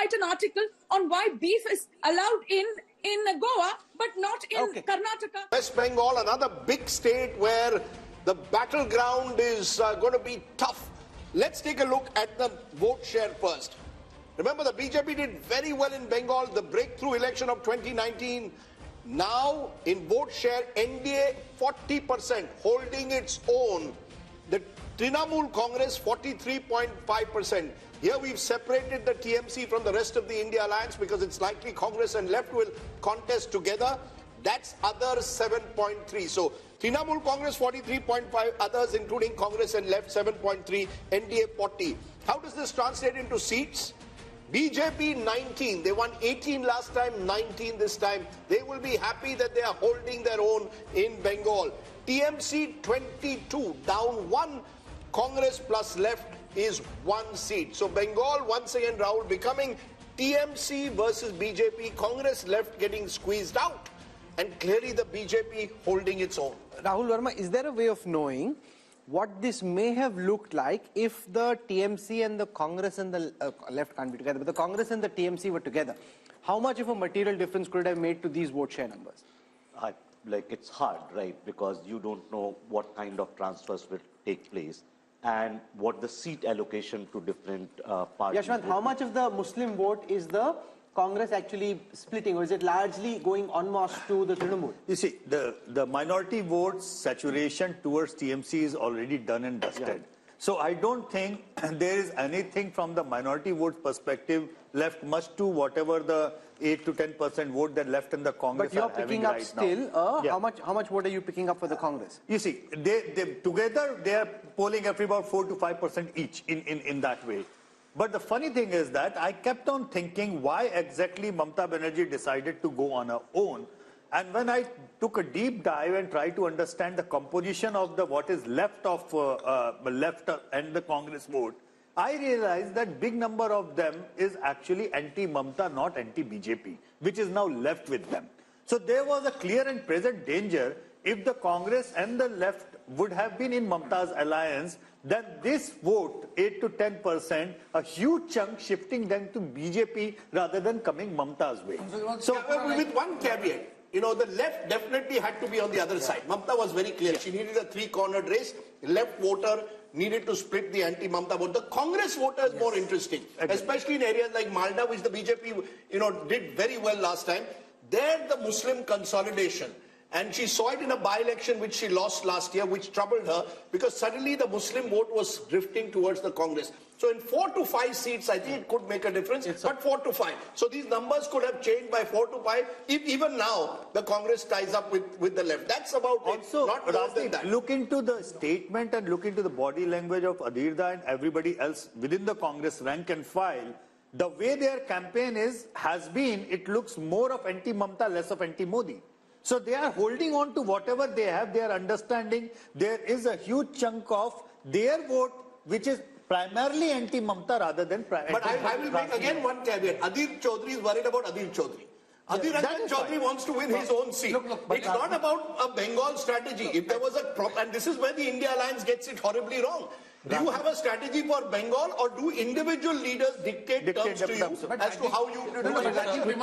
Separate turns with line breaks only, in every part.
write an article on why beef is allowed in Goa, but not in Karnataka.
West Bengal, another big state where the battleground is going to be tough. Let's take a look at the vote share first. Remember, the BJP did very well in Bengal, the breakthrough election of 2019. Now, in vote share, NDA 40%, holding its own. The Trinamool Congress 43.5%. Here we've separated the TMC from the rest of the India alliance because it's likely Congress and left will contest together. That's others 7.3. So Trinamool Congress 43.5, others including Congress and left 7.3, NDA 40. How does this translate into seats? BJP 19, they won 18 last time, 19 this time. They will be happy that they are holding their own in Bengal. TMC 22, down 1. Congress plus left is 1 seat. So Bengal once again, Rahul, becoming TMC versus BJP, Congress left getting squeezed out, and clearly the BJP holding its own.
Rahul Verma, is there a way of knowing what this may have looked like if the TMC and the Congress and the left can't be together, but the Congress and the TMC were together? How much of a material difference could it have made to these vote share numbers?
It's hard, right? Because you don't know what kind of transfers will take place and what the seat allocation to different parties.
Yashwant, how much of the Muslim vote is the Congress actually splitting, or is it largely going en masse to the Trinamool?
You see, the minority votes saturation towards TMC is already done and dusted. Yeah. So I don't think there is anything from the minority vote perspective left much to whatever the 8 to 10% vote that left in the Congress.
But you're picking up still. How much vote are you picking up for the Congress?
You see, they together they are polling every about 4 to 5% each in that way. But the funny thing is that I kept on thinking why exactly Mamata Banerjee decided to go on her own. And when I took a deep dive and tried to understand the composition of what is left of left and the Congress vote, I realized that big number of them is actually anti-Mamata, not anti-BJP, which is now left with them. So there was a clear and present danger if the Congress and the left would have been in Mamata's alliance, then this vote, 8 to 10%, a huge chunk shifting them to BJP rather than coming Mamata's way.
So with one caveat, you know, the left definitely had to be on the other side. Mamata was very clear. She needed a three-cornered race. Left voter needed to split the anti-Mamata vote. The Congress voter is more interesting, especially in areas like Malda, which the BJP, did very well last time. There, the Muslim consolidation. And she saw it in a by-election which she lost last year, which troubled her because suddenly the Muslim vote was drifting towards the Congress. So in 4 to 5 seats, I think it could make a difference, but 4 to 5. So these numbers could have changed by 4 to 5 if even now the Congress ties up with the left. That's about
also,
it, not more than that.
Look into the statement and look into the body language of Adhirda and everybody else within the Congress rank and file. The way their campaign has been, it looks more of anti-Mamata, less of anti-Modi. So they are holding on to whatever they have. They are understanding there is a huge chunk of their vote which is primarily anti-Mamata rather than
But I will make again one caveat. Adhir Chaudhary is worried about Adhir Chaudhary. Adhir Ranjan Chaudhary wants to win his own seat. It's not about a Bengal strategy. If there was and this is where the India Alliance gets it horribly wrong. Do you have a strategy for Bengal, or do individual leaders dictate terms to you as to how you do it?
We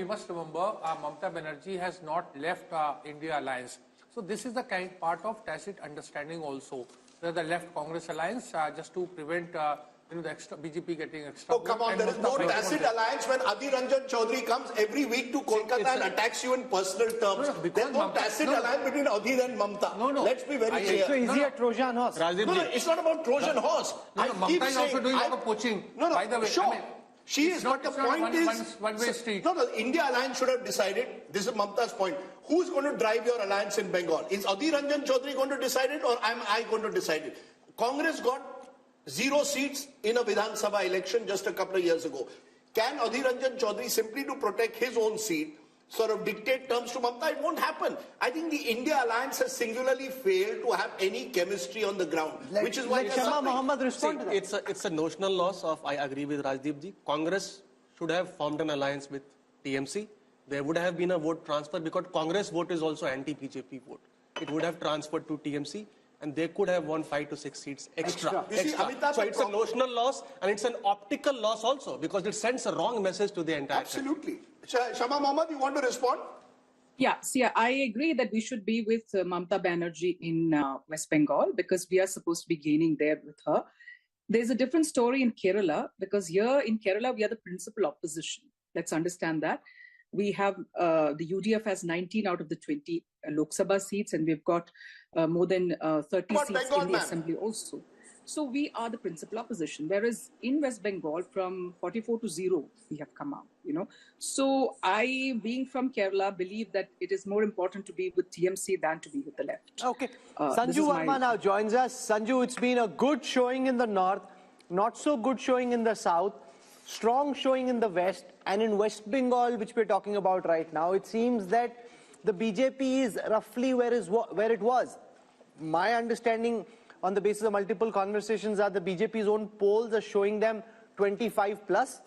must remember, Mamata Banerjee has not left India Alliance. So this is the part of tacit understanding also. The left Congress alliance just to prevent the extra BJP getting extra.
Oh, come on, there is no tacit alliance when Adhir Ranjan Chaudhary comes every week to Kolkata and attacks you in personal terms. There's no tacit alliance between Adhir and Mamata. Let's be very clear.
So is he a Trojan horse?
It's not about Trojan horse.
Mamata is also doing a lot of poaching. By the way,
sure. She is, but the point is,
one-way street.
No, the India Alliance should have decided, this is Mamata's point, who's going to drive your alliance in Bengal? Is Adhir Ranjan Chaudhary going to decide it, or am I going to decide it? Congress got 0 seats in a Vidhan Sabha election just a couple of years ago. Can Adhir Ranjan Chaudhary, simply to protect his own seat, sort of dictate terms to Mamata? It won't happen. I think the India Alliance has singularly failed to have any chemistry on the ground, which is why
Shama Mohammed respond to that.
It's a notional loss of, I agree with Rajdeep ji. Congress should have formed an alliance with TMC. There would have been a vote transfer because Congress vote is also anti-BJP vote. It would have transferred to TMC. and they could have won 5 to 6 seats extra.
You see, Amitabh,
So it's a notional loss, and it's an optical loss also, because it sends a wrong message to the entire country.
Absolutely. Shama Mohammed, you want to respond?
Yeah, see, I agree that we should be with Mamata Banerjee in West Bengal, because we are supposed to be gaining there with her. There's a different story in Kerala, because here in Kerala, we are the principal opposition. Let's understand that. We have, the UDF has 19 out of the 20 Lok Sabha seats, and we've got more than 30 seats
Bengal,
in the assembly also. So we are the principal opposition. Whereas in West Bengal, from 44 to 0, we have come out, you know. So I, being from Kerala, believe that it is more important to be with TMC than to be with the left.
Okay. Sanju Verma now joins us. Sanju, it's been a good showing in the north, not so good showing in the south, strong showing in the west, and in West Bengal, which we're talking about right now, it seems that the BJP is roughly where it was. My understanding on the basis of multiple conversations are the BJP's own polls are showing them 25 plus.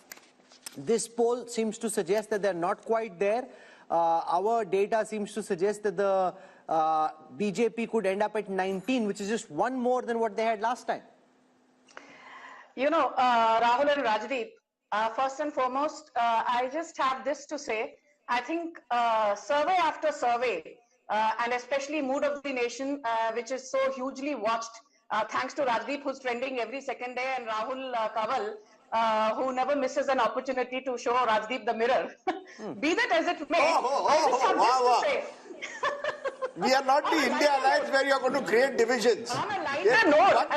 This poll seems to suggest that they're not quite there. Our data seems to suggest that the BJP could end up at 19, which is just one more than what they had last time.
You know, Rahul and Rajdeep, first and foremost, I just have this to say. I think survey after survey, and especially Mood of the Nation, which is so hugely watched, thanks to Rajdeep, who's trending every second day, and Rahul Kanwal, who never misses an opportunity to show Rajdeep the mirror. Be that as it may, I just have this to say.
We are not the India Alliance where you are going to create divisions.
On a lighter note,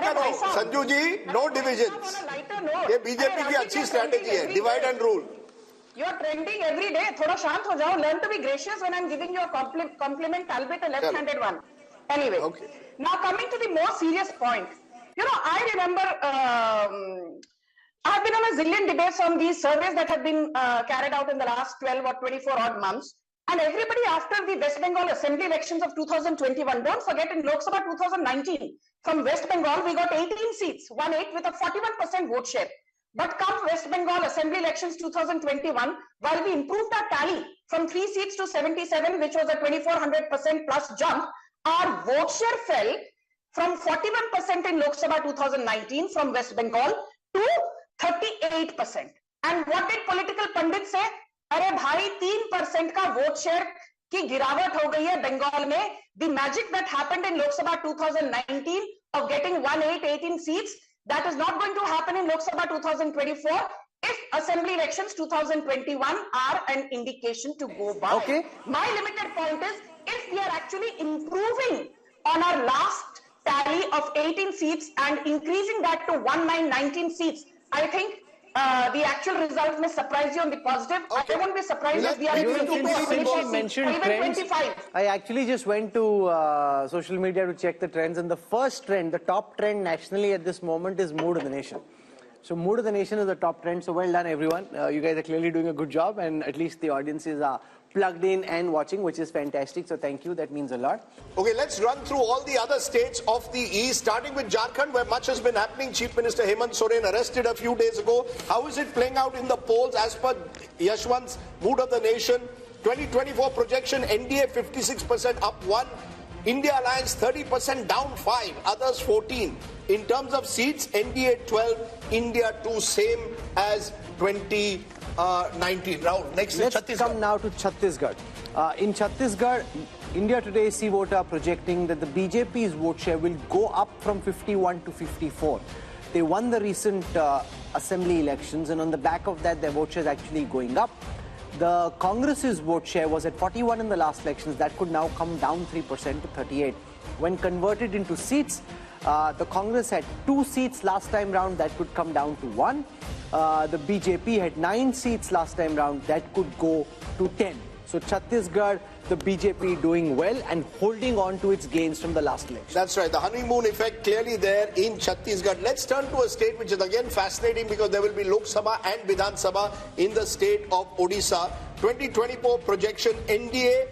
Sanju ji, no divisions.
On a lighter note,
ये BJP की अच्छी strategy है, divide and rule.
You are trending every day. Thoda shant ho jao. Learn to be gracious when I'm giving you a compliment, albeit a left-handed one. Anyway, now coming to the more serious point. You know, I remember I've been on a zillion debates on these surveys that have been carried out in the last 12 or 24 odd months. And everybody after the West Bengal Assembly elections of 2021, don't forget in Lok Sabha 2019, from West Bengal we got 18 seats, 1-8 with a 41% vote share. But come West Bengal Assembly elections 2021, while we improved our tally from 3 seats to 77, which was a 2400% plus jump, our vote share fell from 41% in Lok Sabha 2019 from West Bengal to 38%. And what did political pundits say? अरे भाई 3% का vote share की गिरावट हो गई है बंगाल में. The magic that happened in Lok Sabha 2019 of getting 18 seats, that is not going to happen in Lok Sabha 2024 if assembly elections 2021 are an indication to go by.
Okay.
My limited point is, if we are actually improving on our last tally of 18 seats and increasing that to 19 seats, I think the actual result may surprise you on the positive. Okay. I won't be surprised if we are in 24 seats, or even 25.
I actually just went to social media to check the trends, and the first trend, the top trend nationally at this moment is Mood of the Nation. So Mood of the Nation is the top trend. So well done, everyone. You guys are clearly doing a good job, and at least the audiences are plugged in and watching, which is fantastic. So thank you. That means a lot.
Okay, let's run through all the other states of the East, starting with Jharkhand, where much has been happening. Chief Minister Hemant Soren arrested a few days ago. How is it playing out in the polls as per Yashwant's Mood of the Nation? 2024 projection, NDA 56% up 1. India Alliance 30% down 5, others 14. In terms of seats, NDA 12, India 2, same as 2019. Rahul, next is Chhattisgarh.
Let's come now to Chhattisgarh. In Chhattisgarh, India Today C vote are projecting that the BJP's vote share will go up from 51 to 54. They won the recent assembly elections, and on the back of that, their vote share is actually going up. The Congress's vote share was at 41 in the last elections. That could now come down 3% to 38. When converted into seats, the Congress had 2 seats last time round. That could come down to 1. The BJP had 9 seats last time round. That could go to 10. So Chhattisgarh, the BJP doing well and holding on to its gains from the last election.
That's right. The honeymoon effect clearly there in Chhattisgarh. Let's turn to a state which is again fascinating because there will be Lok Sabha and Vidhan Sabha in the state of Odisha. 2024 projection, NDA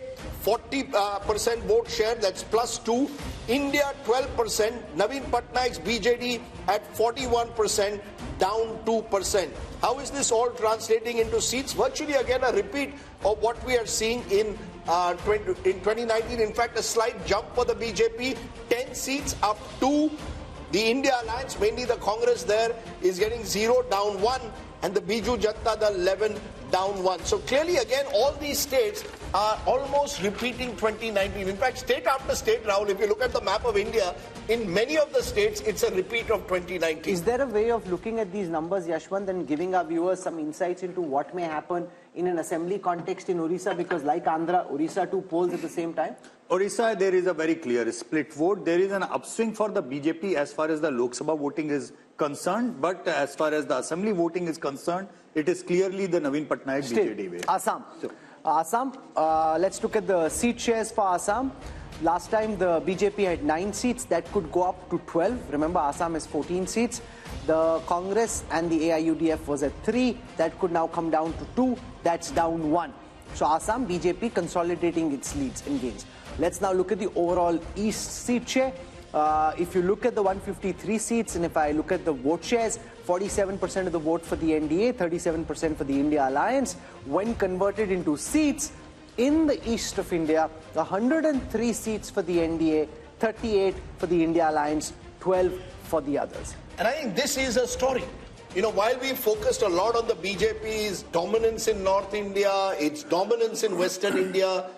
40% vote share, that's +2. India 12%. Naveen Patnaik's BJD at 41%, down 2%. How is this all translating into seats? Virtually again a repeat of what we are seeing in 2019. In fact, a slight jump for the BJP, 10 seats up 2. The India Alliance, mainly the Congress there, is getting 0, down 1, and the Biju Janata Dal 11, down 1. So clearly again all these states are almost repeating 2019. In fact, state after state, Rahul, if you look at the map of India, in many of the states it's a repeat of 2019.
Is there a way of looking at these numbers, Yashwant, and giving our viewers some insights into what may happen in an assembly context in Orissa? Because like Andhra, Orissa too polls at the same time.
Orissa, there is a very clear split vote. There is an upswing for the BJP as far as the Lok Sabha voting is concerned, but as far as the assembly voting is concerned, it is clearly the Naveen Patnaik BJD way.
Assam. Assam, let's look at the seat shares for Assam. Last time the BJP had 9 seats, that could go up to 12. Remember, Assam has 14 seats. The Congress and the AIUDF was at 3. That could now come down to 2. That's down 1. So Assam, BJP consolidating its leads and gains. Let's now look at the overall East seat share. If you look at the 153 seats, and if I look at the vote shares, 47% of the vote for the NDA, 37% for the India Alliance. When converted into seats in the east of India, 103 seats for the NDA, 38 for the India Alliance, 12 for the others.
And I think this is a story. You know, while we focused a lot on the BJP's dominance in North India, its dominance in Western India,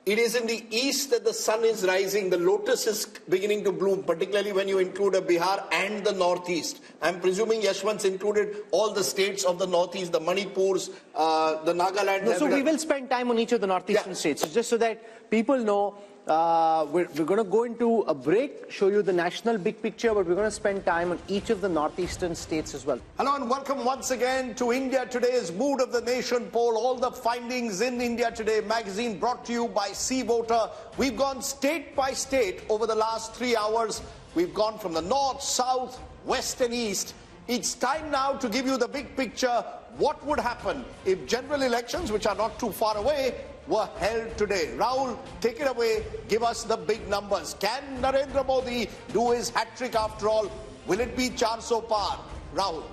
it is in the east that the sun is rising. The lotus is beginning to bloom, particularly when you include a Bihar and the northeast. I'm presuming Yashwant's included all the states of the northeast, the Manipurs, the Nagaland.
No, so we will spend time on each of the northeastern states, just so that people know. We're going to go into a break, show you the national big picture, but we're going to spend time on each of the northeastern states as well.
Hello and welcome once again to India Today's Mood of the Nation poll. All the findings in India Today magazine brought to you by C Voter. We've gone state by state over the last 3 hours. We've gone from the north, south, west and east. It's time now to give you the big picture. What would happen if general elections, which are not too far away, were held today? Rahul, take it away. Give us the big numbers. Can Narendra Modi do his hat-trick after all? Will it be 400 par? Rahul.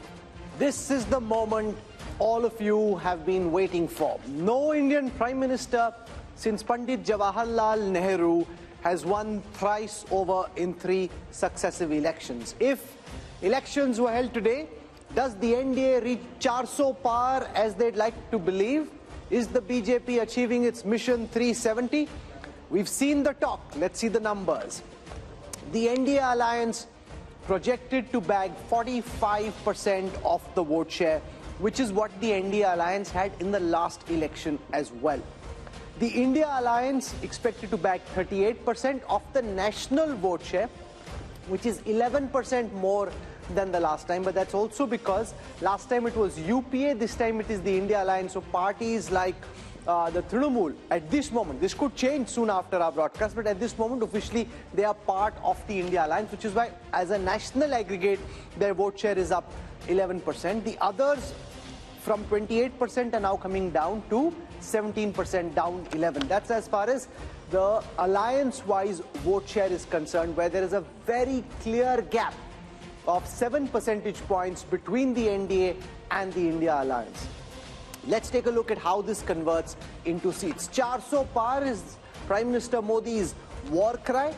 This is the moment all of you have been waiting for. No Indian Prime Minister since Pandit Jawaharlal Nehru has won thrice over in 3 successive elections. If elections were held today, does the NDA reach 400 par as they'd like to believe? Is the BJP achieving its mission 370? We've seen the talk. Let's see the numbers. The NDA Alliance projected to bag 45% of the vote share, which is what the NDA Alliance had in the last election as well. The India Alliance expected to bag 38% of the national vote share, which is 11% more than the last time, but that's also because last time it was UPA, this time it is the India Alliance. So parties like the Trinamool, at this moment, this could change soon after our broadcast, but at this moment officially they are part of the India Alliance, which is why as a national aggregate their vote share is up 11%. The others from 28% are now coming down to 17%, down 11. That's as far as the alliance-wise vote share is concerned, where there is a very clear gap of 7 percentage points between the NDA and the India Alliance. Let's take a look at how this converts into seats. 400 par is Prime Minister Modi's war cry.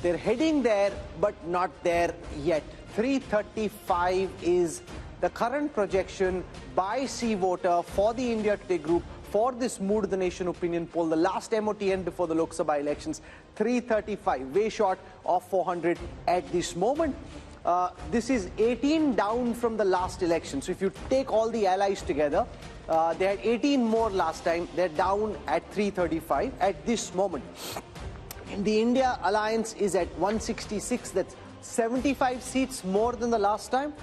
They're heading there, but not there yet. 335 is the current projection by C Voter for the India Today group for this Mood of the Nation opinion poll, the last MOTN before the Lok Sabha elections. 335, way short of 400 at this moment. This is 18 down from the last election. So if you take all the allies together, they had 18 more last time. They're down at 335 at this moment. The India Alliance is at 166. That's 75 seats more than the last time.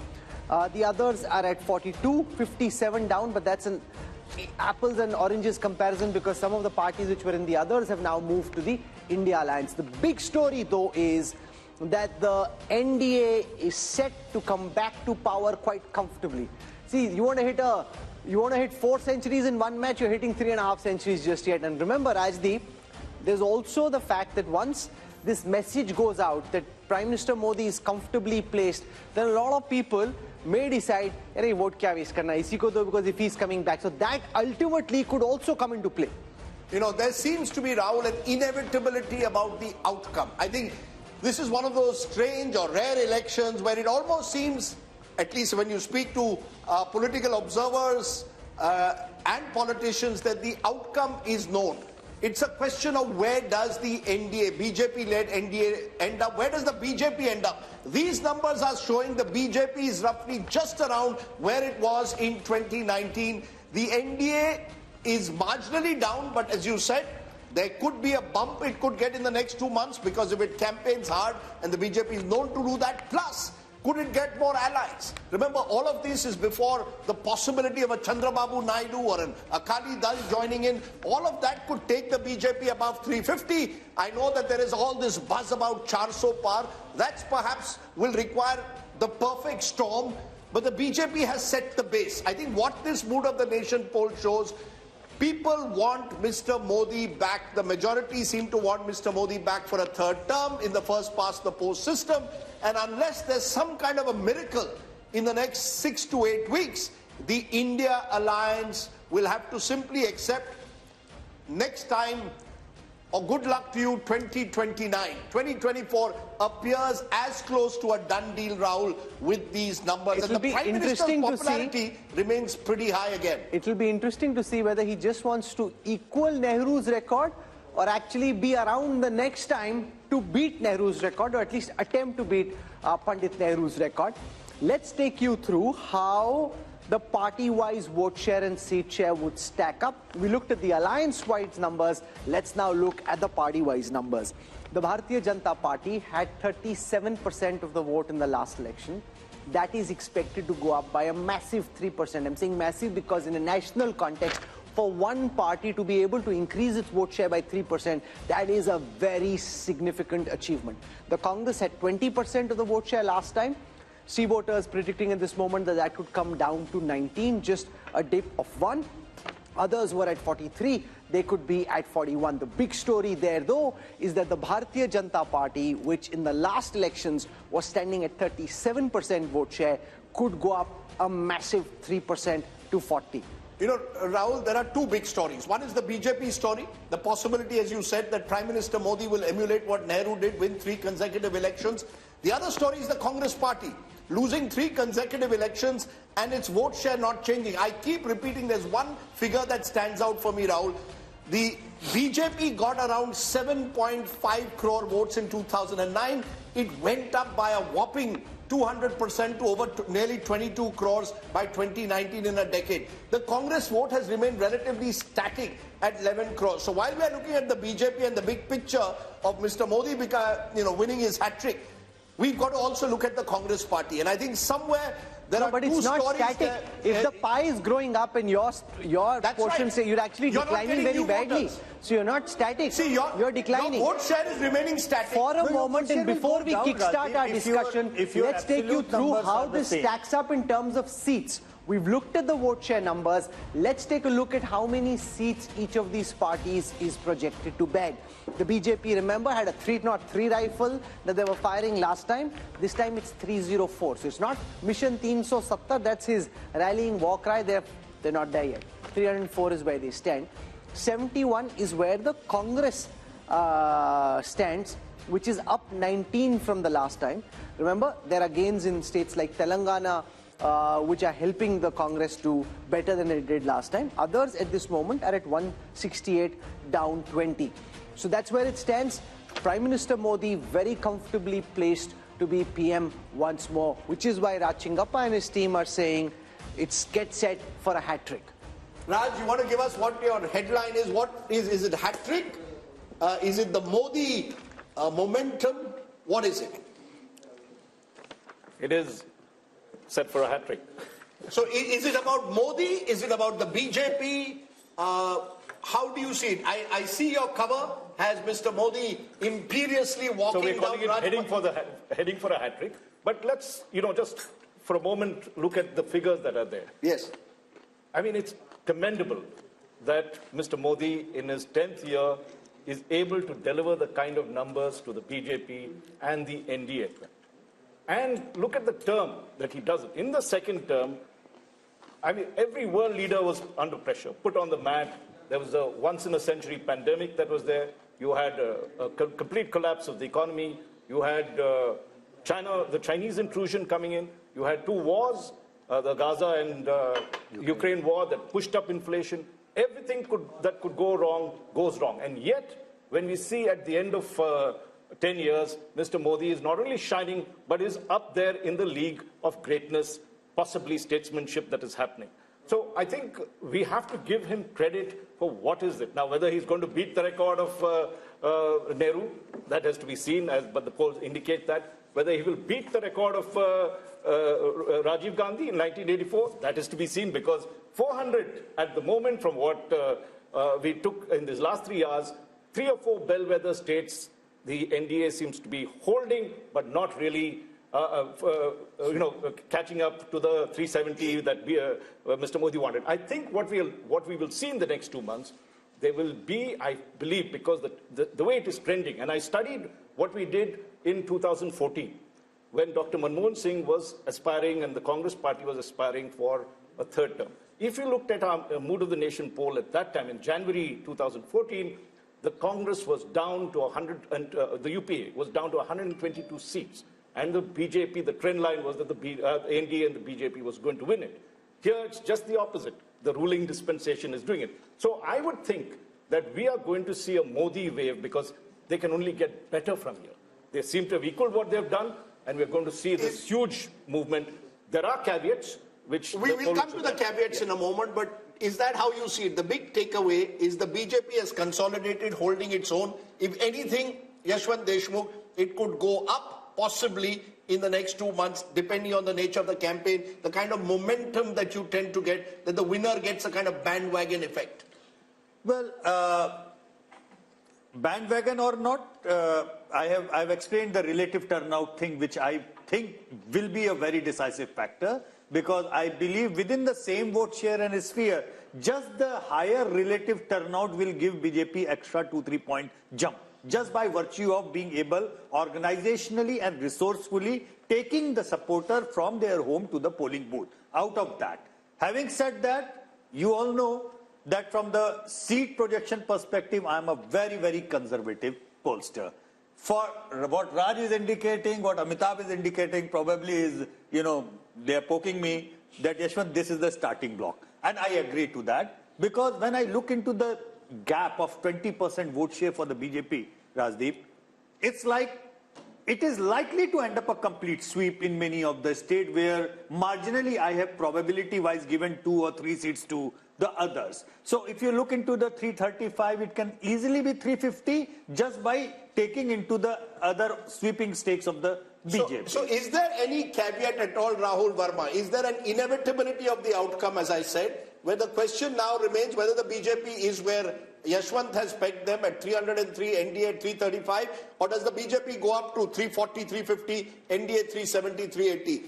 The others are at 42, 57 down, but that's an apples and oranges comparison because some of the parties which were in the others have now moved to the India Alliance. The big story though is that the NDA is set to come back to power quite comfortably. See, you want to hit 4 centuries in one match, you're hitting 3.5 centuries just yet. And remember, Rajdeep, there's also the fact that once this message goes out that Prime Minister Modi is comfortably placed, then a lot of people may decide, "Arey, vote kya waste karna, isi ko do," because if he's coming back. So that ultimately could also come into play.
You know, there seems to be, Rahul, an inevitability about the outcome. I think this is one of those strange or rare elections where it almost seems, at least when you speak to political observers and politicians, that the outcome is known. It's a question of where does the NDA, BJP-led NDA, end up? Where does the BJP end up? These numbers are showing the BJP is roughly just around where it was in 2019. The NDA is marginally down, but as you said, there could be a bump it could get in the next 2 months because if it campaigns hard, and the BJP is known to do that. Plus, could it get more allies? Remember, all of this is before the possibility of a Chandrababu Naidu or an Akali Dal joining in. All of that could take the BJP above 350. I know that there is all this buzz about 400 par. That perhaps will require the perfect storm. But the BJP has set the base. I think what this Mood of the Nation poll shows, people want Mr. Modi back. The majority seem to want Mr. Modi back for a third term in the first past the post system. And unless there's some kind of a miracle in the next 6 to 8 weeks, the India alliance will have to simply accept next time, or good luck to you, 2029. 2024 appears as close to a done deal, Rahul, with these numbers. And the Prime Minister's popularity remains pretty high again.
It will be interesting to see whether he just wants to equal Nehru's record or actually be around the next time to beat Nehru's record, or at least attempt to beat Pandit Nehru's record. Let's take you through how the party-wise vote share and seat share would stack up. We looked at the alliance-wise numbers. Let's now look at the party-wise numbers. The Bharatiya Janata Party had 37% of the vote in the last election. That is expected to go up by a massive 3%. I'm saying massive because in a national context, for one party to be able to increase its vote share by 3%, that is a very significant achievement. The Congress had 20% of the vote share last time. See voters predicting at this moment that that could come down to 19, just a dip of 1. Others were at 43, they could be at 41. The big story there, though, is that the Bharatiya Janata Party, which in the last elections was standing at 37% vote share, could go up a massive 3% to 40.
You know, Rahul, there are two big stories. One is the BJP story, the possibility, as you said, that Prime Minister Modi will emulate what Nehru did, win 3 consecutive elections. The other story is the Congress Party, losing 3 consecutive elections and its vote share not changing. I keep repeating, there's one figure that stands out for me, Rahul. The BJP got around 7.5 crore votes in 2009. It went up by a whopping 200% to over nearly 22 crores by 2019 in a decade. The Congress vote has remained relatively static at 11 crores. So while we are looking at the BJP and the big picture of Mr. Modi winning his hat-trick, we've got to also look at the Congress Party. And I think somewhere there are
but
two
it's not
stories
static.
there.
If the pie is growing up and your portion,
right.
say you're actually declining very badly. So you're not static.
See,
you're declining.
Your vote share is remaining static.
For a moment, and before we kickstart our discussion, let's take you through how this stacks up in terms of seats. We've looked at the vote share numbers. Let's take a look at how many seats each of these parties is projected to bag. The BJP, remember, had a 303 rifle that they were firing last time. This time it's 304. So it's not Mission 370. That's his rallying war cry. They're not there yet. 304 is where they stand. 71 is where the Congress stands, which is up 19 from the last time. Remember, there are gains in states like Telangana, which are helping the Congress do better than it did last time. Others at this moment are at 168, down 20. So that's where it stands. Prime Minister Modi very comfortably placed to be PM once more, which is why Raj Chingappa and his team are saying it's get set for a hat-trick.
Raj, you want to give us what your headline is? What is it hat-trick? Is it the Modi momentum? What is it?
It is set for a hat-trick.
So is it about Modi? Is it about the BJP? How do you see it? I see your cover has Mr. Modi imperiously walking down.
So we're calling it heading for a hat-trick. But let's, just for a moment look at the figures that are there.
Yes.
I mean, it's commendable that Mr. Modi in his 10th year is able to deliver the kind of numbers to the BJP and the NDA. And look at the term that he does it. In the second term, I mean, every world leader was under pressure, put on the mat. There was a once-in-a-century pandemic that was there. You had a complete collapse of the economy. You had the Chinese intrusion coming in. You had two wars, the Gaza and Ukraine war that pushed up inflation. Everything that could go wrong goes wrong. And yet, when we see at the end of 10 years, Mr. Modi is not only shining, but is up there in the league of greatness, possibly statesmanship that is happening. So I think we have to give him credit for what is it. Now, whether he's going to beat the record of Nehru, that has to be seen, but the polls indicate that. Whether he will beat the record of Rajiv Gandhi in 1984, that is to be seen, because 400 at the moment from what we took in these last 3 years, 3 or 4 bellwether states, the NDA seems to be holding, but not really catching up to the 370 that Mr. Modi wanted. I think what we will see in the next 2 months, there will be, I believe, because the way it is trending, and I studied what we did in 2014, when Dr. Manmohan Singh was aspiring and the Congress party was aspiring for a third term. If you looked at our Mood of the Nation poll at that time, in January 2014, the Congress was down to 100, and the UPA was down to 122 seats. And the BJP, the trend line was that the NDA and the BJP was going to win it. Here, it's just the opposite. The ruling dispensation is doing it. So I would think that we are going to see a Modi wave, because they can only get better from here. They seem to have equaled what they've done, and we're going to see this huge movement. There are caveats, which...
We will come to the caveats in a moment, but is that how you see it? The big takeaway is the BJP has consolidated, holding its own. If anything, Yashwant Deshmukh, it could go up, possibly in the next 2 months, depending on the nature of the campaign, the kind of momentum that you tend to get, that the winner gets a kind of bandwagon effect.
Well, bandwagon or not, I've explained the relative turnout thing, which I think will be a very decisive factor, because I believe within the same vote share and sphere, just the higher relative turnout will give BJP extra 2-3 point jump, just by virtue of being able organizationally and resourcefully taking the supporter from their home to the polling booth. Out of that, having said that, you all know that from the seat projection perspective, I am a very, very conservative pollster. For what Raj is indicating, what Amitabh is indicating, probably is, they are poking me that, Yashwant, this is the starting block. And I agree to that, because when I look into the gap of 20% vote share for the BJP, Rajdeep, it's like it is likely to end up a complete sweep in many of the states where marginally I have probability-wise given 2 or 3 seats to the others. So if you look into the 335, it can easily be 350 just by taking into the other sweeping stakes of the BJP.
So is there any caveat at all, Rahul Verma? Is there an inevitability of the outcome, as I said, where the question now remains whether the BJP is where Yashwant has pegged them at 303, NDA at 335, or does the BJP go up to 340, 350, NDA 370, 380?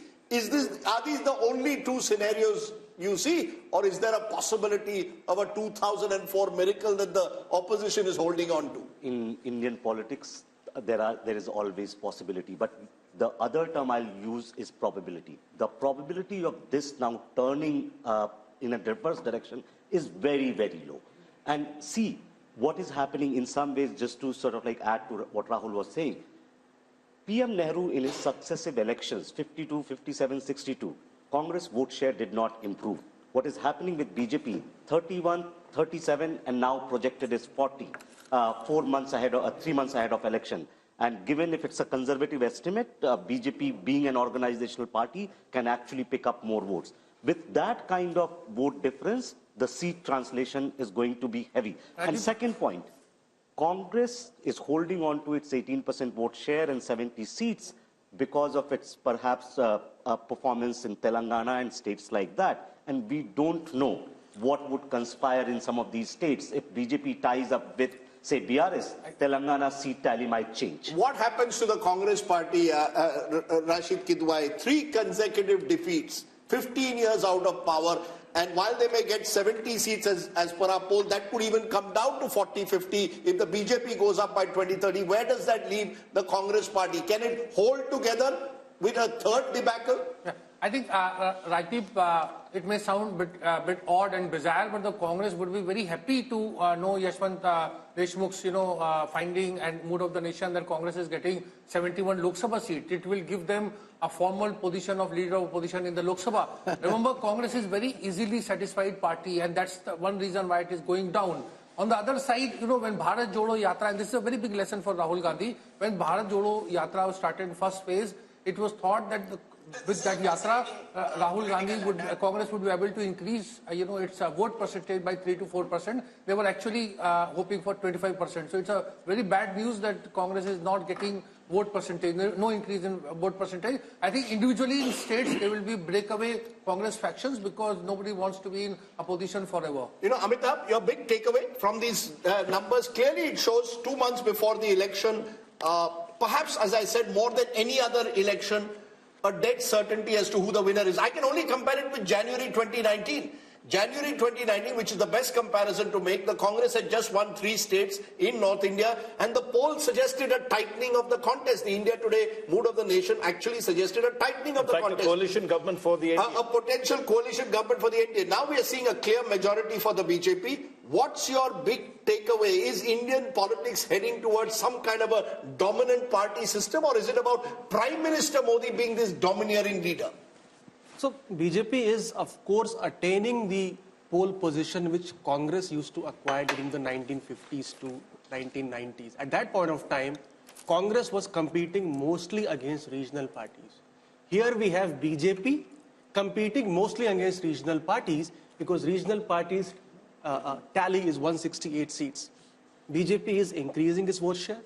Are these the only two scenarios you see, or is there a possibility of a 2004 miracle that the opposition is holding on to?
In Indian politics, there is always possibility, but the other term I'll use is probability. The probability of this now turning in a reverse direction is very, very low. And see what is happening in some ways, just to sort of like add to what Rahul was saying. PM Nehru in his successive elections, 52, 57, 62, Congress vote share did not improve. What is happening with BJP, 31, 37, and now projected is 40, 3 months ahead of election. And given if it's a conservative estimate, BJP being an organizational party can actually pick up more votes. With that kind of vote difference, the seat translation is going to be heavy. And second point, Congress is holding on to its 18% vote share and 70 seats because of its perhaps performance in Telangana and states like that. And we don't know what would conspire in some of these states. If BJP ties up with, say, BRS, Telangana seat tally might change.
What happens to the Congress party, Rashid Kidwai? 3 consecutive defeats, 15 years out of power. And while they may get 70 seats as per our poll, that could even come down to 40, 50 if the BJP goes up by 20, 30. Where does that leave the Congress party? Can it hold together? with a third debacle?
Yeah. I think, Rajdeep, it may sound a bit odd and bizarre, but the Congress would be very happy to know Yashwant Deshmukh's, finding and mood of the nation that Congress is getting 71 Lok Sabha seats. It will give them a formal position of leader of opposition in the Lok Sabha. Remember, Congress is very easily satisfied party, and that's the one reason why it is going down. On the other side, when Bharat Jodo Yatra, and this is a very big lesson for Rahul Gandhi, when Bharat Jodo Yatra was started in first phase, it was thought that with that yatra, Rahul Gandhi Congress would be able to increase, its vote percentage by 3 to 4%. They were actually hoping for 25%. So it's a very bad news that Congress is not getting vote percentage, no increase in vote percentage. I think individually in states there will be breakaway Congress factions because nobody wants to be in opposition forever.
Amitabh, your big takeaway from these numbers, clearly it shows 2 months before the election, perhaps, as I said, more than any other election, a dead certainty as to who the winner is. I can only compare it with January 2019. January 2019, which is the best comparison to make, the Congress had just won 3 states in North India, and the poll suggested a tightening of the contest. The India Today mood of the nation actually suggested a tightening of the contest.
A coalition government for the NDA.
A potential coalition government for the NDA. Now we are seeing a clear majority for the BJP. What's your big takeaway? Is Indian politics heading towards some kind of a dominant party system, or is it about Prime Minister Modi being this domineering leader?
So BJP is, of course, attaining the pole position which Congress used to acquire during the 1950s to 1990s. At that point of time, Congress was competing mostly against regional parties. Here we have BJP competing mostly against regional parties because regional parties tally is 168 seats. BJP is increasing its vote share.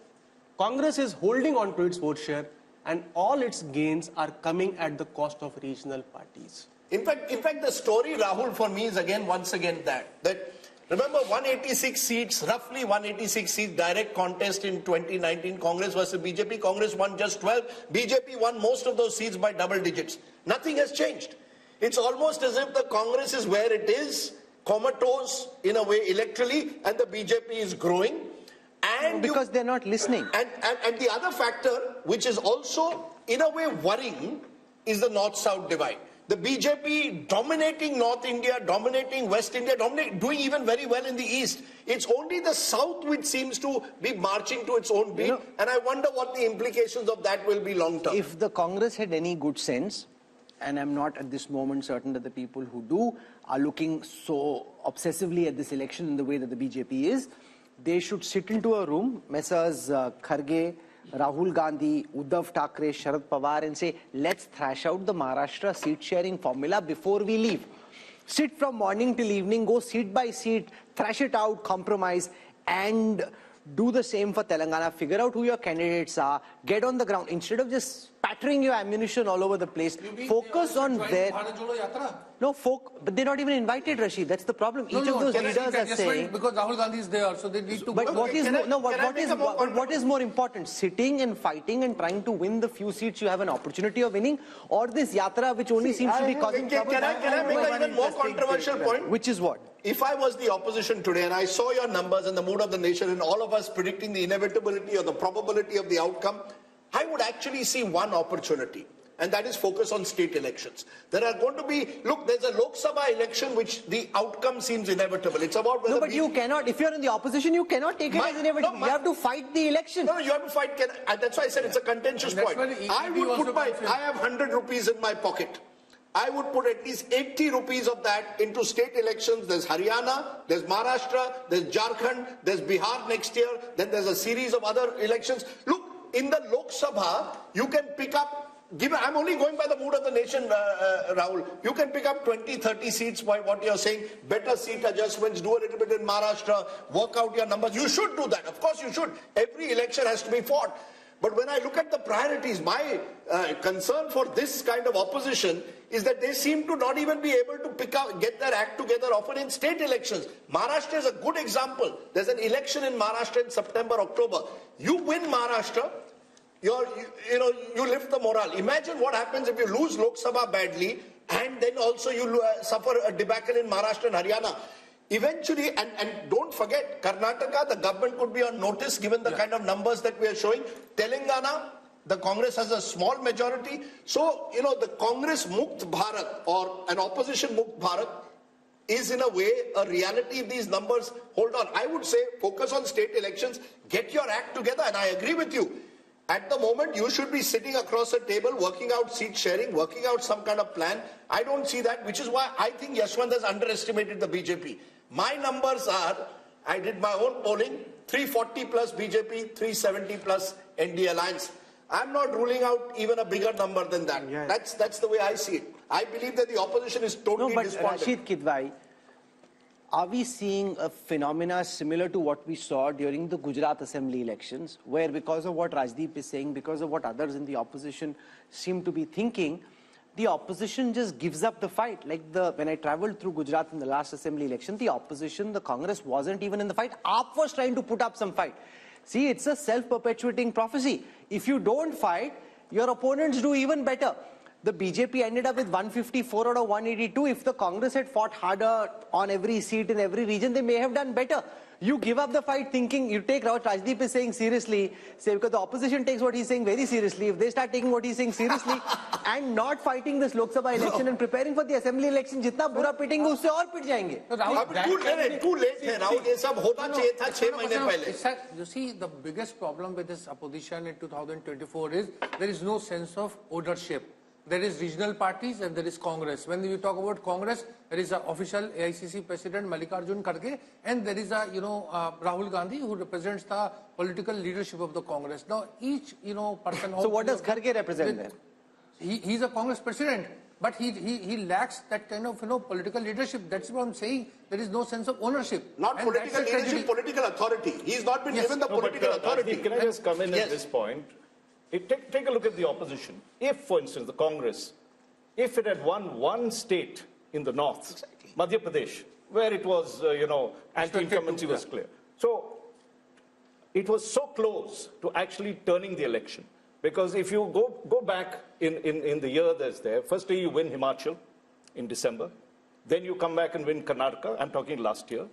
Congress is holding on to its vote share, and all its gains are coming at the cost of regional parties.
In fact, the story, Rahul, for me is once again that remember 186 seats, roughly 186 seats, direct contest in 2019, Congress versus BJP. Congress won just 12. BJP won most of those seats by double digits. Nothing has changed. It's almost as if the Congress is where it is, comatose in a way electorally, and the BJP is growing. And
because they're not listening.
And the other factor, which is also in a way worrying, is the North-South divide. The BJP dominating North India, dominating West India, doing even very well in the East. It's only the South which seems to be marching to its own beat. And I wonder what the implications of that will be long term.
If the Congress had any good sense, and I'm not at this moment certain that the people who do are looking so obsessively at this election in the way that the BJP is, they should sit into a room, Messrs. Kharge, Rahul Gandhi, Uddhav Thackeray, Sharad Pawar, and say, let's thrash out the Maharashtra seat-sharing formula before we leave. Sit from morning till evening, go seat by seat, thrash it out, compromise, and do the same for Telangana. Figure out who your candidates are, get on the ground. Instead of just spattering your ammunition all over the place, focus on their... No, but they're not even invited, Rashid. That's the problem. Each of those leaders are saying...
Because Rahul Gandhi is there, so they need to...
But what is more important? Sitting and fighting and trying to win the few seats you have an opportunity of winning, or this yatra which only seems to be causing trouble?
Can I make an even more controversial point?
Which is what?
If I was the opposition today and I saw your numbers and the mood of the nation and all of us predicting the inevitability or the probability of the outcome, I would actually see one opportunity, and that is focus on state elections. There are going to be, look, there's a Lok Sabha election which the outcome seems inevitable. It's about whether...
No, but you cannot, if you're in the opposition, you cannot take it as inevitable. You have to fight the election.
No, you have to fight. That's why I said it's a contentious point. I have 100 rupees in my pocket. I would put at least 80 rupees of that into state elections. There's Haryana, there's Maharashtra, there's Jharkhand, there's Bihar next year, then there's a series of other elections. Look, in the Lok Sabha, you can pick up, I'm only going by the mood of the nation, Rahul. You can pick up 20, 30 seats by what you're saying, better seat adjustments, do a little bit in Maharashtra, work out your numbers. You should do that. Of course you should. Every election has to be fought. But when I look at the priorities, my concern for this kind of opposition is that they seem to not even be able to get their act together often in state elections. Maharashtra is a good example. There's an election in Maharashtra in September, October. You win Maharashtra, you lift the morale. Imagine what happens if you lose Lok Sabha badly and then also you suffer a debacle in Maharashtra and Haryana. Eventually, and don't forget, Karnataka, the government could be on notice given the kind of numbers that we are showing. Telangana, The Congress has a small majority. So, you know, the Congress Mukt Bharat or an opposition Mukt Bharat is in a way a reality if these numbers hold on. I would say focus on state elections, get your act together, and I agree with you. At the moment, you should be sitting across a table, working out seat sharing, working out some kind of plan. I don't see that, which is why I think Yashwant has underestimated the BJP. My numbers are, I did my own polling, 340 plus BJP, 370 plus NDA alliance. I'm not ruling out even a bigger number than that. Yeah. That's the way I see it. I believe that the opposition is totally despondent.
Rashid Kidwai, are we seeing a phenomena similar to what we saw during the Gujarat Assembly elections, where because of what Rajdeep is saying, because of what others in the opposition seem to be thinking, the opposition just gives up the fight? Like when I traveled through Gujarat in the last Assembly election, the opposition, the Congress wasn't even in the fight. AAP was trying to put up some fight. See, it's a self-perpetuating prophecy. If you don't fight, your opponents do even better. The BJP ended up with 154 out of 182. If the Congress had fought harder on every seat in every region, they may have done better. You give up the fight thinking, you take what Rajdeep is saying seriously, say, because the opposition takes what he's saying very seriously. If they start taking what he's saying seriously and not fighting this Lok Sabha election and preparing for the assembly election, jitna bura pitenge, usse aur pit jayenge.
Too late hai, Rahul. Ye sab hota chahiye tha 6 mahine pehle.
You see, the biggest problem with this opposition in 2024 is there is no sense of ownership. There is regional parties and there is Congress. When we talk about Congress, there is an official AICC president Mallikarjun Kharge, and there is a Rahul Gandhi who represents the political leadership of the Congress. Now each person.
So what does Kharge represent then?
He's a Congress president, but he lacks that kind of political leadership. That's what I'm saying. There is no sense of ownership.
Not and political leadership, political authority. He's not been given the political authority.
Can I just come in at this point? Take a look at the opposition. If, for instance, the Congress, if it had won one state in the north, Madhya Pradesh, where it was, anti-incumbency was clear. So it was so close to actually turning the election. Because if you go back in the year that's there, firstly you win Himachal in December, then you come back and win Karnataka, I'm talking last year.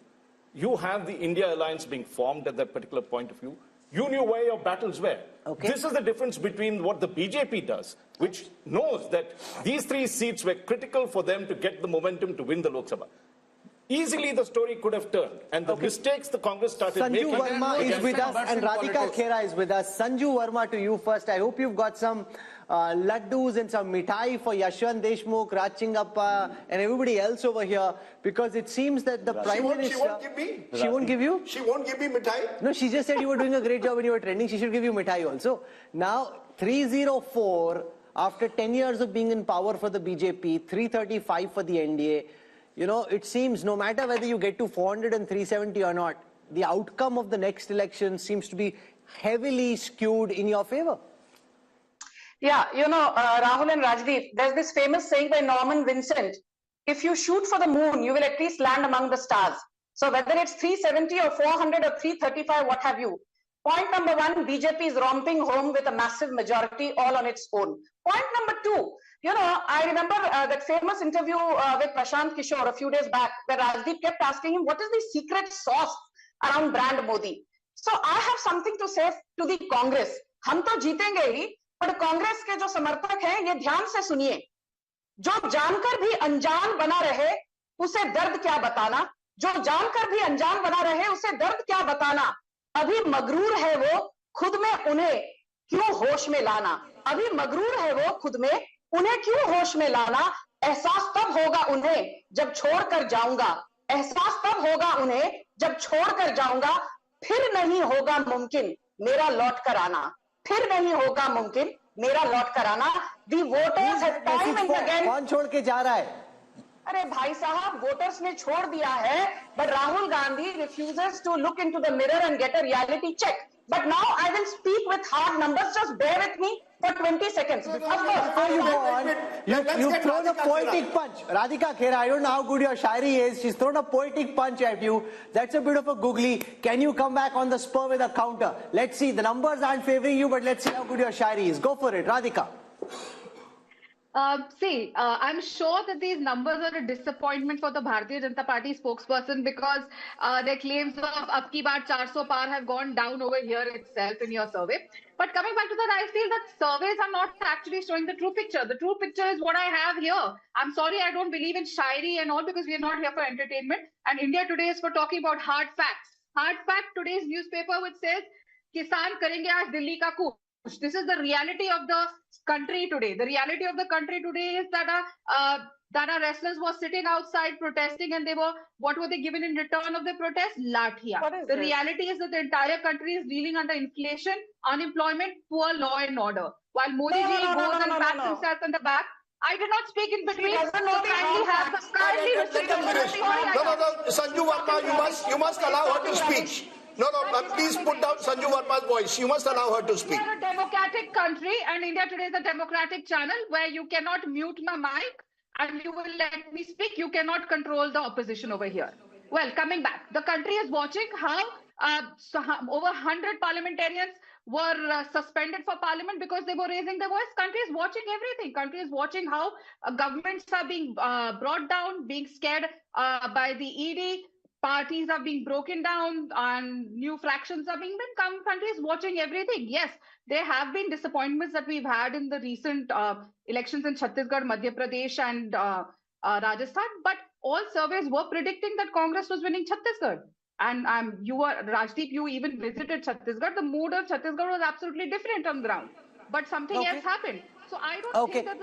You have the India alliance being formed at that particular point of view. You knew where your battles were. Okay. This is the difference between what the BJP does, which knows that these 3 seats were critical for them to get the momentum to win the Lok Sabha. Easily the story could have turned, and the mistakes the Congress started making.
Sanju Verma is with us and Radhika Khera is with us. Sanju Verma, to you first. I hope you've got some laddus and some mithai for Yashwant Deshmukh, Raj Chingappa and everybody else over here, because it seems that the Prime Minister...
She won't give me.
She won't give you?
She won't give me mithai.
No, she just said you were doing a great job when you were trending. She should give you mithai also. Now, 304, after 10 years of being in power for the BJP, 335 for the NDA, it seems no matter whether you get to 400 and 370 or not, the outcome of the next election seems to be heavily skewed in your favor.
Yeah, Rahul and Rajdeep, there's this famous saying by Norman Vincent, if you shoot for the moon, you will at least land among the stars. So whether it's 370 or 400 or 335, what have you. Point number 1, BJP is romping home with a massive majority all on its own. Point number 2, I remember that famous interview with Prashant Kishore a few days back, where Rajdeep kept asking him, what is the secret sauce around brand Modi? So I have something to say to the Congress. हम तो जीतेंगे ही, पर कांग्रेस के जो समर्थक हैं, ये ध्यान से सुनिए. जो जानकर भी अनजान बना रहे, उसे दर्द क्या बताना? जो जानकर भी अनजान बना रहे, उसे दर्द क्या बताना? अभी मगरूर है वो, खुद में उन्हें क्यों होश में लाना? अभी मगरूर है वो खुद में, उन्हें क्यों होश में लाना? एहसास तब होगा उन्हें जब छोड़कर जाऊंगा. एहसास तब होगा उन्हें जब छोड़कर जाऊंगा. फिर नहीं होगा मुमकिन मेरा लौट कर आना. फिर नहीं होगा मुमकिन मेरा लौट कर आना. The voters have time and again.
कौन छोड़ के जा रहा है?
अरे भाई साहब, वोटर्स ने छोड़ दिया है, but Rahul Gandhi refuses to look into the mirror and get a reality check. But now I will speak with hard numbers. Just bear with me for 20 seconds. Of course,
before you go on, you've thrown a poetic punch. Radhika Khera, I don't know how good your shairi is. She's thrown a poetic punch at you. That's a bit of a googly. Can you come back on the spur with a counter? Let's see. The numbers aren't favoring you, but let's see how good your shairi is. Go for it, Radhika.
I'm sure that these numbers are a disappointment for the Bharatiya Janata Party spokesperson because their claims of Ab Ki Baar 400 Par have gone down over here itself in your survey. But coming back to that, I feel that surveys are not actually showing the true picture. The true picture is what I have here. I'm sorry, I don't believe in shairi and all because we are not here for entertainment. And India Today is for talking about hard facts. Hard fact, today's newspaper which says, Kisan karenge aaj Delhi ka coup. This is the reality of the country today. The reality of the country today is that our wrestlers were sitting outside protesting and what were they given in return of the protest? Lathia. The reality is that the entire country is dealing under inflation, unemployment, poor law and order. While Modi ji goes and pats himself on the back, I did not speak in between.
Sanju Verma, you must allow her to speak. No, please put down Sanju Verma's voice. You must allow her to speak.
We are a democratic country and India Today is a democratic channel where you cannot mute my mic and you will let me speak. You cannot control the opposition over here. Well, coming back, the country is watching how over 100 parliamentarians were suspended for parliament because they were raising their voice. Country is watching everything. Country is watching how governments are being brought down, being scared by the ED. Parties are being broken down and new fractions are being made. Country is watching everything. Yes, there have been disappointments that we've had in the recent elections in Chhattisgarh, Madhya Pradesh and Rajasthan. But all surveys were predicting that Congress was winning Chhattisgarh. And Rajdeep, you even visited Chhattisgarh. The mood of Chhattisgarh was absolutely different on the ground. But something else happened. So I don't think that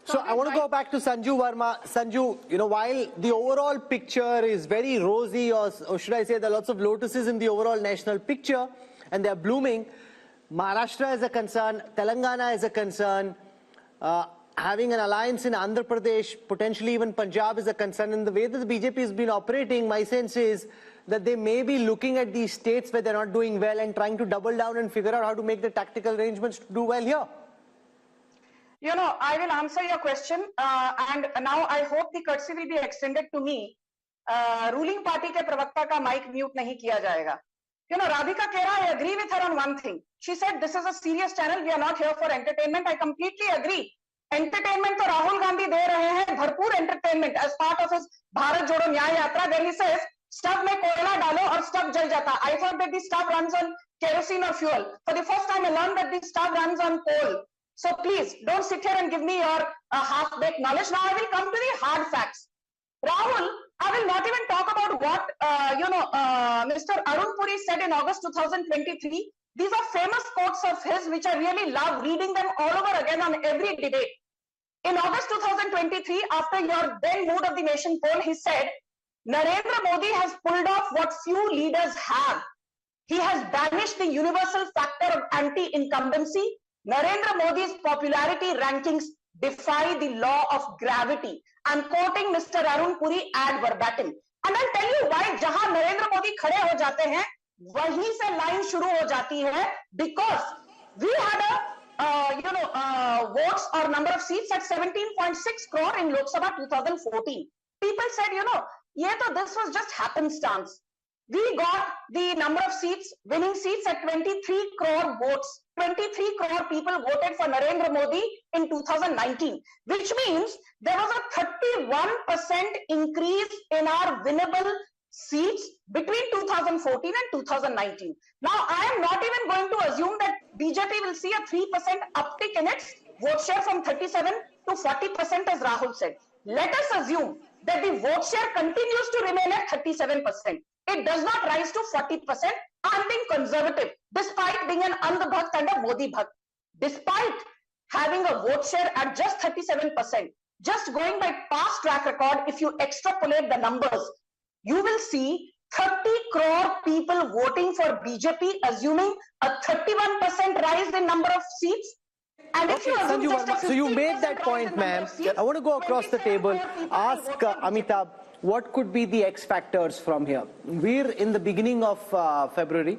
So I want to go back to Sanju Verma. Sanju, while the overall picture is very rosy, or should I say there are lots of lotuses in the overall national picture, and they're blooming, Maharashtra is a concern, Telangana is a concern, having an alliance in Andhra Pradesh, potentially even Punjab is a concern. And the way that the BJP has been operating, my sense is that they may be looking at these states where they're not doing well and trying to double down and figure out how to make the tactical arrangements to do well here.
I will answer your question and now I hope the courtesy will be extended to me. Ruling party ke pravakta ka mic mute nahi kiya jayega. Radhika Kera, I agree with her on one thing. She said this is a serious channel. We are not here for entertainment. I completely agree. Entertainment to Rahul Gandhi de rahe hain, bharpoor entertainment as part of his Bharat Jodo Nyaya Yatra, where he says, stuff mein koyla dalo aur stuff jal jata. I thought that the stuff runs on kerosene or fuel. For the first time I learned that the stuff runs on coal. So please, don't sit here and give me your half-baked knowledge. Now I will come to the hard facts. Rahul, I will not even talk about what, Mr. Arun Puri said in August 2023. These are famous quotes of his, which I really love reading them all over again on every debate. In August 2023, after your then Mood of the Nation poll, he said, Narendra Modi has pulled off what few leaders have. He has banished the universal factor of anti-incumbency. Narendra Modi's popularity rankings defy the law of gravity. I'm quoting Mr. Arun Puri ad verbatim. And I'll tell you why jahan Narendra Modi khade ho jate hain, wahi se line shuru ho jati hai, because we had votes or number of seats at 17.6 crore in Lok Sabha 2014. People said, this was just happenstance. We got the number of seats, winning seats at 23 crore votes. 23 crore people voted for Narendra Modi in 2019, which means there was a 31% increase in our winnable seats between 2014 and 2019. Now, I am not even going to assume that BJP will see a 3% uptick in its vote share from 37 to 40%, as Rahul said. Let us assume that the vote share continues to remain at 37%. It does not rise to 40%. I'm being conservative, despite being an Andh Bhakt and a Modi Bhakt. Despite having a vote share at just 37%, just going by past track record, if you extrapolate the numbers, you will see 30 crore people voting for BJP, assuming a 31% rise in number of seats. And if you assume
so you made that point, ma'am. I want to go across the table, ask Amitabh, what could be the X factors from here? We're in the beginning of February.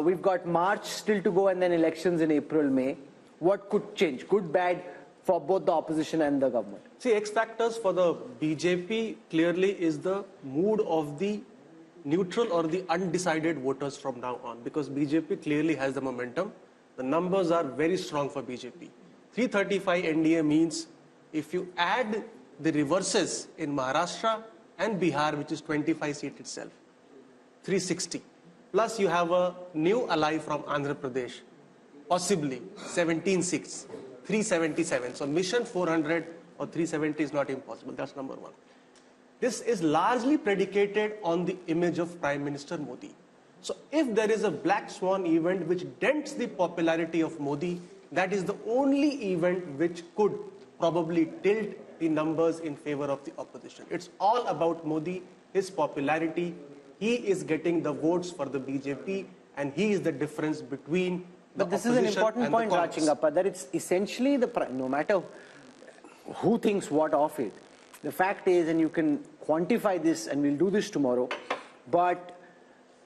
We've got March still to go and then elections in April, May. What could change, good, bad, for both the opposition and the government?
See, X factors for the BJP clearly is the mood of the neutral or the undecided voters from now on, because BJP clearly has the momentum. The numbers are very strong for BJP. 335 NDA means if you add the reverses in Maharashtra and Bihar, which is 25 seat itself, 360. Plus you have a new ally from Andhra Pradesh, possibly 17 seats, 377. So mission 400 or 370 is not impossible. That's number one. This is largely predicated on the image of Prime Minister Modi. So if there is a black swan event which dents the popularity of Modi, that is the only event which could probably tilt the numbers in favor of the opposition. It's all about Modi, his popularity. He is getting the votes for the BJP, and he is the difference between the opposition and the Congress.
But this is an important point, Rajingappa, that it's essentially no matter who thinks what of it, the fact is, and you can quantify this, and we'll do this tomorrow, but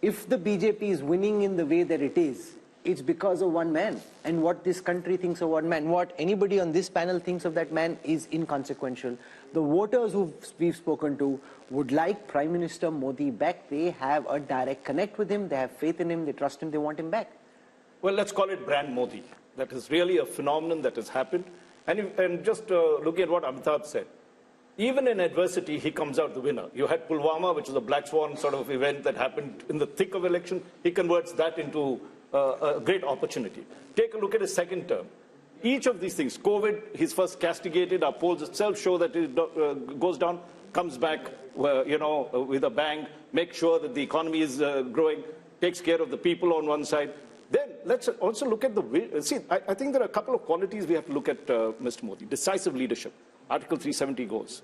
if the BJP is winning in the way that it is, it's because of one man. And what this country thinks of one man, what anybody on this panel thinks of that man is inconsequential. The voters who we've spoken to would like Prime Minister Modi back. They have a direct connect with him. They have faith in him. They trust him. They want him back.
Well, let's call it brand Modi. That is really a phenomenon that has happened. And just looking at what Amitabh said, even in adversity, he comes out the winner. You had Pulwama, which was a black swan sort of event that happened in the thick of election. He converts that into a great opportunity. Take a look at his second term. Each of these things, COVID, he's first castigated. Our polls itself show that it goes down, comes back, with a bang, makes sure that the economy is growing, takes care of the people on one side. Then let's also look at I think there are a couple of qualities we have to look at Mr. Modi. Decisive leadership. Article 370 goes.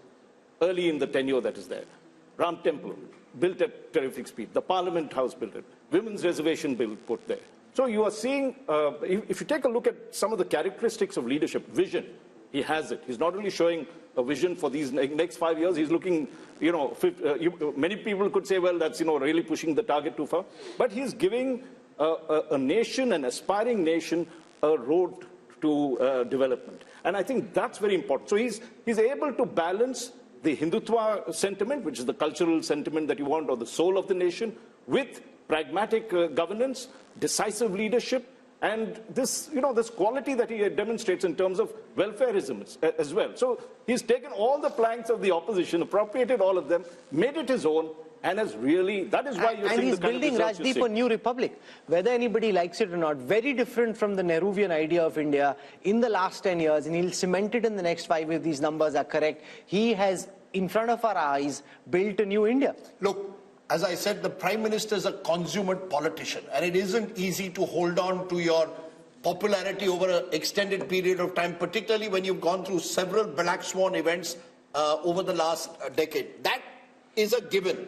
Early in the tenure that is there. Ram Temple, built at terrific speed. The Parliament House built it. Women's reservation bill put there. So you are seeing, if you take a look at some of the characteristics of leadership, vision, he has it. He's not only showing a vision for these next 5 years, he's looking, many people could say, well, that's, really pushing the target too far. But he's giving a nation, an aspiring nation, a road to development. And I think that's very important. So he's able to balance the Hindutva sentiment, which is the cultural sentiment that you want, or the soul of the nation, with pragmatic governance, decisive leadership, and this quality that he demonstrates in terms of welfareism as well. So he's taken all the planks of the opposition, appropriated all of them, made it his own, and has really, that is why you're seeing the kind of results you're seeing. And he's building, Rajdeep, a new republic, whether anybody likes it or not. Very different from the Nehruvian idea of India in the last 10 years, and he'll cement it in the next 5 if these numbers are correct. He has, in front of our eyes, built a new India.
Look, as I said, the Prime Minister is a consummate politician, and it isn't easy to hold on to your popularity over an extended period of time, particularly when you've gone through several black swan events over the last decade. That is a given.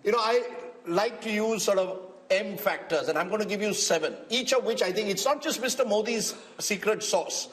I like to use sort of M factors, and I'm going to give you 7, each of which I think it's not just Mr. Modi's secret sauce.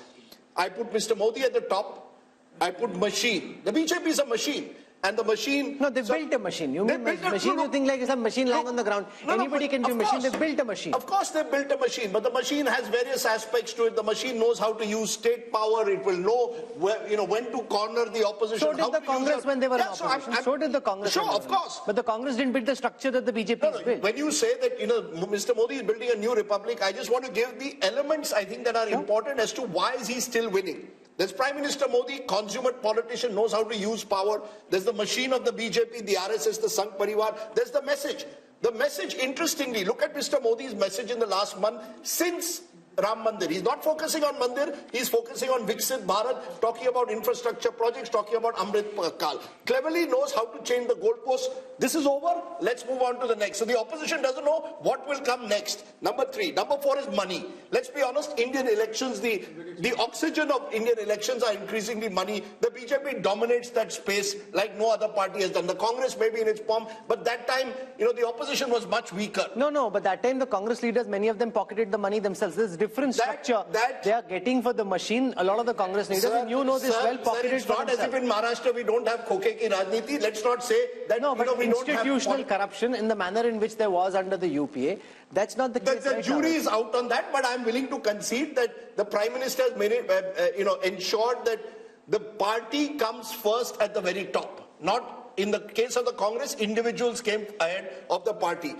I put Mr. Modi at the top. I put machine. The BJP is a machine. And the machine...
No, they built a machine. You mean machine, you think like it's a machine lying on the ground. Anybody can do a machine. They built a machine.
Of course they built a machine, but the machine has various aspects to it. The machine knows how to use state power. It will know when to corner the opposition.
So did the Congress when they were in opposition. So did the Congress.
Sure, of course.
But the Congress didn't build the structure that the BJP has built.
When you say that, Mr. Modi is building a new republic, I just want to give the elements, I think, that are important as to why is he still winning. There's Prime Minister Modi, consummate politician, knows how to use power. There's the machine of the BJP, the RSS, the Sangh Parivar. There's the message. The message, interestingly, look at Mr. Modi's message in the last month since Ram Mandir. He's not focusing on Mandir, he's focusing on Viksit Bharat, talking about infrastructure projects, talking about Amrit Kal. Cleverly knows how to change the goalposts. This is over, let's move on to the next. So the opposition doesn't know what will come next. Number 3. Number 4 is money. Let's be honest, Indian elections, the oxygen of Indian elections are increasingly money. The BJP dominates that space like no other party has done. The Congress may be in its palm, but that time, the opposition was much weaker.
No, but that time the Congress leaders, many of them pocketed the money themselves. There's different structure they are getting for the machine. A lot of the Congress leaders, and you know this well, pocketed
it's not as if in Maharashtra we don't have khoke ki rajniti. Let's not say that we don't have
institutional corruption in the manner in which there was under the UPA. That's not the case.
The jury is out on that, but I'm willing to concede that the Prime Minister has made it, ensured that the party comes first at the very top. Not in the case of the Congress, individuals came ahead of the party.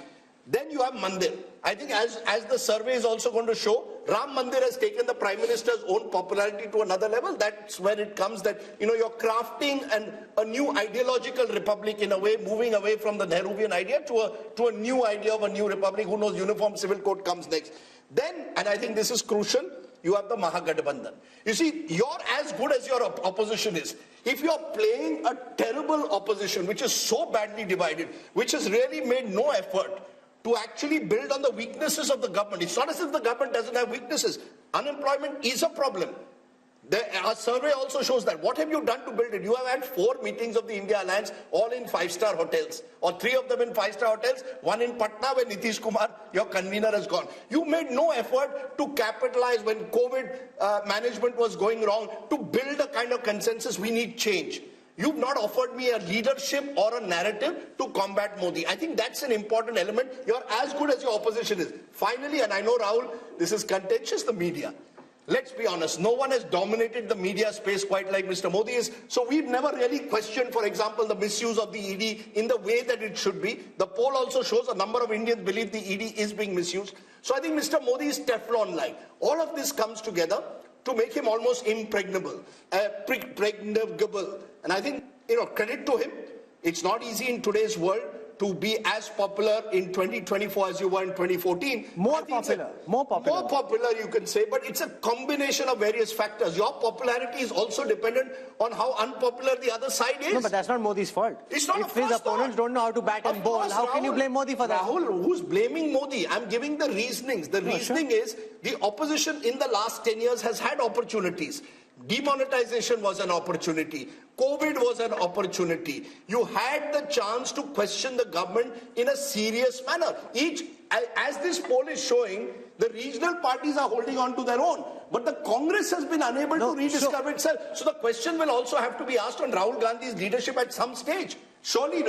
Then you have Mandir. I think as the survey is also going to show, Ram Mandir has taken the Prime Minister's own popularity to another level. That's where it comes that, you're crafting a new ideological republic in a way, moving away from the Nehruvian idea to a new idea of a new republic. Who knows, uniform civil code comes next. Then, and I think this is crucial, you have the Mahagathbandhan. You see, you're as good as your opposition is. If you're playing a terrible opposition, which is so badly divided, which has really made no effort to actually build on the weaknesses of the government. It's not as if the government doesn't have weaknesses. Unemployment is a problem. Our survey also shows that. What have you done to build it? You have had 4 meetings of the India Alliance, all in 5-star hotels, or 3 of them in 5-star hotels, 1 in Patna where Nitish Kumar, your convener, has gone. You made no effort to capitalize when COVID management was going wrong, to build a kind of consensus. We need change. You've not offered me a leadership or a narrative to combat Modi. I think that's an important element. You're as good as your opposition is. Finally, and I know, Rahul, this is contentious, the media. Let's be honest, no one has dominated the media space quite like Mr. Modi is. So we've never really questioned, for example, the misuse of the ED in the way that it should be. The poll also shows a number of Indians believe the ED is being misused. So I think Mr. Modi is Teflon-like. All of this comes together to make him almost impregnable, pregnable. And I think, credit to him. It's not easy in today's world to be as popular in 2024 as you were in 2014. More popular, you can say, but it's a combination of various factors. Your popularity is also dependent on how unpopular the other side is.
No, but that's not Modi's fault.
It's not.
If his opponents don't know how to bat and bowl, how can you blame Modi for that?
Rahul, who's blaming Modi? I'm giving the reasonings. The reasoning is the opposition in the last 10 years has had opportunities. Demonetization was an opportunity. COVID was an opportunity. You had the chance to question the government in a serious manner. As this poll is showing, the regional parties are holding on to their own. But the Congress has been unable to rediscover itself. So the question will also have to be asked on Rahul Gandhi's leadership at some stage. Surely,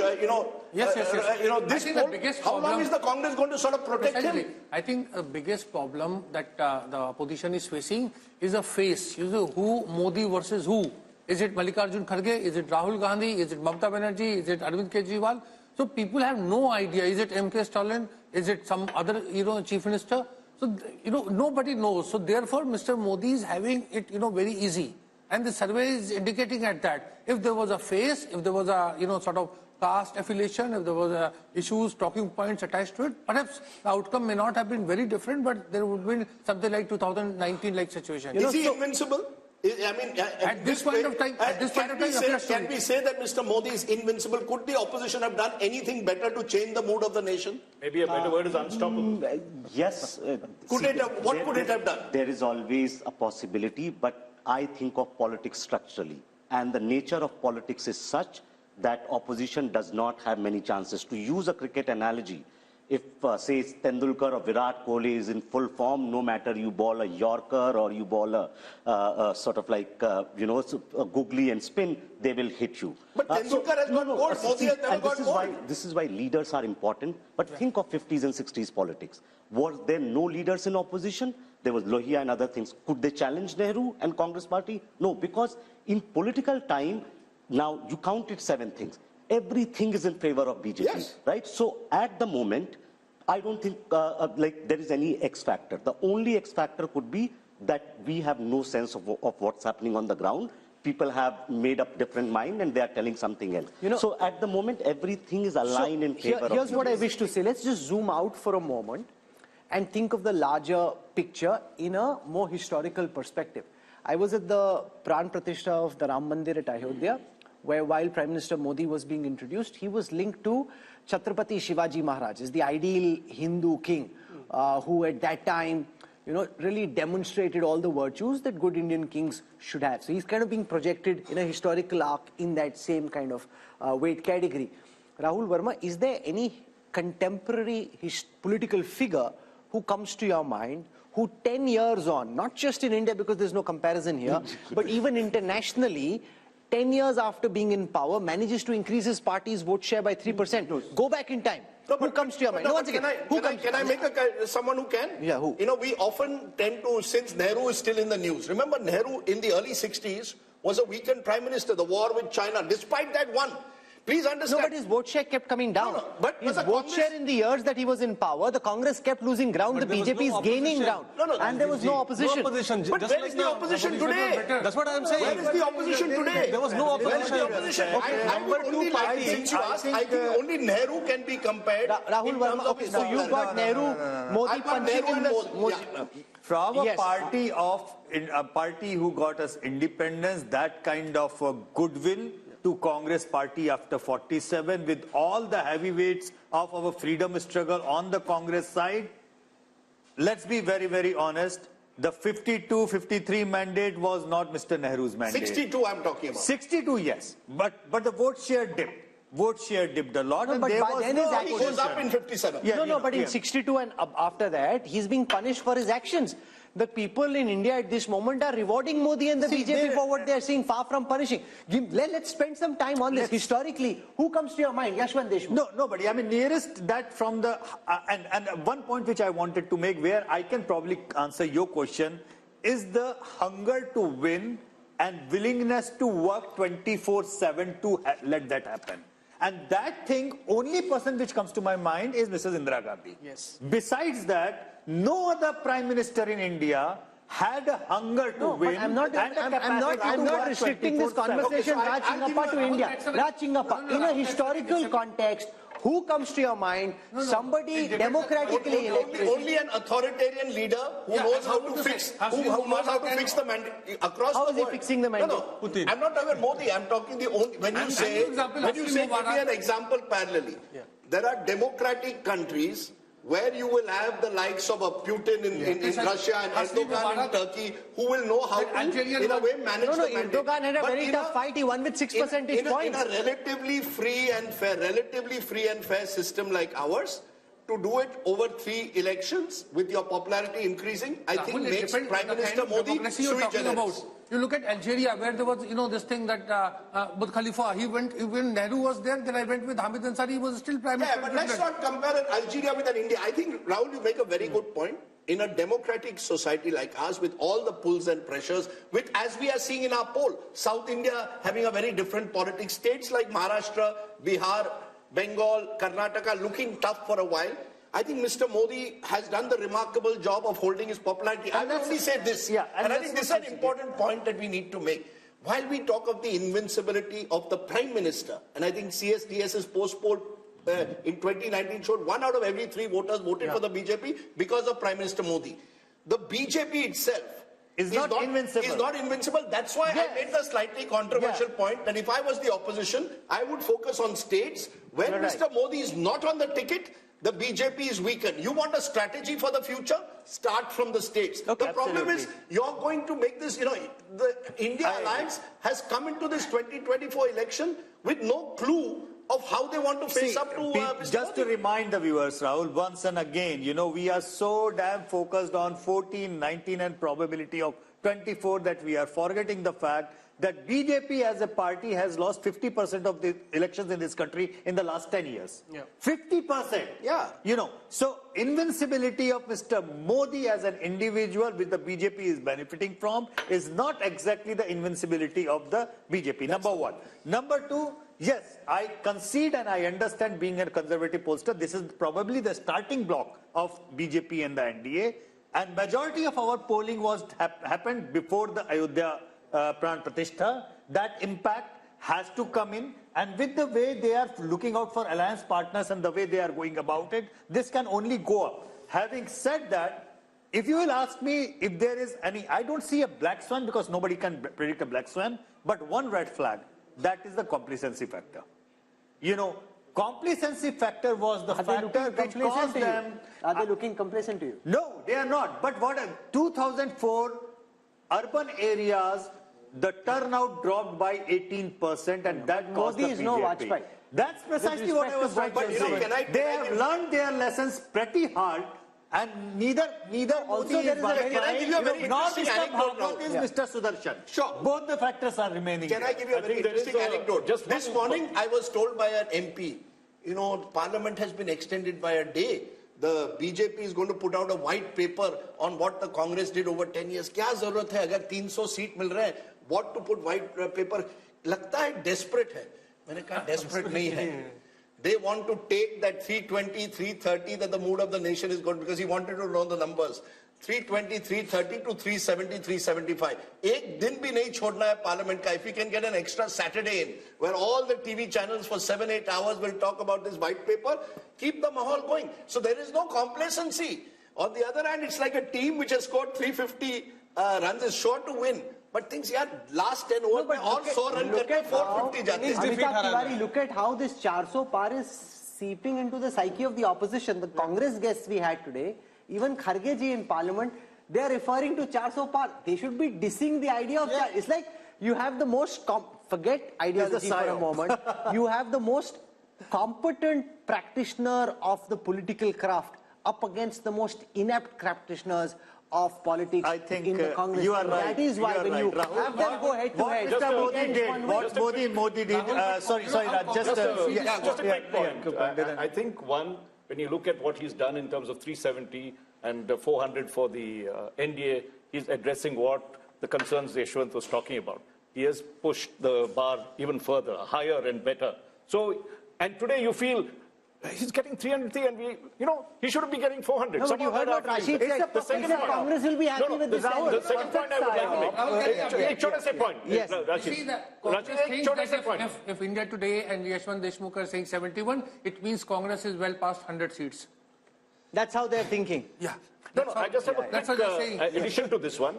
Yes.
This poll, how long is the Congress going to sort of protect him?
I think the biggest problem that the opposition is facing is a face. Who Modi versus who? Is it Mallikarjun Kharge? Is it Rahul Gandhi? Is it Mamata Banerjee? Is it Arvind Kejriwal? So people have no idea. Is it M.K. Stalin? Is it some other, chief minister? So, nobody knows. So therefore, Mr. Modi is having it, very easy. And the survey is indicating at that. If there was a face, if there was a, sort of caste affiliation, if there was issues, talking points attached to it, perhaps the outcome may not have been very different, but there would be something like 2019-like situation.
Is he invincible? I mean,
at this point of time,
can we say that Mr. Modi is invincible? Could the opposition have done anything better to change the mood of the nation?
Maybe a better word is unstoppable.
Yes.
What could it have done?
There is always a possibility, but I think of politics structurally. And the nature of politics is such that opposition does not have many chances. To use a cricket analogy, if, say, Tendulkar or Virat Kohli is in full form, no matter you ball a Yorker or you ball a sort of like, a googly and spin, they will hit you.
But Tendulkar has got gold. Modi has never got gold.
This is why leaders are important. But think of 50s and 60s politics. Was there no leaders in opposition? There was Lohia and other things. Could they challenge Nehru and Congress party? No, because in political time, now you counted 7 things. Everything is in favor of BJP, right? So at the moment, I don't think there is any X factor. The only X factor could be that we have no sense of what's happening on the ground. People have made up different mind and they are telling something else. So at the moment, everything is aligned in favor of BJP.
Here's what I wish to say. Let's just zoom out for a moment and think of the larger picture in a more historical perspective. I was at the Pran Pratishtha of the Ram Mandir at Ayodhya, where while Prime Minister Modi was being introduced, he was linked to Chhatrapati Shivaji Maharaj, is the ideal Hindu king, who at that time, really demonstrated all the virtues that good Indian kings should have. So he's kind of being projected in a historical arc in that same kind of weight category. Rahul Verma, is there any contemporary political figure who comes to your mind who 10 years on, not just in India because there's no comparison here, but even internationally, 10 years after being in power, manages to increase his party's vote share by 3%. Go back in time. Who comes to your mind?
Can I make someone who can?
Yeah, who?
We often tend to, since Nehru is still in the news. Remember, Nehru in the early 60s was a weakened prime minister, the war with China. Despite that, won. Please understand.
No, but his vote share kept coming down.
No, but
his
the
vote
Congress-
share in the years that he was in power, the Congress kept losing ground,
But
the
there was
BJP
no
is gaining
opposition.
ground. And there was no opposition.
No opposition.
But
just
where
like
is the
now,
opposition
was
today?
better. That's what I'm saying.
Where is the opposition today?
There was no
Where is the
opposition.
opposition? I would only like, since you asked, I think only Nehru can be compared.
Rahul
in terms
Verma,
of
okay,
his
so you've got
popularity.
Nehru, Modi
I've got
punching
Nehru
in
and
the...
Modi.
From a
Yes.
party a party who got us independence, that kind of goodwill to Congress party after 47, with all the heavyweights of our freedom struggle on the Congress side. Let's be very, very honest. The 52-53 mandate was not Mr. Nehru's mandate.
62 I'm talking about.
62, yes. But the vote share dipped. Vote share dipped a lot.
No,
and
but
there
by
was
then
no
his
He
actions-
goes up in 57.
Yeah,
no, but in
yeah.
62 and after that, he's being punished for his actions. The people in India at this moment are rewarding Modi and the BJP for what they are seeing, far from punishing. Let's spend some time on this. Historically, who comes to your mind? Yashwant Deshmukh.
No, nobody. I mean, nearest that from the... and one point which I wanted to make, where I can probably answer your question, is the hunger to win and willingness to work 24/7 to let that happen. And that thing, only person which comes to my mind is Mrs. Indira Gandhi.
Yes.
Besides that, no other prime minister in India had a hunger to win.
But I'm not restricting this
24/7.
conversation,
Okay, so
Raj
I'll give
Chingappa,
you
to
a-
India. Raj Chingappa, in a historical context, who comes to your mind? Somebody democratically elected.
Only an authoritarian leader who knows how to fix the mandate across
How
the
is he
world.
fixing the mandate?
No,
Putin.
I'm not talking about Modi. I'm talking the only when you say give me an example parallelly. There are democratic countries where you will have the likes of a Putin in Russia and Erdogan in Turkey, who will know how to, in a way, manage the mandate.
Erdogan had a
But
very
in
tough fight. He won with 6 percentage
in
points.
a relatively free and fair system like ours, to do it over 3 elections with your popularity increasing, I think
Rahul, it
makes
depends
Prime
on the
Minister
kind of
Modi
democracy you're
sui
talking
generis.
about. You look at Algeria, where there was, this thing that Burj Khalifa, when Nehru was there, then I went with Hamid Ansari, he was still Prime Minister.
Yeah, but let's not compare Algeria with an India. I think, Rahul, you make a very good point. In a democratic society like ours, with all the pulls and pressures, with, as we are seeing in our poll, South India having a very different politics, states like Maharashtra, Bihar, Bengal, Karnataka looking tough for a while. I think Mr. Modi has done the remarkable job of holding his popularity. I will only say this, and I think this is an important point that we need to make. While we talk of the invincibility of the Prime Minister, and I think CSDS's post-poll in 2019 showed 1 out of every 3 voters voted for the BJP because of Prime Minister Modi. The BJP itself is not invincible. That's why I made the slightly controversial point that if I was the opposition, I would focus on states where Mr. Modi is not on the ticket. The BJP is weakened. You want a strategy for the future? Start from the states.
Okay,
the problem is you're going to make this, the India Alliance has come into this 2024 election with no clue of how they want to face up to Mr.
Just to
Modi.
remind the viewers, Rahul, once and again, we are so damn focused on 14, 19 and probability of 24 that we are forgetting the fact that BJP as a party has lost 50% of the elections in this country in the last 10 years.
Yeah.
50%.
Yeah.
So invincibility of Mr. Modi as an individual, which the BJP is benefiting from, is not exactly the invincibility of the BJP. Number one. Number two, yes, I concede and I understand, being a conservative pollster, this is probably the starting block of BJP and the NDA. And majority of our polling was happened before the Ayodhya Pran Pratishtha. That impact has to come in, and with the way they are looking out for alliance partners and the way they are going about it, this can only go up. Having said that, if you will ask me if there is any, I don't see a black swan because nobody can predict a black swan, but one red flag, that is the complacency factor. Complacency factor was the factor which caused them.
Are they looking complacent to you?
No, they are not. But 2004, urban areas, the turnout dropped by 18%, and that caused
Modi
the
is no
BJP.
Vajpayee.
That's precisely what I was trying to say. They have learned their lessons pretty hard, and neither
Also,
Modi
there
is
is a very
Can I give you a very
nor
interesting
Mr.
anecdote now?
Bhagwat is Mr. Sudarshan.
Sure.
Both the factors are remaining.
Can I give you a very
think there is
interesting anecdote?
just
This morning, I was told by an MP, Parliament has been extended by a day. The BJP is going to put out a white paper on what the Congress did over 10 years. Kya zarurat hai? Agar 300 seat mil rahe, what to put white paper? Lagta hai desperate hai. मैंने कहा desperate नहीं है. They want to take that 320, 330 that the mood of the nation is good because he wanted to know the numbers. 320, 330 to 370, 375. एक दिन भी नहीं छोड़ना है parliament का. If we can get an extra Saturday in, where all the TV channels for 7-8 hours will talk about this white paper, keep the mahal going. So there is no complacency. On the other hand, it's like a team which has scored 350 runs is sure to win. But things, yeah, last 10 overs, all 100 run करके 450 जाते हैं.
Amitabh Tiwari, look at how this 400 par is seeping into the psyche of the opposition. The Congress guests we had today, even Kharge ji in Parliament, they are referring to 400 par. They should be dissing the idea of it's like you have the most forget ideology for a moment. You have the most competent practitioner of the political craft up against the most inept practitioners of politics in the Congress.
You are right.
That is why when you
Rahul,
have them go head to head.
What Modi did, sorry, Raj, just
a quick point. I think one, when you look at what he's done in terms of 370 and 400 for the NDA, he's addressing what the concerns Yashwant was talking about. He has pushed the bar even further, higher and better. So, and today you feel he's getting 303 and we, he shouldn't be getting 400.
No, but you heard what Rashid said. The second Congress will be happy with this.
The second point I would like to make. Ek chota se point.
Yes.
Rashid.
See, the Congress thinks that if India Today and Yashwant Deshmukh are saying 71, it means Congress is well past 100 seats.
That's how they're thinking.
Yeah. No, I just have a quick addition to this one.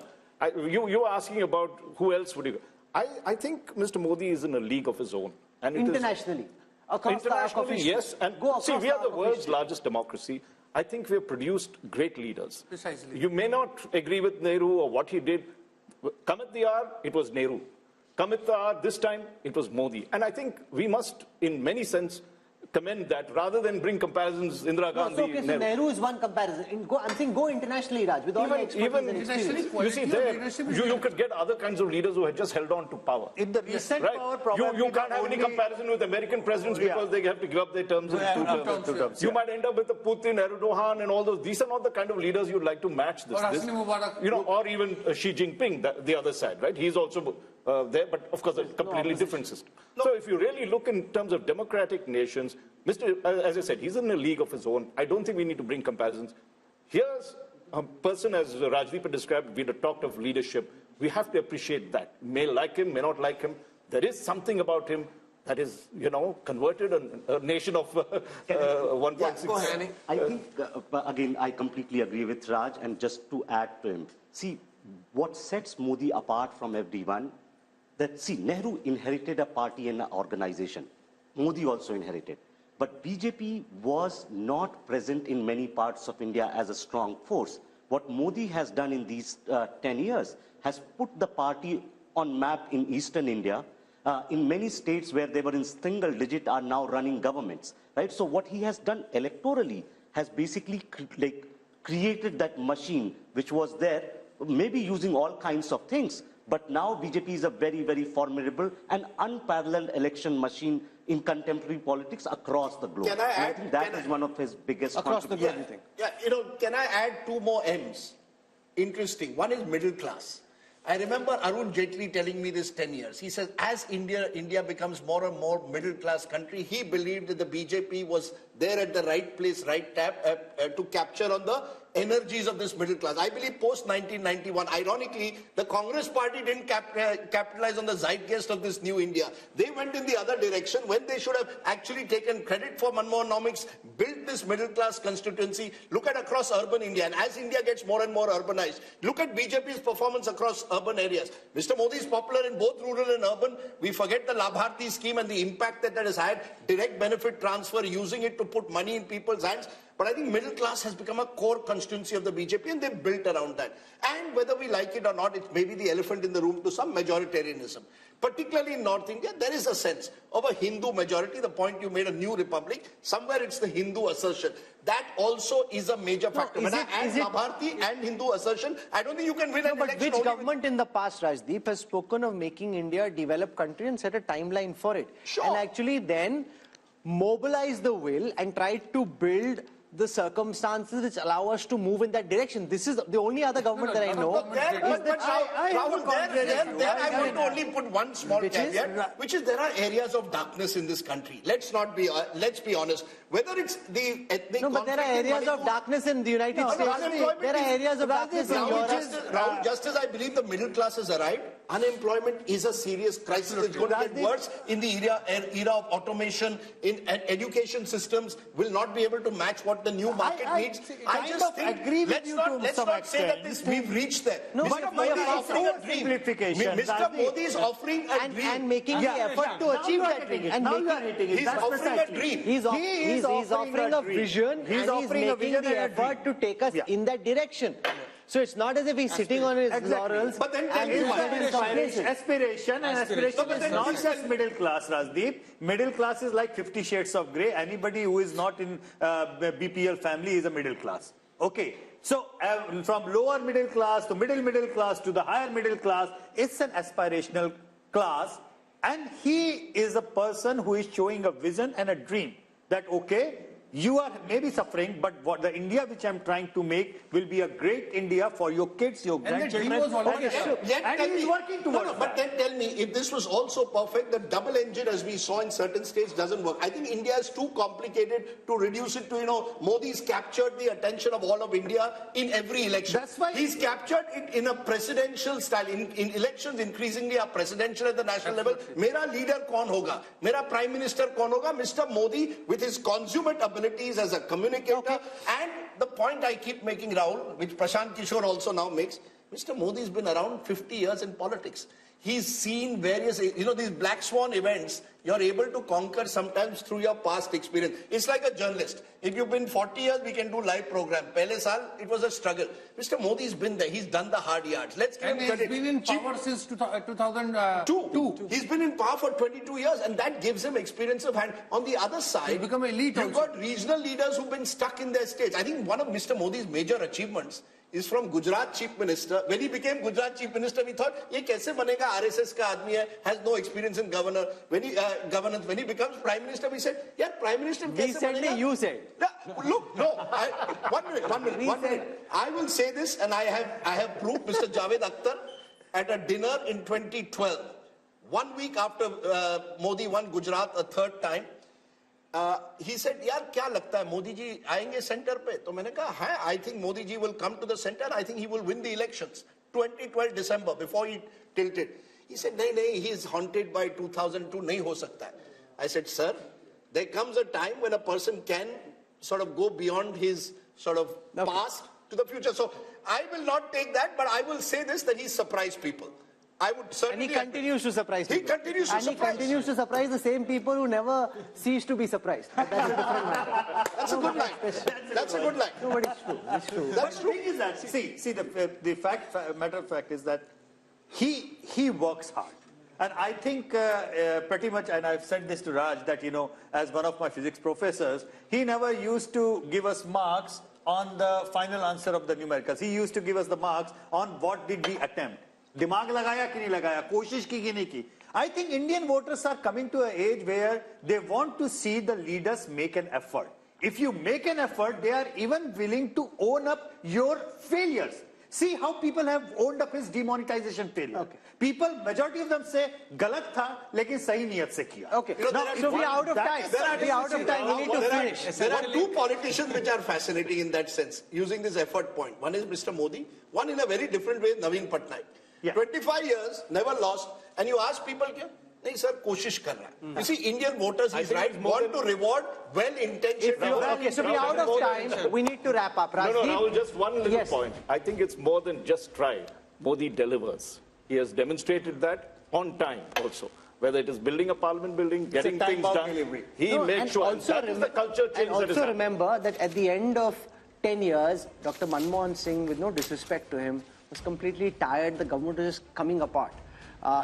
You were asking about who else would you... I think Mr. Modi is in a league of his own. And
internationally.
Internationally, yes. And see, we are the world's largest democracy. I think we have produced great leaders.
Precisely.
You may not agree with Nehru or what he did. Come at the hour, it was Nehru. Come at the hour, this time, it was Modi. And I think we must, in many sense, commend that rather than bring comparisons Indira Gandhi.
Okay, so Nehru is one comparison. I'm saying go internationally, Raj, with all the expertise and experience.
You see, there, you could get other kinds of leaders who had just held on to power.
In the recent power, probably
you can't have any comparison with American presidents because they have to give up their terms in two terms. You might end up with a Putin, Erdogan, and all those. These are not the kind of leaders you'd like to match this. Or even Xi Jinping, the other side, right? He's also there, but of course a completely different system. So if you really look in terms of democratic nations, as I said, he's in a league of his own. I don't think we need to bring comparisons. Here's a person, as Rajdeep had described, we had talked of leadership. We have to appreciate that. May like him, may not like him. There is something about him that is, converted a nation of 1.6.
I think, again, I completely agree with Raj, and just to add to him, see, what sets Modi apart from everyone, Nehru inherited a party and an organization. Modi also inherited. But BJP was not present in many parts of India as a strong force. What Modi has done in these 10 years has put the party on map in eastern India. In many states where they were in single digit are now running governments. Right? So what he has done electorally has basically created that machine which was there, maybe using all kinds of things. But now BJP is a very, very formidable and unparalleled election machine in contemporary politics across the globe.
Can I add,
I think that is one of his biggest contributions.
Can I add two more M's? Interesting. One is middle class. I remember Arun Jaitley telling me this 10 years. He says, as India becomes more and more middle class country, he believed that the BJP was there at the right place, right tap to capture on the energies of this middle class. I believe post 1991, ironically, the Congress party didn't capitalize on the zeitgeist of this new India. They went in the other direction when they should have actually taken credit for Manmohanomics, built this middle class constituency. Look at across urban India, and as India gets more and more urbanized, look at BJP's performance across urban areas. Mr. Modi is popular in both rural and urban. We forget the Labharti scheme and the impact that has had, direct benefit transfer, using it to put money in people's hands. But I think middle class has become a core constituency of the BJP, and they've built around that. And whether we like it or not, it's maybe the elephant in the room to some majoritarianism. Particularly in North India, there is a sense of a Hindu majority. The point you made, a new republic, somewhere it's the Hindu assertion. That also is a major factor. When I add Labharti and Hindu assertion, I don't think you can win an election.
But which government in the past, Rajdeep, has spoken of making India a developed country and set a timeline for it?
Sure.
And actually then mobilize the will and try to build
the circumstances which allow us to move in that direction. This is the only other government that I know.
Rahul, there I want to only put one small caveat, which is there are areas of darkness in this country. Let's be honest. Whether it's the ethnic
but there are areas of darkness in the United States. There are areas of darkness in Europe.
Rahul, just as I believe the middle class has arrived, unemployment is a serious crisis. It's going to get worse in the era of automation. In education systems will not be able to match what the new market needs. I just agree with you. Let's not say that we've reached there.
No,
Mr. Modi is offering a dream. Mr. Modi is offering a dream
and making the effort to achieve that dream.
He's offering a dream.
He's offering a vision, and he's making the effort to take us in that direction. So it's not as if he's sitting on his laurels.
But then aspiration is not just middle class, Rajdeep. Middle class is like 50 shades of grey. Anybody who is not in BPL family is a middle class. Okay. So from lower middle class to middle class to the higher middle class, it's an aspirational class. And he is a person who is showing a vision and a dream that, okay, you are maybe suffering, but what the India which I'm trying to make will be a great India for your kids, your grandchildren. And he's working towards that.
But then tell me, if this was also perfect, the double engine as we saw in certain states doesn't work. I think India is too complicated to reduce it to, Modi's captured the attention of all of India in every election.
That's why
he's captured it in a presidential style. In elections increasingly are presidential at the national level. Mera leader kaun hoga? Mera prime minister kaun hoga? Mr. Modi with his consummate abilities as a communicator, and the point I keep making, Rahul, which Prashant Kishore also now makes, Mr. Modi's been around 50 years in politics. He's seen various, these black swan events, you're able to conquer sometimes through your past experience. It's like a journalist. If you've been 40 years, we can do live program. Pehle saal, it was a struggle. Mr. Modi's been there. He's done the hard yards. Let's give him credit.
He's been in power since 2002.
He's been in power for 22 years, and that gives him experience of hand. On the other side,
he's become elite.
You've got regional leaders who've been stuck in their states. I think one of Mr. Modi's major achievements is from Gujarat Chief Minister. When he became Gujarat Chief Minister, we thought, ye kaise banega, RSS ka aadmi hai, has no experience in governance. When he becomes Prime Minister, we said, yeah, Prime Minister kaise banega?
You said.
Look, no, one minute. I will say this, and I have proof. Mr. Javed Akhtar at a dinner in 2012, 1 week after Modi won Gujarat a third time, he said, yaar, kya lagta hai, Modi ji aayenge center pe? To maine kaha, hai, I think Modi ji will come to the center. I think he will win the elections. 2012 December, before he tilted. He said, nahi, he is haunted by 2002, nahi ho sakta hai. I said, sir, there comes a time when a person can sort of go beyond his sort of past to the future. So I will not take that, but I will say this, that he surprised people. I would certainly.
And he continues to surprise people.
He continues to surprise.
He continues to surprise the same people who never cease to be surprised. But that's a different matter.
That's a good line. That's a good line.
No, but it's true. It's true.
That's true.
The thing is that, see, the matter of fact is that he works hard. And I think pretty much, and I've said this to Raj, that, as one of my physics professors, he never used to give us marks on the final answer of the numericals. He used to give us the marks on what did we attempt. दिमाग लगाया कि नहीं लगाया, कोशिश की कि नहीं की. I think Indian voters are coming to an age where they want to see the leaders make an effort. If you make an effort, they are even willing to own up your failures. See how people have owned up his demonetization failure. Okay. People, majority of them say, galat tha, lekin sahi niyat se kiya.
Okay. Now, so we are out of time. We are out of time. We need to finish.
There are two politicians which are fascinating in that sense, using this effort point. One is Mr. Modi, one in a very different way, Naveen Patnaik. Yeah. 25 years, never lost, and you ask people, nahi sir, koshish kar raha hai. You see, Indian voters, he's right, want to reward well-intentioned.
Okay, so we are out of time. We need to wrap up. Rajdeep?
No, Rahul, just one little point. I think it's more than just try. Modi delivers. He has demonstrated that on time also. Whether it is building a parliament building, getting things done, he makes sure. That is the culture change.
And also remember that at the end of 10 years, Dr. Manmohan Singh, with no disrespect to him, was completely tired. The government was just coming apart.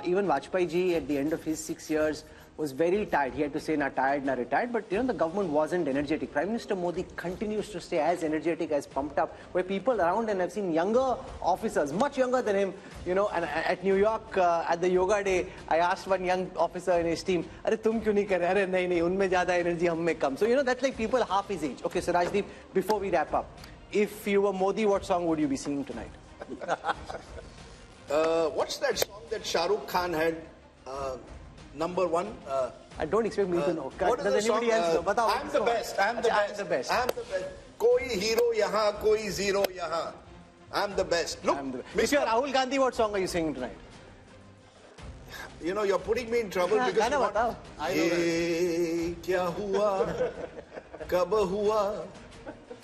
Even Vajpayee ji, at the end of his 6 years,
was very tired. He had to say, not tired, not retired. But, the government wasn't energetic. Prime Minister Modi continues to stay as energetic, as pumped up, where people around, and I've seen younger officers, much younger than him, and at New York, at the yoga day, I asked one young officer in his team, "Arey, tum kyun nahi kar rahe?" "Arey, nahi, unme zyada energy, hum mein kam." So, that's like people half his age. Okay, so Rajdeep, before we wrap up, if you were Modi, what song would you be singing tonight?
What's that song that Shah Rukh Khan had? Number one.
I don't expect me to know.
What is
Does anybody else know?
I'm the best. I'm the best.
I'm the best.
I'm the best. Koi hero yahan, koi zero yahan. I'm the best. Look,
If you're Rahul Gandhi, what song are you singing tonight?
You're putting me in trouble because you want... Ye kya hua? Kab hua?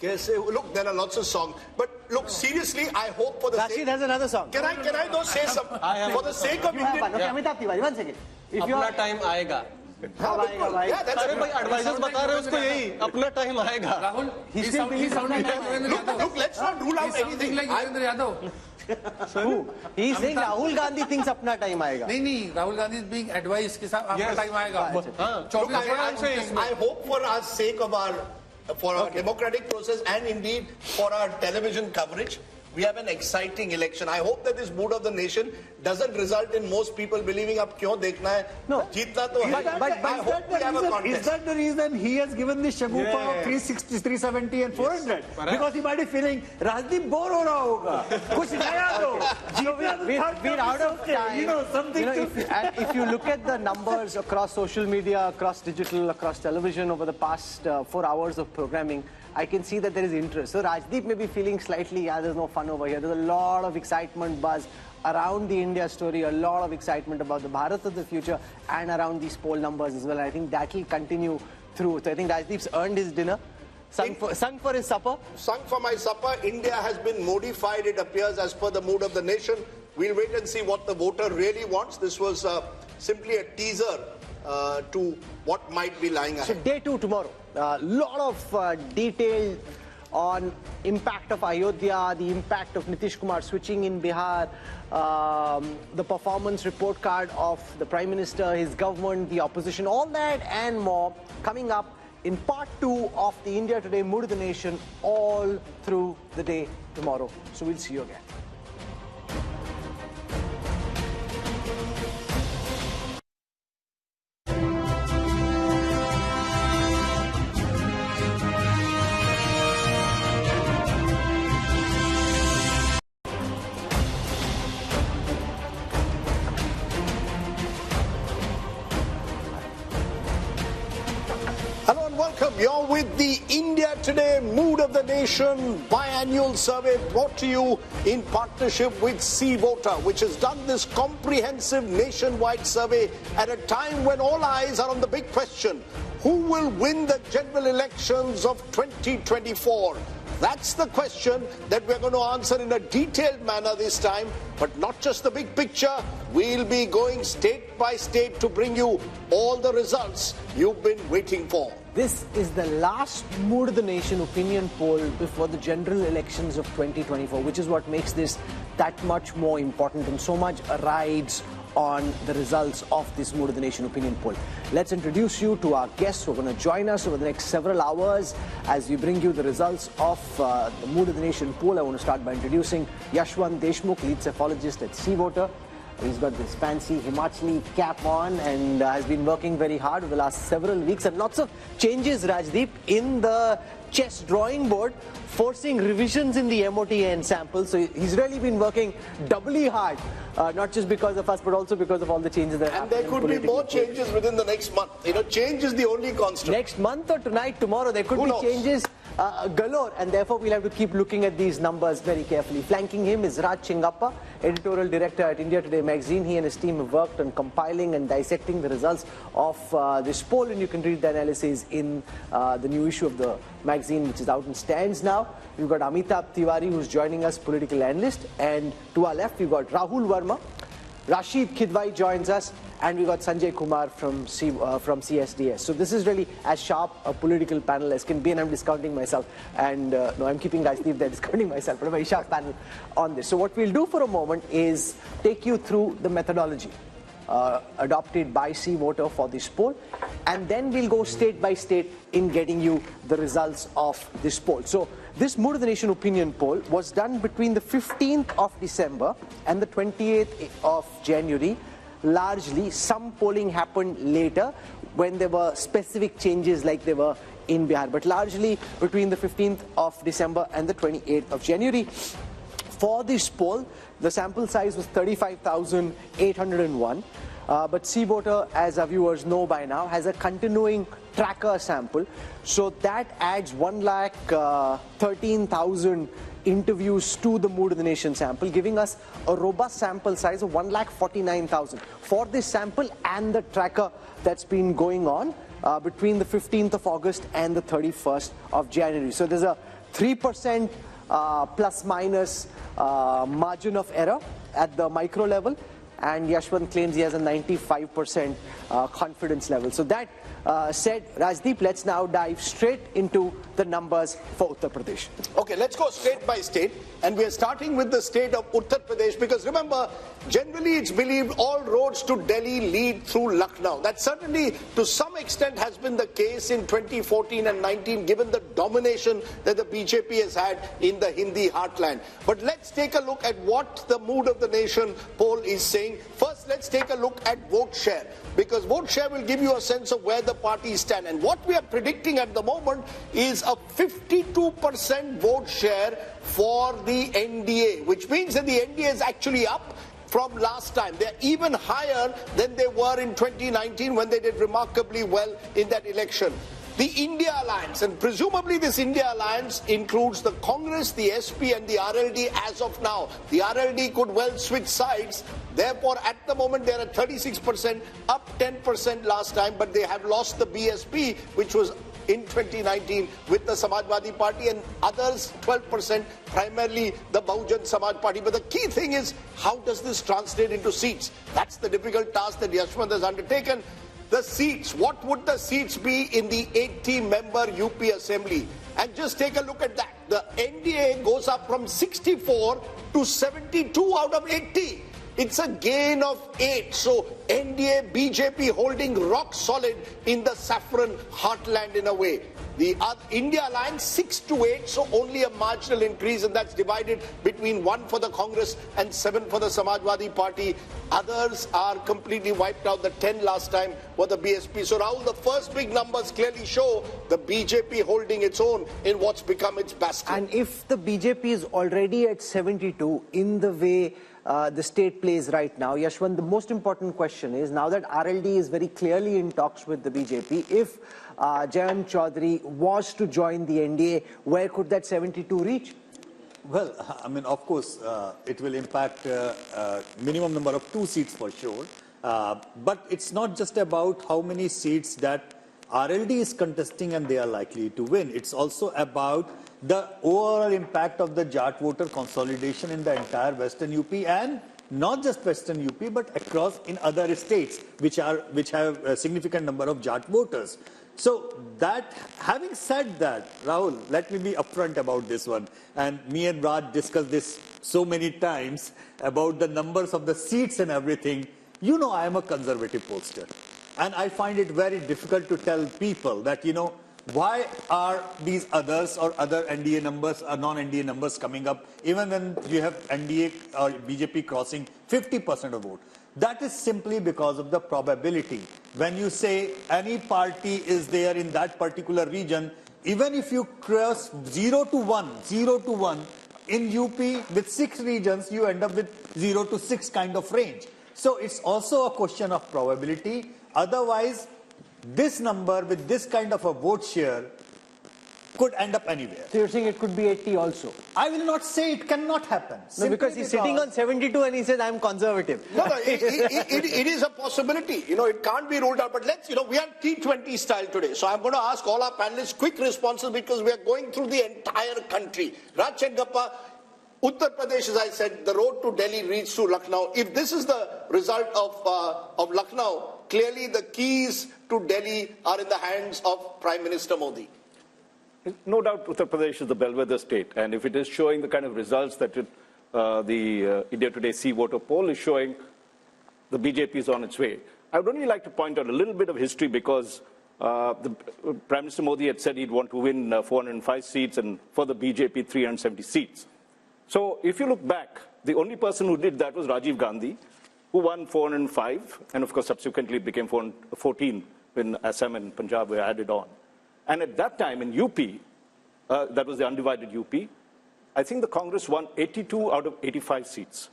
Kaise hua? Look, there are lots of songs. But look, seriously, I hope for the
Rashid
sake...
has another song.
Can I though say something? For the sake of
You have one.
Indian...
Okay, Amitabh Tiwari, 1 second. If you
अपना time आएगा
Yeah, that's
अरे भाई advisers बता रहे हैं उसको यही अपना टाइम आएगा
Rahul, he's sounding like Yudhendra Yadav.
Look, let's not rule out
He's sounding
anything.
like Yudhendra Yadav.
Who? He's saying Rahul Gandhi thinks अपना टाइम आएगा.
नहीं, Rahul Gandhi is being advised कि साहब आपका टाइम आएगा.
Look, I hope for our sake of our democratic process and indeed for our television coverage, we have an exciting election. I hope that this mood of the nation doesn't result in most people believing अब क्यों देखना है?
No.
जीतना तो है.
But
I hope we have a contest.
Is that the reason he has given this shagufa of 360, 370 and 400? Because he might be feeling, Rajdeep bore ho raha hoga. Kuch naya do.
We're out of time.
Something
if you look at the numbers across social media, across digital, across television over the past 4 hours of programming, I can see that there is interest. So Rajdeep may be feeling slightly, there's no fun over here. There's a lot of excitement, buzz around the India story, a lot of excitement about the Bharat of the future and around these poll numbers as well. And I think that will continue through. So I think Rajdeep's earned his dinner, sung for his supper.
Sung for my supper. India has been modified, it appears, as per the mood of the nation. We'll wait and see what the voter really wants. This was simply a teaser to what might be lying ahead.
So day 2 tomorrow. A lot of detail on impact of Ayodhya, the impact of Nitish Kumar switching in Bihar, the performance report card of the Prime Minister, his government, the opposition, all that and more coming up in part 2 of the India Today Mood of the Nation all through the day tomorrow. So we'll see you again.
You're with the India Today Mood of the Nation biannual survey brought to you in partnership with Sea Voter, which has done this comprehensive nationwide survey at a time when all eyes are on the big question: who will win the general elections of 2024? That's the question that we're going to answer in a detailed manner this time, but not just the big picture. We'll be going state by state to bring you all the results you've been waiting for.
This is the last Mood of the Nation opinion poll before the general elections of 2024, which is what makes this that much more important, and so much rides on the results of this Mood of the Nation opinion poll. Let's introduce you to our guests who are going to join us over the next several hours as we bring you the results of the Mood of the Nation poll. I want to start by introducing Yashwant Deshmukh, lead cephalogist at Sea Voter. He's got this fancy Himachali cap on and has been working very hard over the last several weeks, and lots of changes, Rajdeep, in the chess drawing board, forcing revisions in the MOTN sample. So he's really been working doubly hard, not just because of us, but also because of all the changes that are happening.
And there could be more changes within the next month. Change is the only constant.
Next month or tonight, tomorrow, there could be changes galore, and therefore we'll have to keep looking at these numbers very carefully. Flanking him is Raj Chingappa, editorial director at India Today magazine. He and his team have worked on compiling and dissecting the results of this poll, and you can read the analysis in the new issue of the magazine, which is out in stands now. We've got Amitabh Tiwari, who's joining us, political analyst, and to our left we've got Rahul Verma. Rashid Khidwai joins us, and we got Sanjay Kumar from CSDS. So this is really as sharp a political panel as can be, and I'm discounting myself. And no, I'm keeping Rajdeep there, discounting myself, but a very sharp panel on this. So what we'll do for a moment is take you through the methodology. adopted by C-Voter for this poll. And then we'll go state by state in getting you the results of this poll. So this Mood of the Nation opinion poll was done between the 15th of December and the 28th of January. Largely, some polling happened later when there were specific changes like there were in Bihar, but largely between the 15th of December and the 28th of January. For this poll, the sample size was 35,801. But C-Voter, as our viewers know by now, has a continuing tracker sample. So that adds 1,13,000 interviews to the Mood of the Nation sample, giving us a robust sample size of 1,49,000 for this sample and the tracker that's been going on between the 15th of August and the 31st of January. So there's a 3% plus minus margin of error at the micro level, and Yashwant claims he has a 95% confidence level. So that said, Rajdeep, let's now dive straight into the numbers for Uttar Pradesh.
Okay, let's go state by state, and we are starting with the state of Uttar Pradesh, because remember, generally it's believed all roads to Delhi lead through Lucknow. That certainly to some extent has been the case in 2014 and 19, given the domination that the BJP has had in the Hindi heartland. But let's take a look at what the Mood of the Nation poll is saying. First, let's take a look at vote share, because vote share will give you a sense of where the parties stand. And what we are predicting at the moment is a 52% vote share for the NDA, which means that the NDA is actually up from last time. They're even higher than they were in 2019 when they did remarkably well in that election. The India Alliance, and presumably this India Alliance includes the Congress, the SP and the RLD as of now. The RLD could well switch sides. Therefore, at the moment, they're at 36%, up 10% last time, but they have lost the BSP, which was in 2019 with the Samajwadi Party, and others 12%, primarily the Bahujan Samaj Party. But the key thing is, how does this translate into seats? That's the difficult task that Yashwant has undertaken. The seats, what would the seats be in the 80-member UP Assembly? And just take a look at that. The NDA goes up from 64 to 72 out of 80. It's a gain of 8. So NDA, BJP holding rock solid in the saffron heartland in a way. The India Alliance 6 to 8, so only a marginal increase, and that's divided between 1 for the Congress and 7 for the Samajwadi Party. Others are completely wiped out. The 10 last time were the BSP. So Rahul, the first big numbers clearly show the BJP holding its own in what's become its bastion.
And if the BJP is already at 72 in the way the state plays right now, Yashwant, the most important question is, now that RLD is very clearly in talks with the BJP, if Jayant Chaudhary was to join the NDA, where could that 72 reach?
Well, I mean, of course, it will impact minimum number of 2 seats for sure. But it's not just about how many seats that RLD is contesting and they are likely to win. It's also about the overall impact of the Jat voter consolidation in the entire Western UP, and not just Western UP, but across in other states which have a significant number of Jat voters. So that, having said that, Rahul, let me be upfront about this one. And me and Raj discussed this so many times about the numbers of the seats and everything. You know, I am a conservative pollster. And I find it very difficult to tell people that, you know, why are these others or other NDA numbers or non-NDA numbers coming up, even when you have NDA or BJP crossing 50% of vote? That is simply because of the probability. When you say any party is there in that particular region, even if you cross 0 to 1, in UP with 6 regions, you end up with 0 to 6 kind of range. So it's also a question of probability. Otherwise, this number with this kind of a vote share could end up anywhere.
So you're saying it could be 80 also?
I will not say it cannot happen.
No, because he's sitting on 72 and he says, I'm conservative.
No, it is a possibility. You know, it can't be ruled out. But let's, you know, we are T20 style today. So I'm going to ask all our panelists quick responses, because we are going through the entire country. Raj Chenkappa, Uttar Pradesh, as I said, the road to Delhi leads to Lucknow. If this is the result of Lucknow, clearly the keys to Delhi are in the hands of Prime Minister Modi.
No doubt Uttar Pradesh is the bellwether state, and if it is showing the kind of results that the India Today C-Voter poll is showing, the BJP is on its way. I would only like to point out a little bit of history because Prime Minister Modi had said he'd want to win 405 seats and for the BJP 370 seats. So if you look back, the only person who did that was Rajiv Gandhi, who won 405, and of course subsequently it became 414 when Assam and Punjab were added on. And at that time in UP, that was the undivided UP, I think the Congress won 82 out of 85 seats.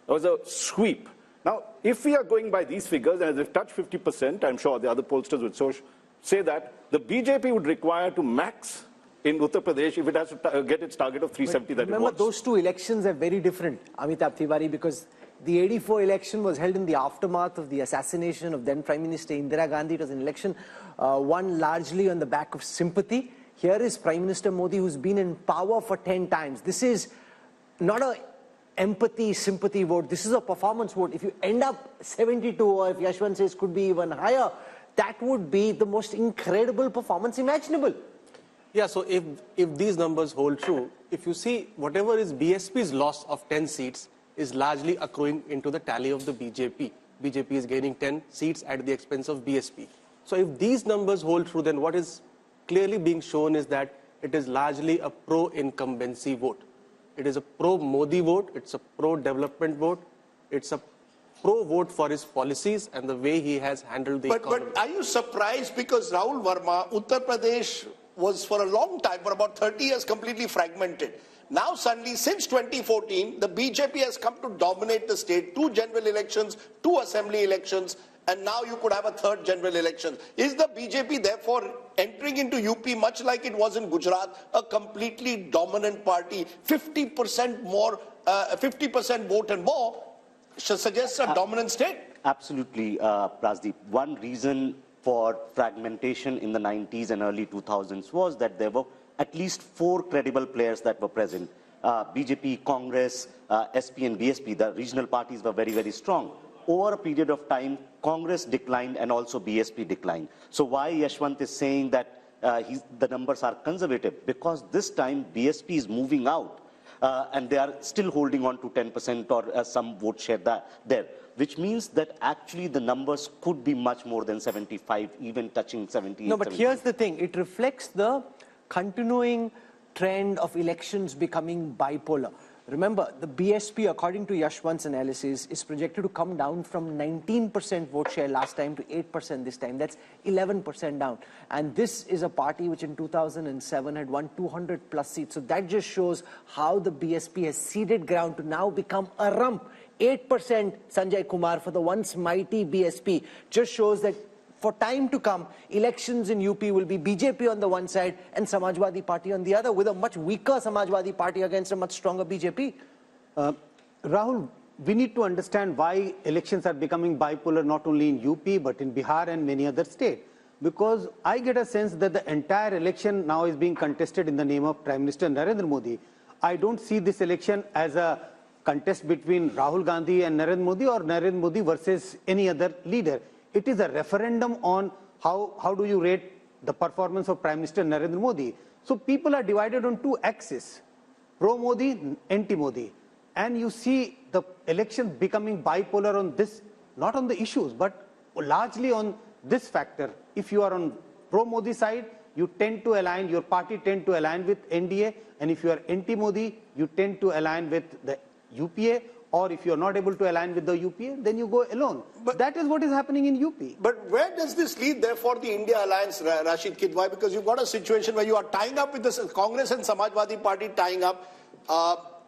That was a sweep. Now, if we are going by these figures, and they've touched 50%, I'm sure the other pollsters would say that the BJP would require to max in Uttar Pradesh if it has to get its target of 370 that it wants.
Remember, those two elections are very different, Amitabh Tiwari, because the 84 election was held in the aftermath of the assassination of then Prime Minister Indira Gandhi. It was an election won largely on the back of sympathy. Here is Prime Minister Modi, who's been in power for 10 times. This is not a empathy, sympathy vote. This is a performance vote. If you end up 72, or if Yashwant says could be even higher, that would be the most incredible performance imaginable.
Yeah, so if these numbers hold true, if you see whatever is BSP's loss of 10 seats is largely accruing into the tally of the BJP. BJP is gaining 10 seats at the expense of BSP. So if these numbers hold true, then what is clearly being shown is that it is largely a pro-incumbency vote. It is a pro-Modi vote, it's a pro-development vote, it's a pro-vote for his policies and the way he has handled the economy.
But are you surprised because Rahul Verma, Uttar Pradesh was for a long time, for about 30 years, completely fragmented. Now suddenly, since 2014, the BJP has come to dominate the state, 2 general elections, 2 assembly elections, and now you could have a 3rd general election. Is the BJP therefore entering into UP, much like it was in Gujarat, a completely dominant party, 50% more, 50% vote and more, suggests a dominant state?
Absolutely, Rajdeep. One reason for fragmentation in the 90s and early 2000s was that there were at least 4 credible players that were present. BJP, Congress, SP and BSP, the regional parties were very, very strong. Over a period of time, Congress declined and also BSP declined. So why Yashwant is saying that the numbers are conservative? Because this time BSP is moving out and they are still holding on to 10% or some vote share there, which means that actually the numbers could be much more than 75, even touching 70.
No, but here's the thing. It reflects the continuing trend of elections becoming bipolar. Remember, the BSP, according to Yashwant's analysis, is projected to come down from 19% vote share last time to 8% this time. That's 11% down. And this is a party which in 2007 had won 200 plus seats. So that just shows how the BSP has ceded ground to now become a rump. 8% Sanjay Kumar for the once mighty BSP just shows that for time to come, elections in UP will be BJP on the one side and Samajwadi Party on the other, with a much weaker Samajwadi Party against a much stronger BJP.
Rahul, we need to understand why elections are becoming bipolar not only in UP but in Bihar and many other states. Because I get a sense that the entire election now is being contested in the name of Prime Minister Narendra Modi. I don't see this election as a contest between Rahul Gandhi and Narendra Modi or Narendra Modi versus any other leader. It is a referendum on how do you rate the performance of Prime Minister Narendra Modi. So people are divided on 2 axes, pro-Modi, anti-Modi. And you see the election becoming bipolar on this, not on the issues, but largely on this factor. If you are on pro-Modi side, you tend to align, your party tend to align with NDA. And if you are anti-Modi, you tend to align with the UPA. Or if you're not able to align with the UPA, then you go alone. But that is what is happening in UP.
But where does this lead, therefore, the India alliance, Rashid Kidwai? Because you've got a situation where you are tying up with the Congress and Samajwadi Party tying up.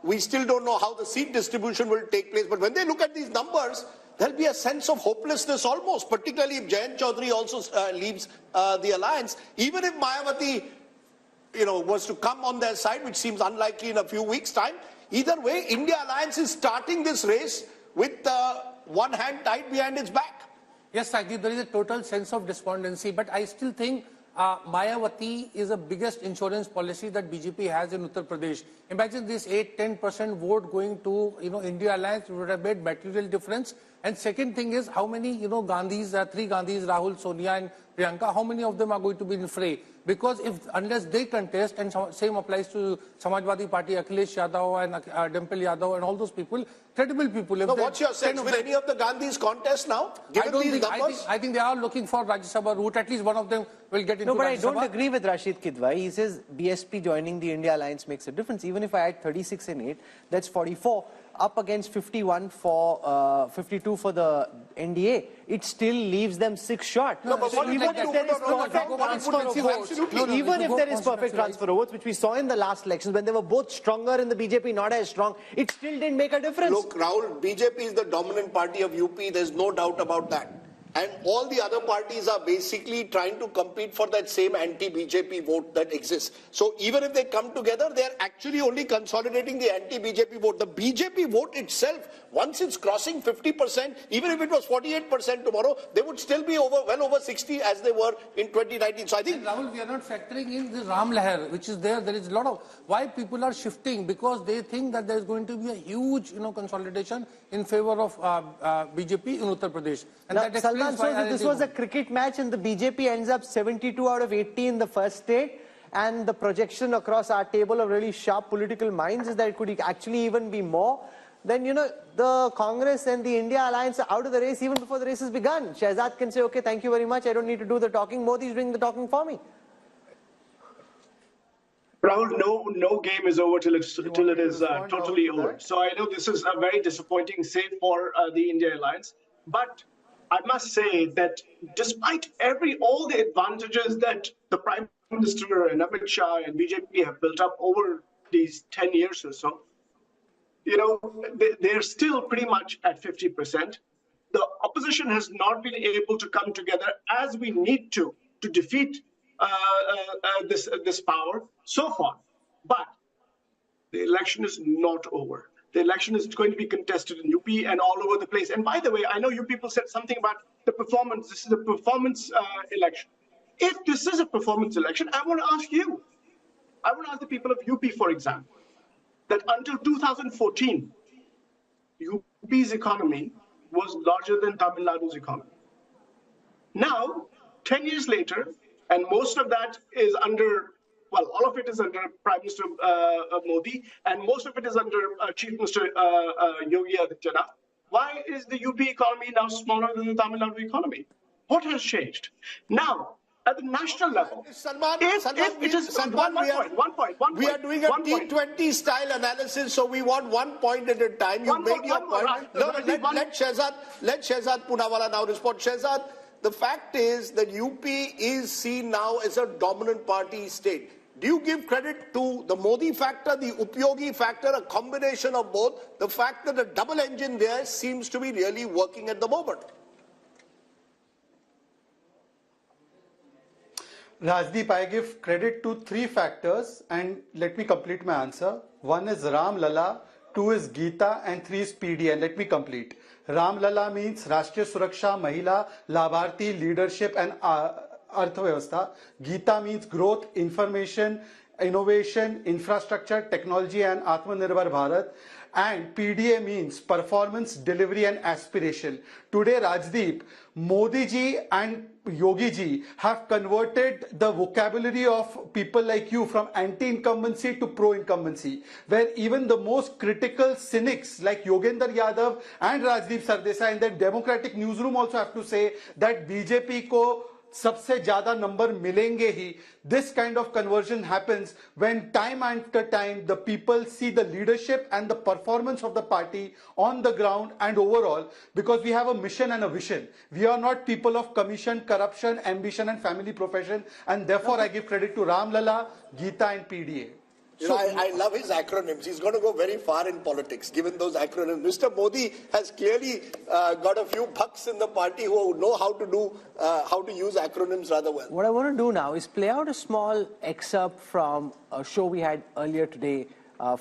We still don't know how the seat distribution will take place. But when they look at these numbers, there'll be a sense of hopelessness almost, particularly if Jayant Chaudhary also leaves the alliance. Even if Mayawati, was to come on their side, which seems unlikely in a few weeks' time, either way, India Alliance is starting this race with one hand tied behind its back.
Yes, Rajdeep, there is a total sense of despondency, but I still think Mayawati is the biggest insurance policy that BJP has in Uttar Pradesh. Imagine this 8-10% vote going to India Alliance would have made material difference. And second thing is how many Gandhis, 3 Gandhis, Rahul, Sonia and Priyanka, how many of them are going to be in fray? Because unless they contest, and same applies to Samajwadi Party, Akhilesh Yadav and Dimple Yadav and all those people, credible people.
Now, what's your sense? Will any of the Gandhis contest now?
I think they are looking for Rajya Sabha route. At least one of them will get into
No, but
Rajya
I don't
Sabha.
agree with Rashid Kidwai. He says BSP joining the India alliance makes a difference. Even if I add 36 and 8, that's 44. Up against 51 for 52 for the NDA, it still leaves them 6 short.
No, but
so even if there is perfect transfer of votes, even if there is perfect transfer of votes, which we saw in the last elections when they were both stronger in the BJP, not as strong, it still didn't make a difference.
Look, Rahul, BJP is the dominant party of UP. There's no doubt about that. And all the other parties are basically trying to compete for that same anti-BJP vote that exists. So even if they come together, they're actually only consolidating the anti-BJP vote. The BJP vote itself, once it's crossing 50%, even if it was 48% tomorrow, they would still be well over 60 as they were in 2019. So I think...
Rahul, we are not factoring in the Ram Lahar, which is there. There is a lot of... Why people are shifting? Because they think that there is going to be a huge, consolidation in favor of BJP in Uttar Pradesh. And that
Salman, so this was a cricket match and the BJP ends up 72 out of 80 in the first state, and the projection across our table of really sharp political minds is that it could actually even be more. Then, the Congress and the India alliance are out of the race even before the race has begun. Shehzad can say, okay, thank you very much, I don't need to do the talking. Modi is doing the talking for me.
Rahul, no game is over till it is totally over. So I know this is a very disappointing save for the India alliance, but I must say that despite all the advantages that the Prime Minister and Amit Shah and BJP have built up over these 10 years or so, they're still pretty much at 50%. The opposition has not been able to come together as we need to defeat this power so far. But the election is not over. The election is going to be contested in UP and all over the place. And by the way, I know you people said something about the performance. This is a performance election. If this is a performance election, I want to ask you. I want to ask the people of UP, for example, that until 2014, UP's economy was larger than Tamil Nadu's economy. Now, 10 years later, and most of that is under, all of it is under Prime Minister Modi, and most of it is under Chief Minister Yogi Adityanath. Why is the UP economy now smaller than the Tamil Nadu economy? What has changed? Now, at the national level,
we are doing a T20 style analysis, so we want 1 point at a time. You made your point. Let Shehzad Poonawala now respond. Shehzad, the fact is that UP is seen now as a dominant party state. Do you give credit to the Modi factor, the Upyogi factor, a combination of both? The fact that the double engine there seems to be really working at the moment.
Rajdeep, I give credit to 3 factors, and let me complete my answer. 1 is Ram Lala, 2 is Geeta, and 3 is PD. And let me complete. Ram Lala means Rashtriya Suraksha, Mahila, Labharti, Leadership, and Arthvyavastha. Geeta means growth, information, innovation, infrastructure, technology, and Atmanirbhar Bharat. And PDA means performance, delivery, and aspiration. Today, Rajdeep, Modi ji and Yogi ji have converted the vocabulary of people like you from anti-incumbency to pro-incumbency, where even the most critical cynics like Yogendra Yadav and Rajdeep Sardesai in the Democratic newsroom also have to say that BJP ko सबसे ज्यादा number मिलेंगे ही. This kind of conversion happens when time after time the people see the leadership and the performance of the party on the ground and overall, because we have a mission and a vision. We are not people of commission, corruption, ambition and family profession, and therefore I give credit to Ram Lala, Geeta and PDA.
I love his acronyms. He's going to go very far in politics, given those acronyms. Mr. Modi has clearly got a few bucks in the party who know how to use acronyms rather well.
What I want to do now is play out a small excerpt from a show we had earlier today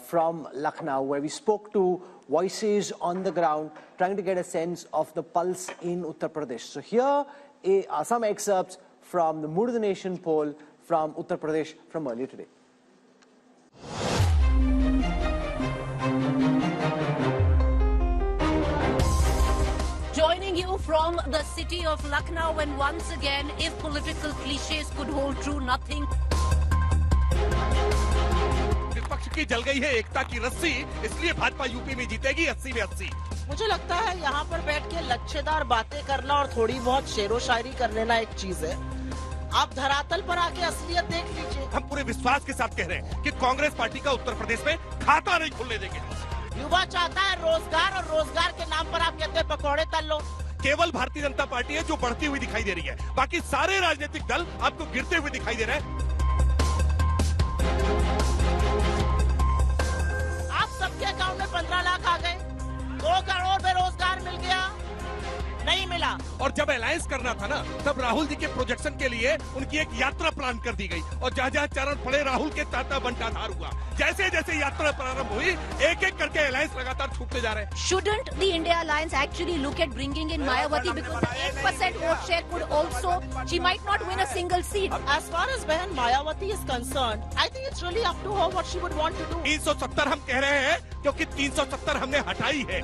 from Lucknow, where we spoke to voices on the ground, trying to get a sense of the pulse in Uttar Pradesh. So here are some excerpts from the Mood of the Nation poll from Uttar Pradesh from earlier today.
Joining you you from the city of Lucknow, and once again, if political cliches could hold true, nothing.
विपक्ष की जल गई है एकता की रस्सी, इसलिए Bhajpa UP में जीतेगी 80 में 80।
मुझे लगता है यहाँ पर बैठ के लच्छेदार बातें करना और थोड़ी बहुत शेरो शायरी कर लेना एक चीज है। आप धरातल पर आके असलियत देख लीजिए।
हम पूरे विश्वास के साथ कह रहे हैं कि कांग्रेस पार्टी का उत्तर प्रदेश में खाता नहीं खुलने देंगे।
युवा चाहता है रोजगार, और रोजगार के नाम पर आप कहते हैं पकौड़े तल लो।
केवल भारतीय जनता पार्टी है जो बढ़ती हुई दिखाई दे रही है, बाकी सारे राजनीतिक दल आपको गिरते हुए दिखाई दे रहे हैं।
आप सबके अकाउंट में 15 लाख आ गए, 2 करोड़ बेरोजगार मिल गया, नहीं मिला।
और जब अलायंस करना था ना, तब राहुल जी के प्रोजेक्शन के लिए उनकी एक यात्रा प्लान कर दी गई, और जहाँ जहाँ चरण पड़े राहुल के ताता बंटाधार हुआ। जैसे जैसे यात्रा प्रारंभ हुई, एक एक करके अलायंस लगातार छूटते जा रहे हैं।
Shouldn't the India Alliance actually look at bringing in Mayawati, because the 8% vote share could also, she might not win a single seat.
As far as Behan Mayawati is concerned, I think it's really up to her what she would want to do.
370 हम कह रहे हैं क्योंकि 370 हमने हटाई है।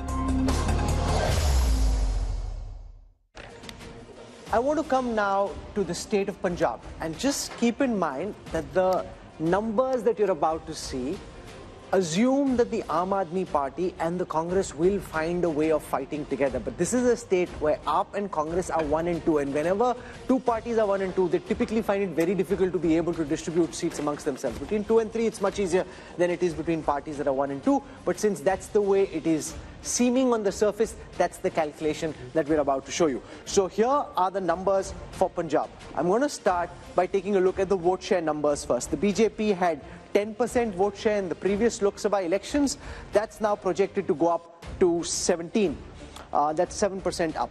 I want to come now to the state of Punjab, and just keep in mind that the numbers that you're about to see assume that the Aam Aadmi Party and the Congress will find a way of fighting together. But this is a state where AAP and Congress are 1 and 2, and whenever two parties are 1 and 2, they typically find it very difficult to be able to distribute seats amongst themselves. Between 2 and 3, it's much easier than it is between parties that are 1 and 2. But since that's the way it is seeming on the surface, that's the calculation that we're about to show you. So here are the numbers for Punjab. I'm going to start by taking a look at the vote share numbers first. The BJP had 10% vote share in the previous Lok Sabha elections. That's now projected to go up to 17. That's 7% up.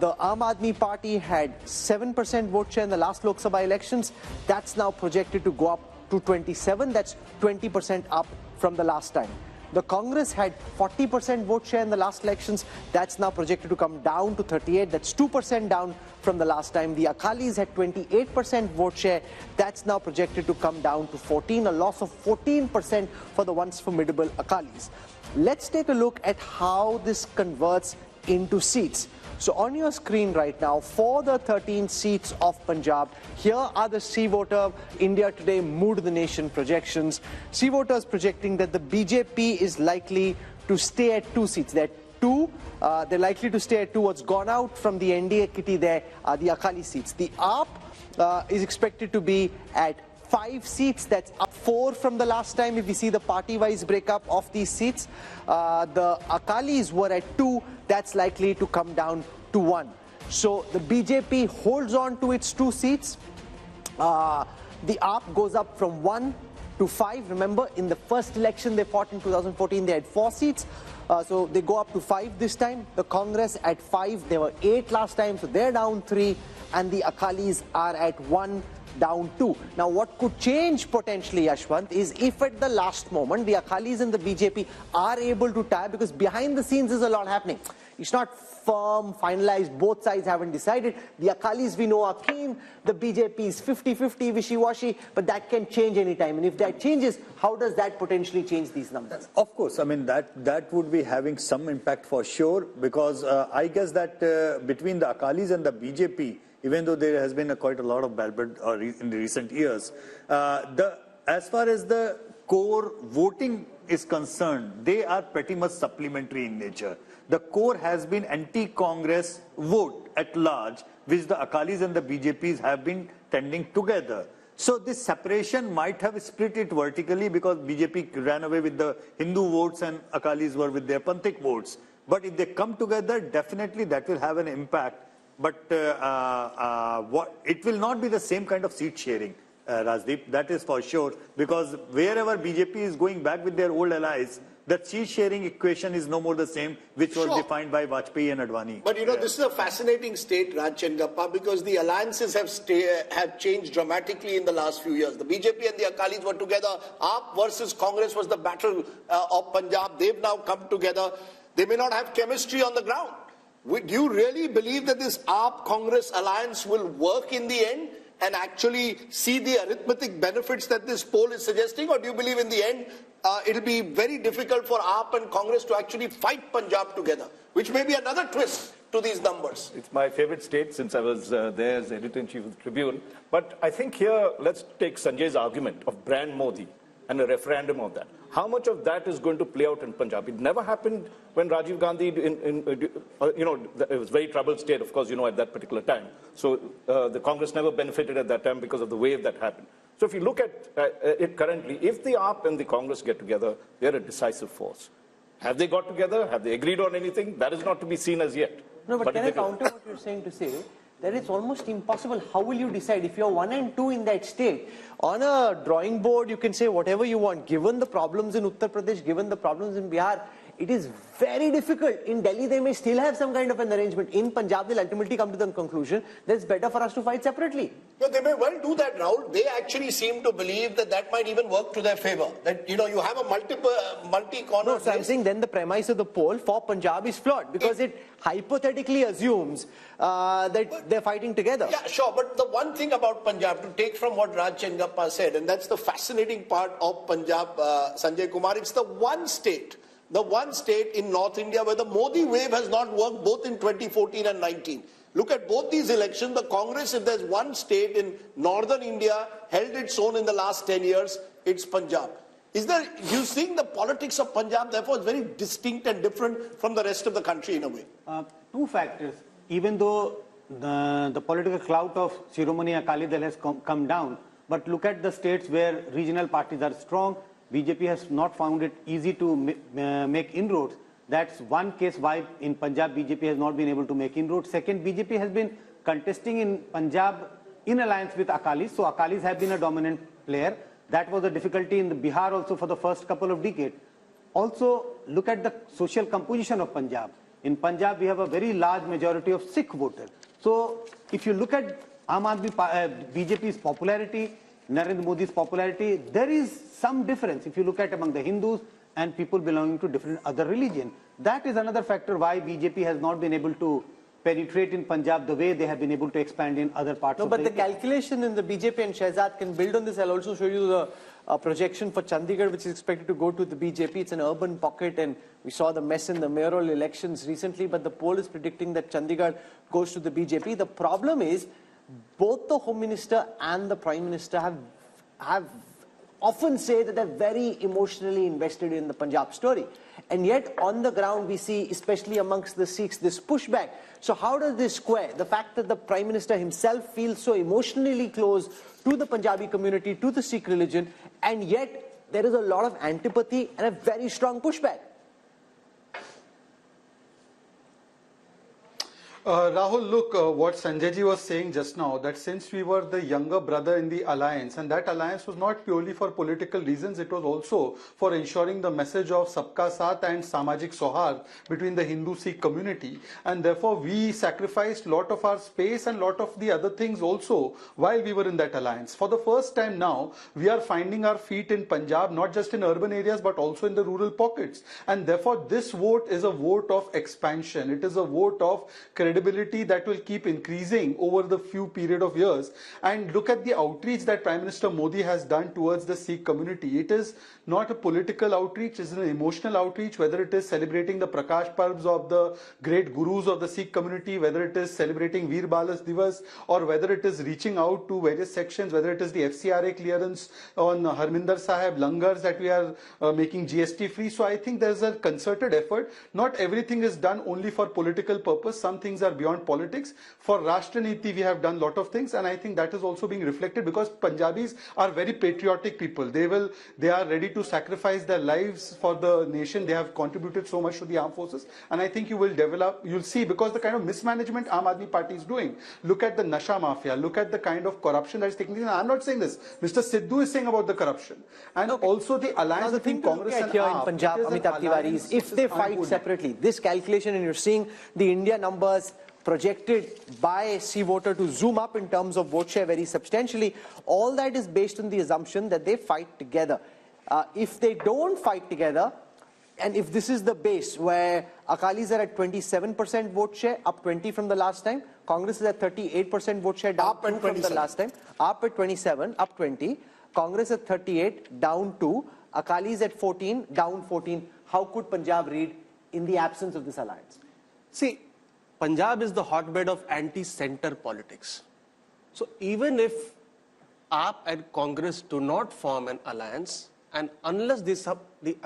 The Aam Aadmi Party had 7% vote share in the last Lok Sabha elections. That's now projected to go up to 27. That's 20% up from the last time. The Congress had 40% vote share in the last elections. That's now projected to come down to 38. That's 2% down from the last time. The Akalis had 28% vote share. That's now projected to come down to 14, a loss of 14% for the once formidable Akalis. Let's take a look at how this converts into seats. So on your screen right now, for the 13 seats of Punjab, here are the C-Voter India Today Mood the Nation projections. C-Voters projecting that the BJP is likely to stay at 2 seats. They're likely to stay at 2. What's gone out from the NDA kitty there are the Akali seats. The AAP is expected to be at 5 seats. That's up 4 from the last time if we see the party-wise breakup of these seats. The Akalis were at 2. That's likely to come down to 1. So the BJP holds on to its 2 seats. The AAP goes up from 1 to 5. Remember, in the first election they fought in 2014, they had 4 seats. So they go up to 5 this time. The Congress at 5. They were 8 last time, so they're down 3. And the Akalis are at 1, down 2. Now what could change potentially, Yashwant, is if at the last moment the Akalis and the BJP are able to tie, because behind the scenes there's a lot happening. It's not firm, finalized, both sides haven't decided. The Akalis we know are keen, the BJP is 50-50, wishy-washy, but that can change anytime. And if that changes, how does that potentially change these numbers?
Of course, I mean that would be having some impact for sure, because I guess that between the Akalis and the BJP, even though there has been quite a lot of bad blood in the recent years, as far as the core voting is concerned, they are pretty much supplementary in nature. The core has been anti-Congress vote at large, which the Akalis and the BJPs have been tending together. So this separation might have split it vertically, because BJP ran away with the Hindu votes and Akalis were with their Panthik votes. But if they come together, definitely that will have an impact. But it will not be the same kind of seat sharing, Rajdeep, that is for sure, because wherever BJP is going back with their old allies, the seat sharing equation is no more the same, which was defined by Vajpayee and Advani.
But you know, this is a fascinating state, Raj Chengappa, because the alliances have changed dramatically in the last few years. The BJP and the Akalis were together. AAP versus Congress was the battle of Punjab. They've now come together. They may not have chemistry on the ground. Do you really believe that this AAP-Congress alliance will work in the end and actually see the arithmetic benefits that this poll is suggesting? Or do you believe in the end it'll be very difficult for AAP and Congress to actually fight Punjab together, which may be another twist to these numbers?
It's my favorite state since I was there as editor-in-chief of the Tribune. But I think here, let's take Sanjay's argument of brand Modi and a referendum of that. How much of that is going to play out in Punjab? It never happened when Rajiv Gandhi, it was a very troubled state, of course, at that particular time. So the Congress never benefited at that time because of the wave that happened. So if you look at it currently, if the AAP and the Congress get together, they're a decisive force. Have they got together? Have they agreed on anything? That is not to be seen as yet.
No, but can I counter what you're saying to say that it's almost impossible? How will you decide if you're 1 and 2 in that state? On a drawing board, you can say whatever you want. Given the problems in Uttar Pradesh, given the problems in Bihar, it is very difficult. In Delhi, they may still have some kind of an arrangement. In Punjab, they'll ultimately come to the conclusion that it's better for us to fight separately.
No, they may well do that, Rahul. They actually seem to believe that that might even work to their favor. That, you have a multi-corner.
No, so I'm saying then the premise of the poll for Punjab is flawed because it hypothetically assumes that they're fighting together.
Yeah, sure. But the one thing about Punjab, to take from what Raj Chengappa said, and that's the fascinating part of Punjab, Sanjay Kumar, it's the one state in North India where the Modi wave has not worked both in 2014 and 19. Look at both these elections. The Congress, if there's one state in northern India, held its own in the last 10 years, it's Punjab. You think the politics of Punjab, therefore, is very distinct and different from the rest of the country in a way?
Two factors. Even though the political clout of Shiromani Akali Dal has come down, but look at the states where regional parties are strong. BJP has not found it easy to make inroads. That's one case why in Punjab BJP has not been able to make inroads. Second, BJP has been contesting in Punjab in alliance with Akalis. So Akalis have been a dominant player. That was a difficulty in the Bihar also for the first couple of decades. Also, look at the social composition of Punjab. In Punjab, we have a very large majority of Sikh voters. So if you look at BJP's popularity, Narendra Modi's popularity, there is some difference if you look at among the Hindus and people belonging to different other religions. That is another factor why BJP has not been able to penetrate in Punjab the way they have been able to expand in other parts of the
India. But the calculation in the BJP and Shehzad can build on this. I'll also show you the projection for Chandigarh, which is expected to go to the BJP. It's an urban pocket, and we saw the mess in the mayoral elections recently, but the poll is predicting that Chandigarh goes to the BJP. The problem is both the Home Minister and the Prime Minister have often say that they're very emotionally invested in the Punjab story. And yet on the ground we see, especially amongst the Sikhs, this pushback. So how does this square? The fact that the Prime Minister himself feels so emotionally close to the Punjabi community, to the Sikh religion, and yet there is a lot of antipathy and a very strong pushback.
Rahul, look, what Sanjay ji was saying just now, that since we were the younger brother in the alliance, and that alliance was not purely for political reasons, it was also for ensuring the message of Sabka Saath and Samajik Sohar between the Hindu-Sikh community. And therefore, we sacrificed a lot of our space and a lot of the other things also while we were in that alliance. For the first time now, we are finding our feet in Punjab, not just in urban areas, but also in the rural pockets. And therefore, this vote is a vote of expansion. It is a vote of credibility that will keep increasing over the few period of years. And look at the outreach that Prime Minister Modi has done towards the Sikh community. It is not a political outreach, it's an emotional outreach, whether it is celebrating the Prakash Parbs of the great gurus of the Sikh community, whether it is celebrating Veer Balas Divas, or whether it is reaching out to various sections, whether it is the FCRA clearance on Harminder Sahib, langars that we are making GST free. So I think there's a concerted effort. Not everything is done only for political purpose. Some things are beyond politics. For Rashtra Niti, we have done a lot of things, and I think that is also being reflected because Punjabis are very patriotic people. They are ready to sacrifice their lives for the nation. They have contributed so much to the armed forces, and I think you'll see, because the kind of mismanagement Aam Aadmi Party is doing. Look at the Nasha Mafia, look at the kind of corruption that is taking place. I'm not saying this. Mr. Sidhu is saying about the corruption. And also the alliance between Congress and
here
AAP,
in Punjab, Amitabh Tiwari, is if they fight separately, this calculation, and you're seeing the India numbers projected by C voter to zoom up in terms of vote share very substantially, all that is based on the assumption that they fight together. If they don't fight together, and if this is the base where Akalis are at 27% vote share, up 20 from the last time, Congress is at 38% vote share, down 2 from the last time, up at 27, up 20, Congress at 38, down 2, Akalis at 14, down 14. How could Punjab read in the absence of this alliance?
See,
Punjab is the hotbed of anti-center politics. So even if AAP and Congress do not form an alliance, and unless the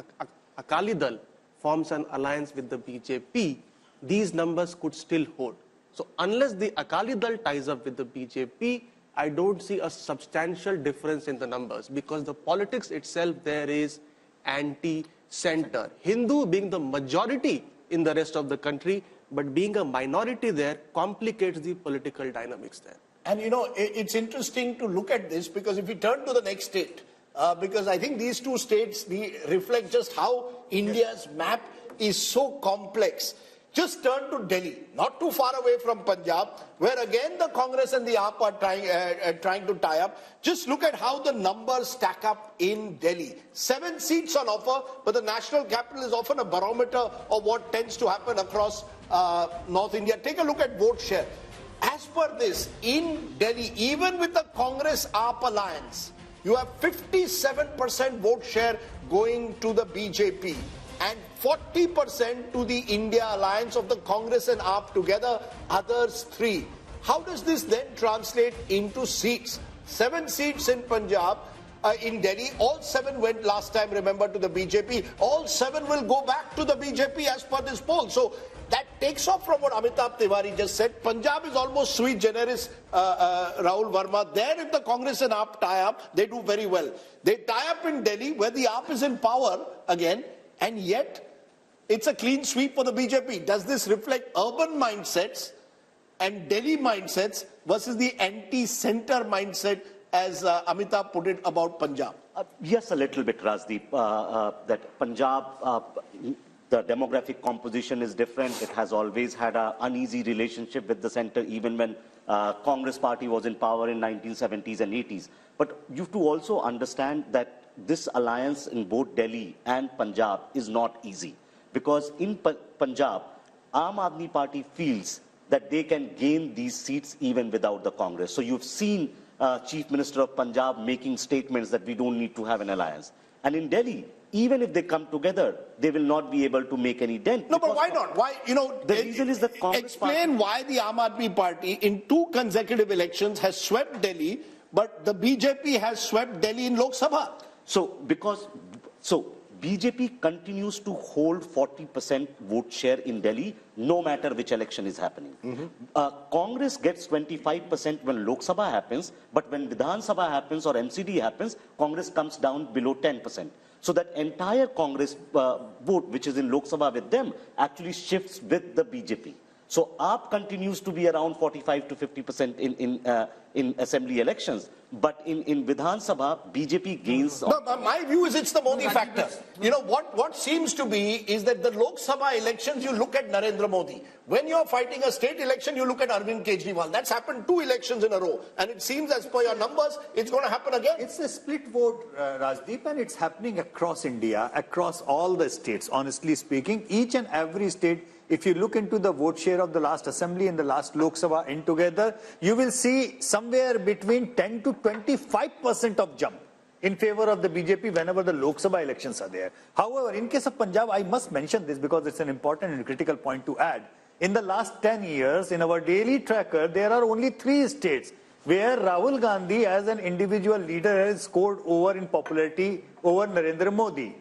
Akali Dal forms an alliance with the BJP, these numbers could still hold. So unless the Akali Dal ties up with the BJP, I don't see a substantial difference in the numbers, because the politics itself there is anti-center. Hindu being the majority in the rest of the country, but being a minority there complicates the political dynamics there.
And you know, it's interesting to look at this, because if we turn to the next state, because I think these two states reflect just how India's map is so complex. Just turn to Delhi, not too far away from Punjab, where again the Congress and the AAP are trying to tie up. Just look at how the numbers stack up in Delhi. 7 seats on offer, but the national capital is often a barometer of what tends to happen across North India. Take a look at vote share. As per this, in Delhi, even with the Congress-AAP alliance, you have 57% vote share going to the BJP and 40% to the India alliance of the Congress and AAP together, others 3. How does this then translate into seats? 7 seats in Punjab, in Delhi, all 7 went last time, remember, to the BJP. All 7 will go back to the BJP as per this poll. So that takes off from what Amitabh Tiwari just said. Punjab is almost sui generis, Rahul Verma. There, if the Congress and AAP tie up, they do very well. They tie up in Delhi, where the AAP is in power again, and yet it's a clean sweep for the BJP. Does this reflect urban mindsets and Delhi mindsets versus the anti-center mindset, as Amitabh put it about Punjab?
Yes, a little bit, Rajdeep. That Punjab, the demographic composition is different. It has always had an uneasy relationship with the center, even when Congress party was in power in 1970s and 80s. But you have to also understand that this alliance in both Delhi and Punjab is not easy. Because in Punjab, Aam Aadmi Party feels that they can gain these seats even without the Congress. So you've seen Chief Minister of Punjab making statements that we don't need to have an alliance. And in Delhi, even if they come together, they will not be able to make any dent.
No, but why not? Why, you know,
the reason is that Congress
explain why the Aam Aadmi Party in 2 consecutive elections has swept Delhi, but the BJP has swept Delhi in Lok Sabha.
So BJP continues to hold 40% vote share in Delhi, no matter which election is happening. Congress gets 25% when Lok Sabha happens, but when Vidhan Sabha happens or MCD happens, Congress comes down below 10%. So that entire Congress vote, which is in Lok Sabha with them, actually shifts with the BJP. So AAP continues to be around 45 to 50% in assembly elections. But in Vidhan Sabha, BJP gains.
No, but my view is it's the Modi factor. You know, what seems to be is that the Lok Sabha elections, you look at Narendra Modi. When you're fighting a state election, you look at Arvind Kejriwal. That's happened 2 elections in a row. And it seems, as per your numbers, it's going to happen again.
It's a split vote, Rajdeep, and it's happening across India, across all the states, honestly speaking. Each and every state, if you look into the vote share of the last assembly and the last Lok Sabha in together, you will see somewhere between 10 to 25% of jump in favor of the BJP whenever the Lok Sabha elections are there. However, in case of Punjab, I must mention this because it's an important and critical point to add. In the last 10 years, in our daily tracker, there are only 3 states where Rahul Gandhi as an individual leader has scored over in popularity over Narendra Modi.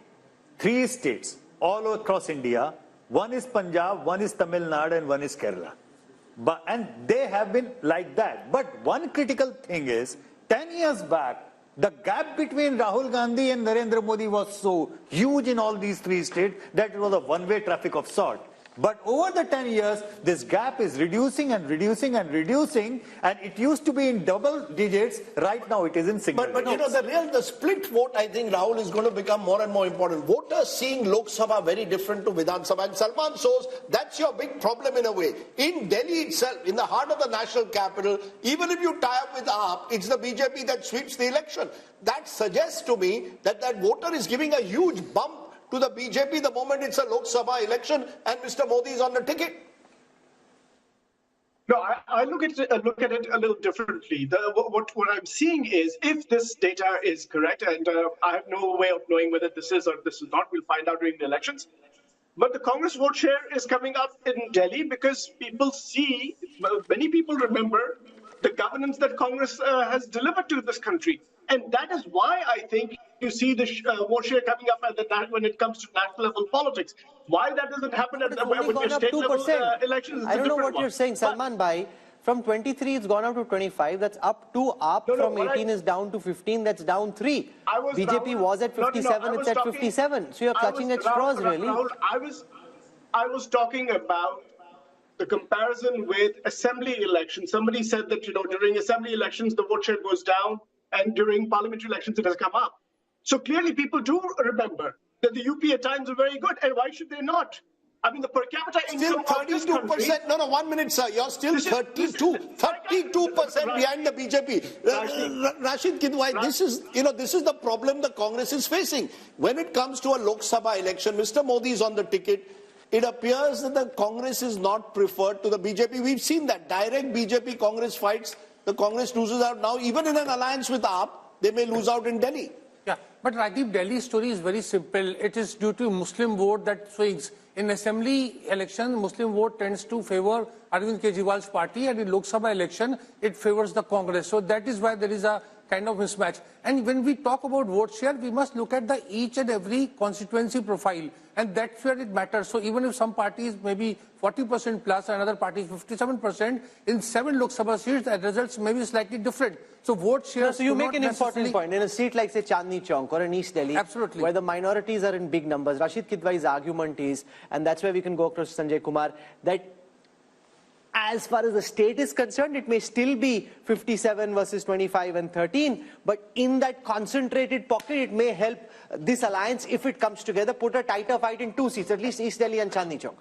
3 states all across India. One is Punjab, one is Tamil Nadu, and one is Kerala. And they have been like that. But one critical thing is, 10 years back, the gap between Rahul Gandhi and Narendra Modi was so huge in all these 3 states that it was a one-way traffic of sort. But over the 10 years, this gap is reducing and reducing and reducing, and it used to be in double digits. Right now, it is in single digits.
But you know, the split vote, I think, Rahul, is going to become more and more important. Voters seeing Lok Sabha very different to Vidhan Sabha. And Salman shows that's your big problem in a way. In Delhi itself, in the heart of the national capital, even if you tie up with AAP, it's the BJP that sweeps the election. That suggests to me that that voter is giving a huge bump to the BJP the moment it's a Lok Sabha election and Mr. Modi is on the ticket.
No, I look at it a little differently. What I'm seeing is, if this data is correct, and I have no way of knowing whether this is or this is not, we'll find out during the elections. But the Congress vote share is coming up in Delhi because people see, many people remember the governance that Congress has delivered to this country. And that is why I think you see the vote share coming up at the time when it comes to national level politics. Why that doesn't happen at the state level elections?
I don't know what you're saying, Salman Bhai. From 23, it's gone up to 25. That's up 2 up. From 18 is down to 15. That's down 3. BJP was at 57. It's at 57. So you're clutching at straws, really.
Rahul, I was talking about the comparison with assembly elections. Somebody said that, during assembly elections, the vote share goes down, and during parliamentary elections, it has come up. So clearly, people do remember that the UP at times are very good, and why should they not? I mean, the per capita income of this country...
No, 1 minute, sir. You're still 32% behind the BJP. Rashid Kanwal, this is the problem the Congress is facing. When it comes to a Lok Sabha election, Mr. Modi is on the ticket. It appears that the Congress is not preferred to the BJP. We've seen that. Direct BJP-Congress fights, the Congress loses out. Now, even in an alliance with AAP, they may lose out in Delhi.
Yeah, but Rajdeep, Delhi's story is very simple. It is due to Muslim vote that swings. In assembly election, Muslim vote tends to favor Arvind Kejriwal's party, and in Lok Sabha election, it favors the Congress. So that is why there is a kind of mismatch. And when we talk about vote share, we must look at the each and every constituency profile, and that's where it matters. So even if some parties maybe 40% plus, another party is 57%, in 7 Lok Sabha seats, the results may be slightly different. So vote share.
So you make an important point. In a seat like, say, Chandni Chowk or in East Delhi,
absolutely,
where the minorities are in big numbers, Rashid Kanwal's argument is, and that's where we can go across Sanjay Kumar, that as far as the state is concerned, it may still be 57 versus 25 and 13, but in that concentrated pocket, it may help this alliance, if it comes together, put a tighter fight in 2 seats, at least East Delhi and Chandni Chowk.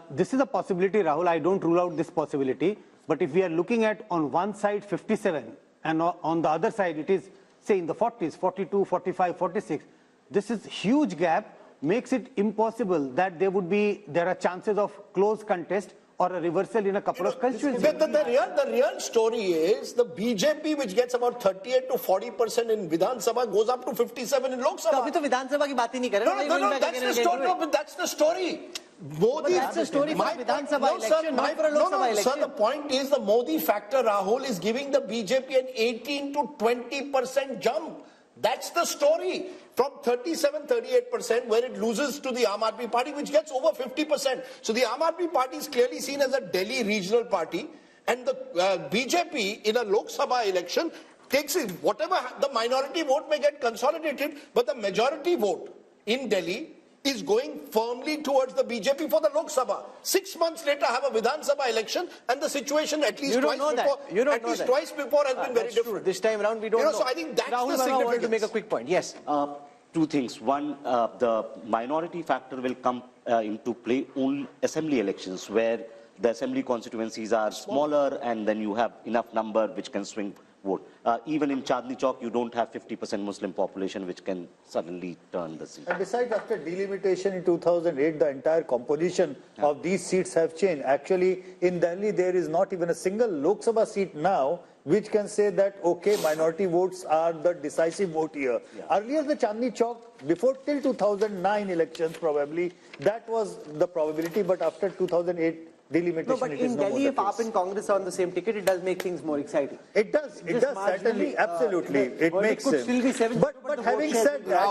This is a possibility, Rahul. I don't rule out this possibility. But if we are looking at on one side 57 and on the other side it is, say, in the 40s, 42, 45, 46, this is huge gap, makes it impossible that there are chances of close contest or a reversal in a couple of constituencies.
The real story is the BJP, which gets about 38 to 40% in Vidhan Sabha, goes up to 57 in Lok Sabha.
So Vidhan Sabha ki baat hi nahi kar rahe.
No, that's the story. No, but that's the story. Modi,
that's the story for Vidhan Sabha election, not for a Lok Sabha election.
Sir, the point is the Modi factor, Rahul, is giving the BJP an 18 to 20% jump. That's the story. From 37-38%, where it loses to the Aam Aadmi Party, which gets over 50%. So the Aam Aadmi Party is clearly seen as a Delhi regional party, and the BJP in a Lok Sabha election takes it. Whatever the minority vote may get consolidated, but the majority vote in Delhi is going firmly towards the BJP for the Lok Sabha. 6 months later, have a Vidhan Sabha election, and the situation at least twice before has been very different.
True. This time around, we don't know.
So I think that's
Rahul,
the significance.
I wanted to make a quick point. Yes.
2 things. One, the minority factor will come into play only assembly elections, where the assembly constituencies are smaller, and then you have enough number which can swing vote. Even in Chandni Chowk, you don't have 50% Muslim population, which can suddenly turn the seat.
And besides, after delimitation in 2008, the entire composition of these seats have changed. Actually, in Delhi, there is not even a single Lok Sabha seat now which can say that, okay, minority votes are the decisive vote here. Yeah. Earlier, the Chandni Chowk, before till 2009 elections probably, that was the probability, but after 2008, delimitation.
No, but in Delhi, if AAP and Congress are on the same ticket, it does make things more exciting.
It does. It does, certainly. Absolutely. It makes sense.
Still be 7.
But having said that,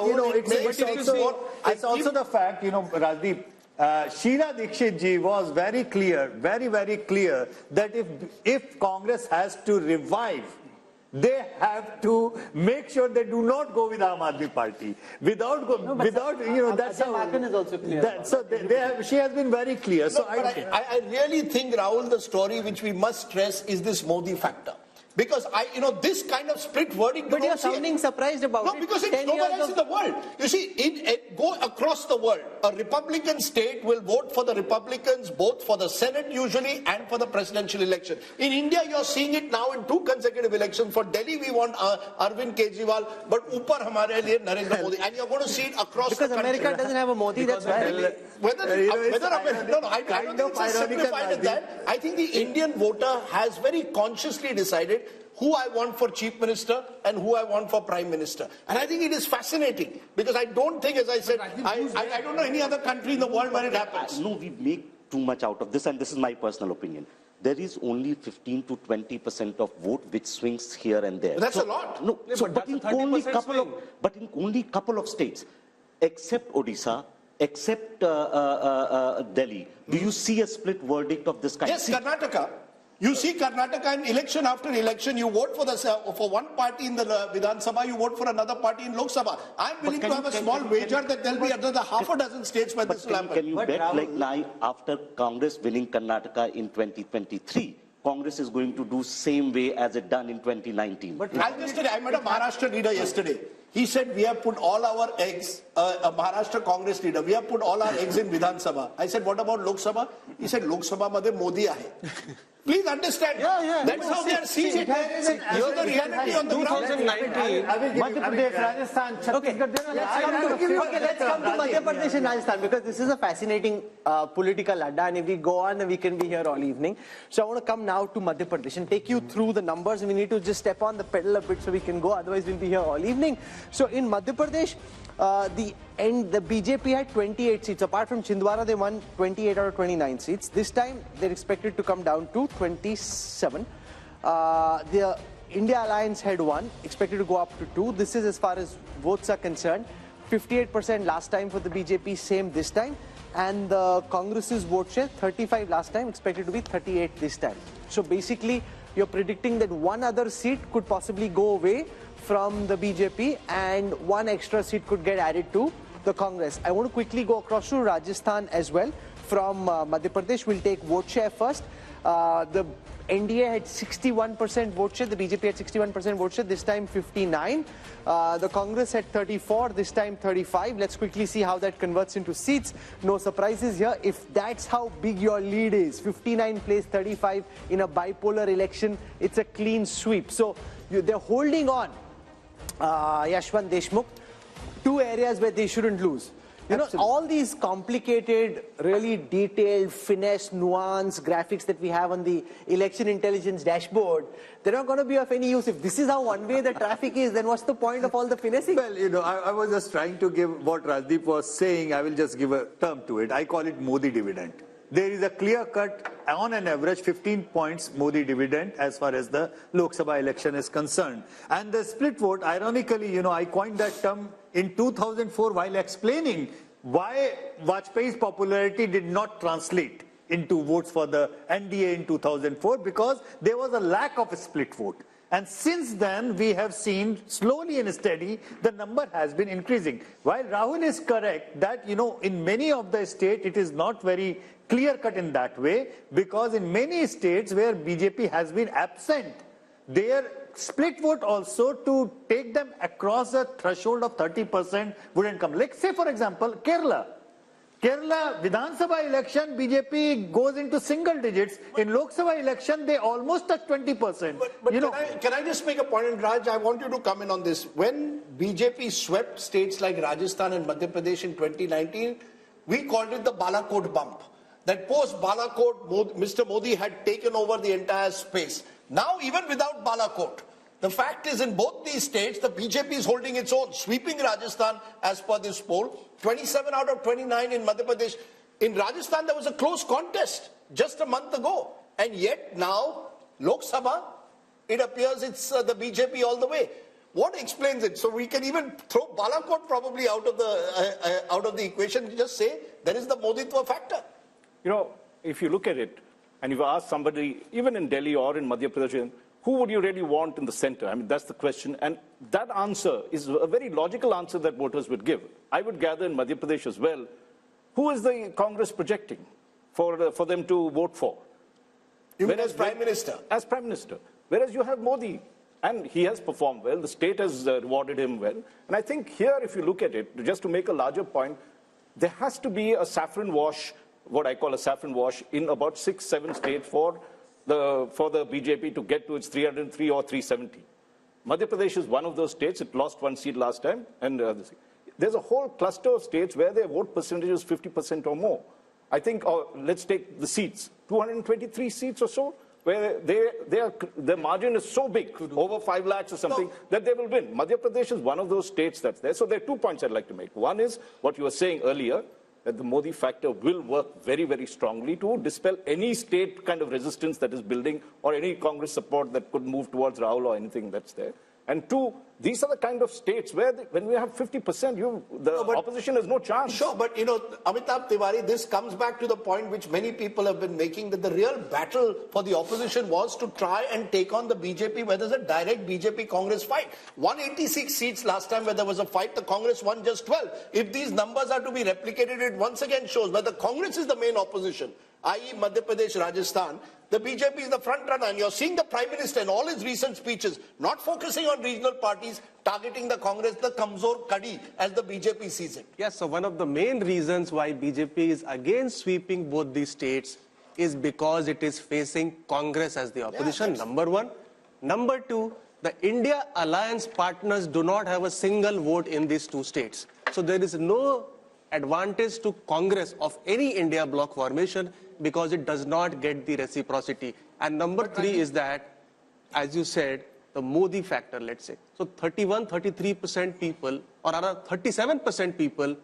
it's also the fact, Rajdeep, Sheila Dikshit ji was very clear, very clear, that if Congress has to revive, they have to make sure they do not go with Aam Aadmi Party. That's how.
Hakan is also clear.
She has been very clear.
So I really think, Rahul, the story which we must stress is this Modi factor. Because this kind of split verdict.
But you're sounding surprised about it.
No, because it's nowhere else in the world. You see, go across the world. A Republican state will vote for the Republicans, both for the Senate usually and for the presidential election. In India, you're seeing it now in 2 consecutive elections. For Delhi, we want Arvind Kejriwal, but upar hamare liye Narendra Modi. And you're going to see it across the country.
Because America doesn't have a Modi, that's why.
I don't think it's as simplified as that. I think the Indian voter has very consciously decided who I want for chief minister and who I want for prime minister. And I think it is fascinating because I don't think, as I said, I don't know any other country in the world where it happens.
No, we make too much out of this, and this is my personal opinion. There is only 15 to 20% of vote which swings here and there.
That's a lot.
No,
Yeah,
so,
but
but in only couple of states, except Odisha, except Delhi, do you see a split verdict of this kind?
Yes, Karnataka. You see Karnataka in election after election, you vote for one party in the Vidhan Sabha, you vote for another party in Lok Sabha. I'm willing to have a small wager that there'll be another half a dozen states where this will happen.
Can you bet like now, after Congress winning Karnataka in 2023, Congress is going to do same way as it done in 2019?
But I met a Maharashtra leader yesterday. He said, we have put all our eggs, a Maharashtra Congress leader, we have put all our eggs in Vidhan Sabha. I said, what about Lok Sabha? He said, Lok Sabha madhe Modi aahe. Please understand. That's how they are seeing it. You're the reality on the ground.
2019. Madhya Pradesh, Rajasthan, Chhattisgarh. Let's come to Madhya Pradesh and Rajasthan because this is a fascinating political adda, and if we go on, we can be here all evening. So I want to come now to Madhya Pradesh and take you through the numbers. We need to just step on the pedal a bit so we can go, otherwise we'll be here all evening. So in Madhya Pradesh, the BJP had 28 seats. Apart from Chhindwara, they won 28 out of 29 seats. This time, they're expected to come down to 27. The India Alliance had 1, expected to go up to 2. This is as far as votes are concerned. 58% last time for the BJP, same this time. And the Congress's vote share, 35 last time, expected to be 38 this time. So basically, you're predicting that one other seat could possibly go away from the BJP and one extra seat could get added to the Congress. I want to quickly go across to Rajasthan as well. From Madhya Pradesh, we'll take vote share first. The NDA had 61% vote share, the BJP had 61% vote share, this time 59. The Congress had 34, this time 35. Let's quickly see how that converts into seats. No surprises here. If that's how big your lead is, 59 plays 35 in a bipolar election, it's a clean sweep. So they're holding on. Yashwant Deshmukh, 2 areas where they shouldn't lose. You know, all these complicated, really detailed, finesse, nuance graphics that we have on the election intelligence dashboard, they're not going to be of any use. If this is how one way the traffic is, then what's the point of all the finessing?
Well, you know, I was just trying to give what Rajdeep was saying. I will just give a term to it. I call it Modi dividend. There is a clear cut, on an average, 15 points Modi dividend as far as the Lok Sabha election is concerned. And the split vote, ironically, you know, I coined that term in 2004 while explaining why Vajpayee's popularity did not translate into votes for the NDA in 2004, because there was a lack of a split vote. And since then, we have seen slowly and steady, the number has been increasing. While Rahul is correct that, you know, in many of the states, it is not very clear cut in that way, because in many states where BJP has been absent, their split vote also to take them across a threshold of 30% wouldn't come. Like, say, for example, Kerala. Kerala Vidhan Sabha election, BJP goes into single digits. In Lok Sabha election, they almost touch 20%.
But can I just make a point, and Raj, I want you to come in on this. When BJP swept states like Rajasthan and Madhya Pradesh in 2019, we called it the Balakot bump. That post-Balakot, Mr. Modi had taken over the entire space. Now, even without Balakot, the fact is in both these states, the BJP is holding its own, sweeping Rajasthan as per this poll. 27 out of 29 in Madhya Pradesh. In Rajasthan, there was a close contest just a month ago. And yet now, Lok Sabha, it appears it's the BJP all the way. What explains it? So we can even throw Balakot probably out of the equation. Just say there is the Moditwa factor.
You know, if you look at it, and if you ask somebody, even in Delhi or in Madhya Pradesh, who would you really want in the center? I mean, that's the question. And that answer is a very logical answer that voters would give. I would gather in Madhya Pradesh as well, who is the Congress projecting for them to vote for?
Even as Prime Minister?
As Prime Minister. Whereas you have Modi, and he has performed well. The state has rewarded him well. And I think here, if you look at it, just to make a larger point, there has to be a saffron wash, what I call a saffron wash, in about 6-7 states for the BJP to get to its 303 or 370. Madhya Pradesh is one of those states. It lost 1 seat last time. And there's a whole cluster of states where their vote percentage is 50% or more. I think, let's take the seats, 223 seats or so. where their margin is so big, over 5 lakhs or something, that they will win. Madhya Pradesh is one of those states that's there. So there are 2 points I'd like to make. One is what you were saying earlier, that the Modi factor will work very, very strongly to dispel any state kind of resistance that is building or any Congress support that could move towards Rahul or anything that's there. And 2, these are the kind of states where when we have 50%, the opposition has no chance.
Sure, but Amitabh Tiwari, this comes back to the point which many people have been making, that the real battle for the opposition was to try and take on the BJP, where there's a direct BJP-Congress fight. 186 seats last time where there was a fight, the Congress won just 12. If these numbers are to be replicated, it once again shows where the Congress is the main opposition, i.e. Madhya Pradesh, Rajasthan. The BJP is the front runner, and you're seeing the Prime Minister in all his recent speeches not focusing on regional parties, targeting the Congress, the Kamzor Kadi, as the BJP sees it.
Yes, so one of the main reasons why BJP is against sweeping both these states is because it is facing Congress as the opposition, number one. Number two, the India alliance partners do not have a single vote in these 2 states. So there is no advantage to Congress of any India bloc formation because it does not get the reciprocity. And number 3 is that, as you said, the Modi factor, let's say. So 33% people, or rather 37% people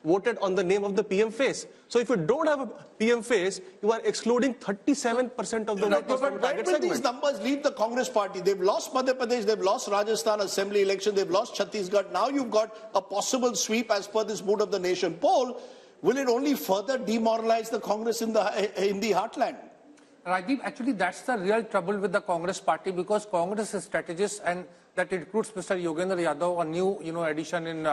voted on the name of the PM face. So if you don't have a PM face, you are excluding 37% of the voters from the target
segment. These numbers leave the Congress party. They've lost Madhya Pradesh, they've lost Rajasthan Assembly election, they've lost Chhattisgarh. Now you've got a possible sweep as per this Mood of the Nation poll. Will it only further demoralize the Congress in the heartland?
Rajdeep, actually that's the real trouble with the Congress party, because Congress is strategist, and that includes Mr. Yogendra Yadav, a new addition in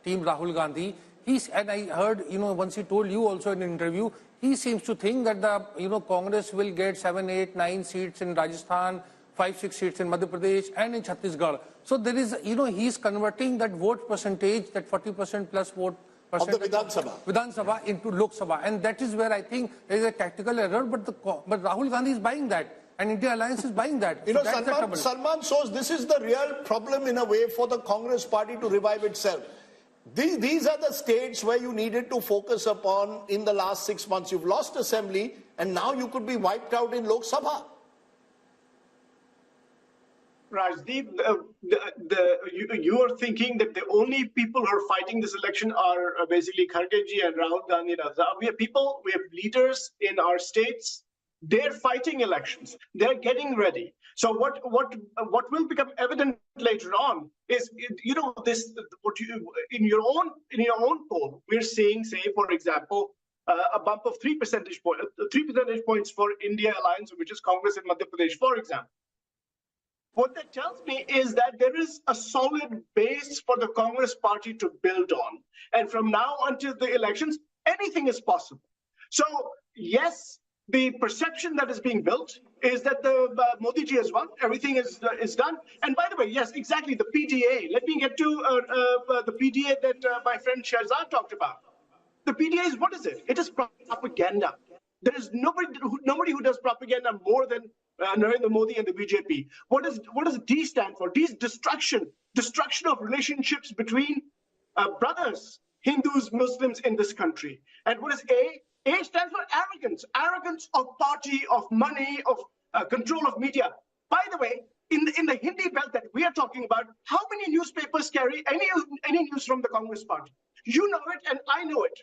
Team Rahul Gandhi. And I heard, once he told you also in an interview, he seems to think that the, Congress will get 7, 8, 9 seats in Rajasthan, 5, 6 seats in Madhya Pradesh and in Chhattisgarh. So there is, he's converting that vote percentage, that 40% plus vote percentage
of the
Vidhan Sabha into Lok Sabha. And that is where I think there is a tactical error, but Rahul Gandhi is buying that. And India Alliance is buying that. So
Salman shows this is the real problem in a way for the Congress party to revive itself. These are the states where you needed to focus upon in the last 6 months. You've lost assembly, and now you could be wiped out in Lok Sabha.
Rajdeep, you are thinking that the only people who are fighting this election are basically Khargeji and Rahul Gandhi. We have people, we have leaders in our states. They're fighting elections. They're getting ready. So what will become evident later on is, in your own poll, we're seeing, say, for example, a bump of 3 percentage points for India Alliance, which is Congress in Madhya Pradesh, for example. What that tells me is that there is a solid base for the Congress party to build on. And from now until the elections, anything is possible. So, yes, the perception that is being built is that the Modi ji has won, everything is done. And by the way, yes, exactly, the PDA. Let me get to the PDA that my friend Shahzad talked about. The PDA is, what is it? It is propaganda. There is nobody who does propaganda more than Narendra Modi and the BJP. What does D stand for? D is destruction of relationships between brothers, Hindus, Muslims in this country. And what is A? A stands for arrogance of party, of money, of control of media. By the way, in the Hindi belt that we are talking about, how many newspapers carry any news from the Congress party? You know it, and I know it.